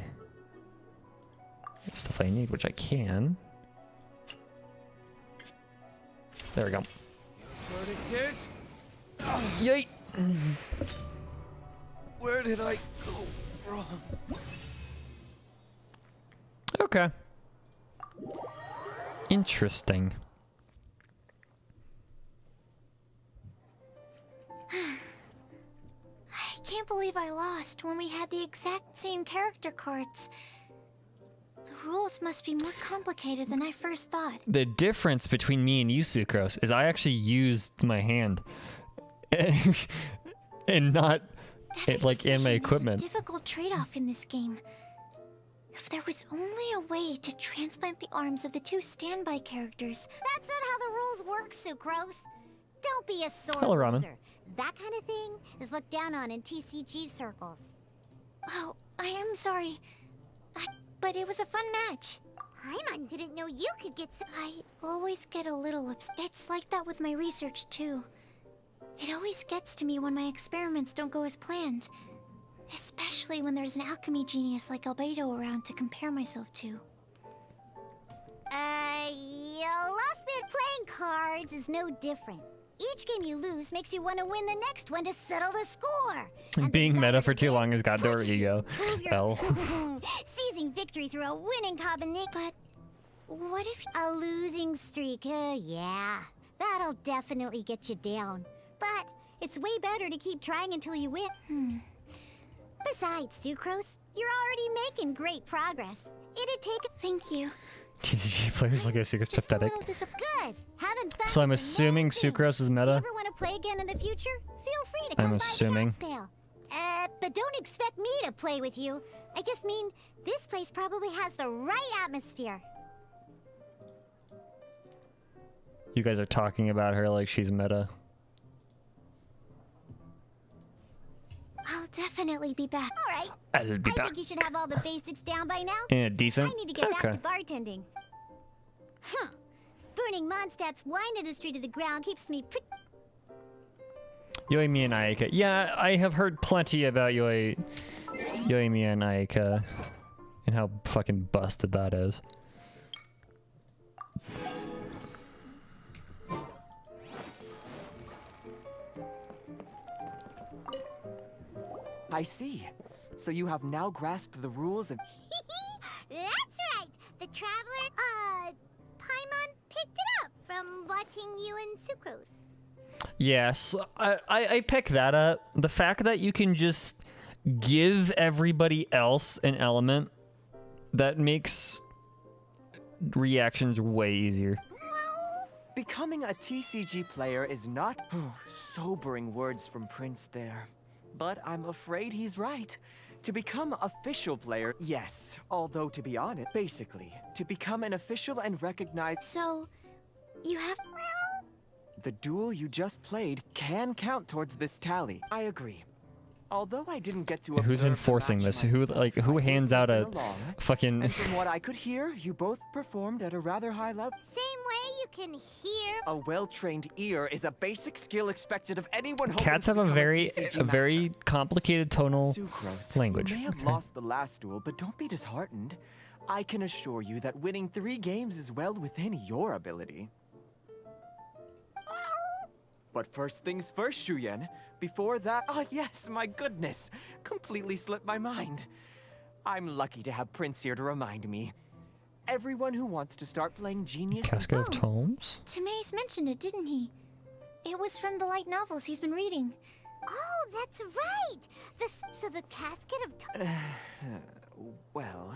A: stuff I need, which I can. There we go. Yay!
O: Where did I go wrong?
A: Okay. Interesting.
C: I can't believe I lost when we had the exact same character cards. The rules must be more complicated than I first thought.
A: The difference between me and you, Sucrose, is I actually used my hand. And not like in my equipment.
C: It's a difficult trade-off in this game. If there was only a way to transplant the arms of the 2 standby characters.
P: That's not how the rules work, Sucrose. Don't be a sore
A: Hello, Ramen.
P: loser. That kind of thing is looked down on in TCG circles.
C: Oh, I am sorry. But it was a fun match.
P: Paimon didn't know you could get so...
C: I always get a little upset. It's like that with my research, too. It always gets to me when my experiments don't go as planned. Especially when there's an alchemy genius like Albedo around to compare myself to.
P: You lost me at playing cards is no different. Each game you lose makes you want to win the next one to settle the score. And
A: being meta for too long has got to where you go. Hell.
P: Seizing victory through a winning combination.
C: But what if
P: a losing streak? Yeah, that'll definitely get you down. But it's way better to keep trying until you win. Besides, Sucrose, you're already making great progress. It'd take a...
C: Thank you.
A: TCG players look at Sucrose pathetic.
P: Good. Having fun.
A: So I'm assuming Sucrose is meta.
P: If you ever want to play again in the future, feel free to come
A: I'm assuming.
P: by the Cat's Tail. But don't expect me to play with you. I just mean, this place probably has the right atmosphere.
A: You guys are talking about her like she's meta.
C: I'll definitely be back.
P: All right.
A: I'll be
P: I
A: back.
P: think you should have all the basics down by now.
A: Yeah, decent.
P: I need to get
A: Okay.
P: back to bartending. Huh. Burning Mondstadt's wine industry to the ground keeps me pretty...
A: Yoimiya and Ayaka. Yeah, I have heard plenty about Yoimiya and Ayaka and how fucking busted that is.
Q: I see. So you have now grasped the rules of...
P: That's right. The Traveler, Paimon picked it up from watching you and Sucrose.
A: Yes, I pick that up. The fact that you can just give everybody else an element that makes reactions way easier.
Q: Becoming a TCG player is not... sobering words from Prince there. But I'm afraid he's right. To become official player, yes. Although, to be honest, basically, to become an official and recognized...
C: So, You have...
Q: The duel you just played can count towards this tally. I agree. Although I didn't get to
A: Who's enforcing this? Who hands out a fucking...
Q: And from what I could hear, you both performed at a rather high level.
P: Same way you can hear.
Q: A well-trained ear is a basic skill expected of anyone hoping
A: Cats have
Q: to
A: a
Q: become
A: very
Q: TCG
A: complicated tonal
Q: Sucrose,
A: language.
Q: You may have lost the last duel, but don't be disheartened. I can assure you that winning 3 games is well within your ability. But first things first, Shuyen. Before that, yes, my goodness. Completely slipped my mind. I'm lucky to have Prince here to remind me. Everyone who wants to start playing Genius...
A: Casket of Tomes?
C: Timaeus mentioned it, didn't he? It was from the light novels he's been reading.
P: Oh, that's right! So the Casket of...
Q: Well...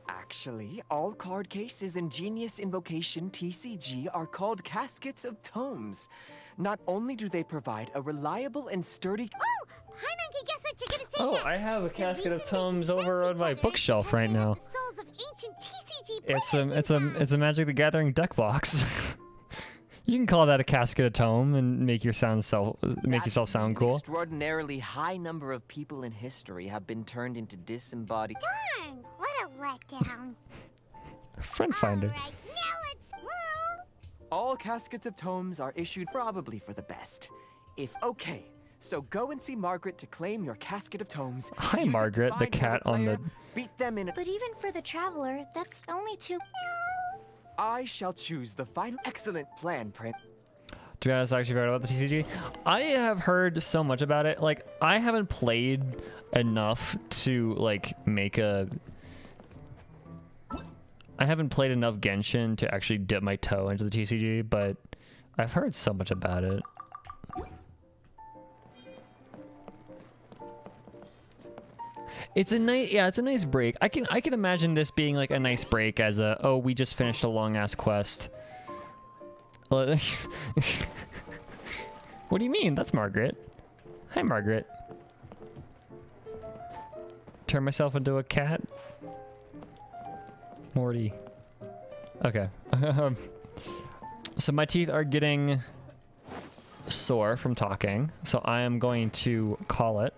Q: Actually, all card cases in Genius Invocation TCG are called Caskets of Tomes. Not only do they provide a reliable and sturdy...
P: Oh! Hi, Monkey, guess what you're gonna say
A: Oh,
P: now?
A: I have a Casket of Tomes over on my bookshelf right now.
P: Souls of ancient TCG
A: It's a Magic the Gathering deck box. You can call that a Casket of Tome and make yourself sound cool.
Q: An extraordinarily high number of people in history have been turned into disembodied...
P: Darn! What a letdown.
A: Friend finder.
P: All right, now let's...
Q: All Caskets of Tomes are issued probably for the best. If okay, so go and see Margaret to claim your Casket of Tomes.
A: Hi, Margaret, the cat on the...
Q: Beat them in a...
C: But even for the Traveler, that's only 2...
Q: I shall choose the final... Excellent plan, Prince.
A: To be honest, I actually heard about the TCG. I have heard so much about it. Like, I haven't played enough to, like, make a... I haven't played enough Genshin to actually dip my toe into the TCG, but I've heard so much about it. It's a nice break. I can imagine this being like a nice break as a, oh, we just finished a long ass quest. What do you mean? That's Margaret. Hi, Margaret. Turn myself into a cat. Morty. Okay. So my teeth are getting sore from talking, so I am going to call it.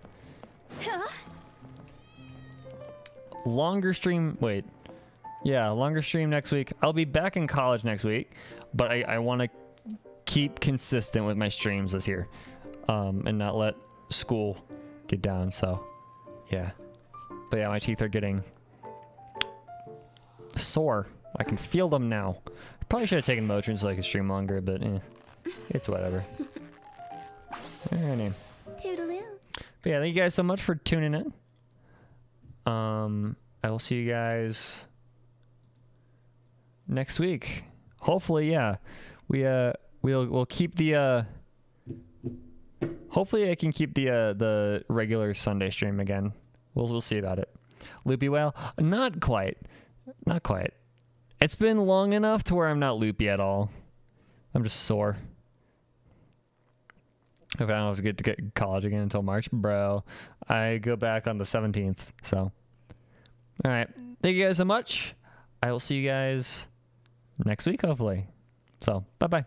A: Longer stream, wait. Yeah, longer stream next week. I'll be back in college next week, but I want to keep consistent with my streams this year, and not let school get down, so yeah. But yeah, my teeth are getting sore. I can feel them now. Probably should have taken Motrin so I could stream longer, but it's whatever. Alrighty.
P: Toodaloo.
A: But yeah, thank you guys so much for tuning in. I will see you guys next week. Hopefully, yeah. We'll keep the hopefully I can keep the regular Sunday stream again. We'll see about it. Loopy Whale? Not quite. Not quite. It's been long enough to where I'm not loopy at all. I'm just sore. If I don't have to get to college again until March, bro. I go back on the 17th, so. All right. Thank you guys so much. I will see you guys next week, hopefully. So, bye-bye.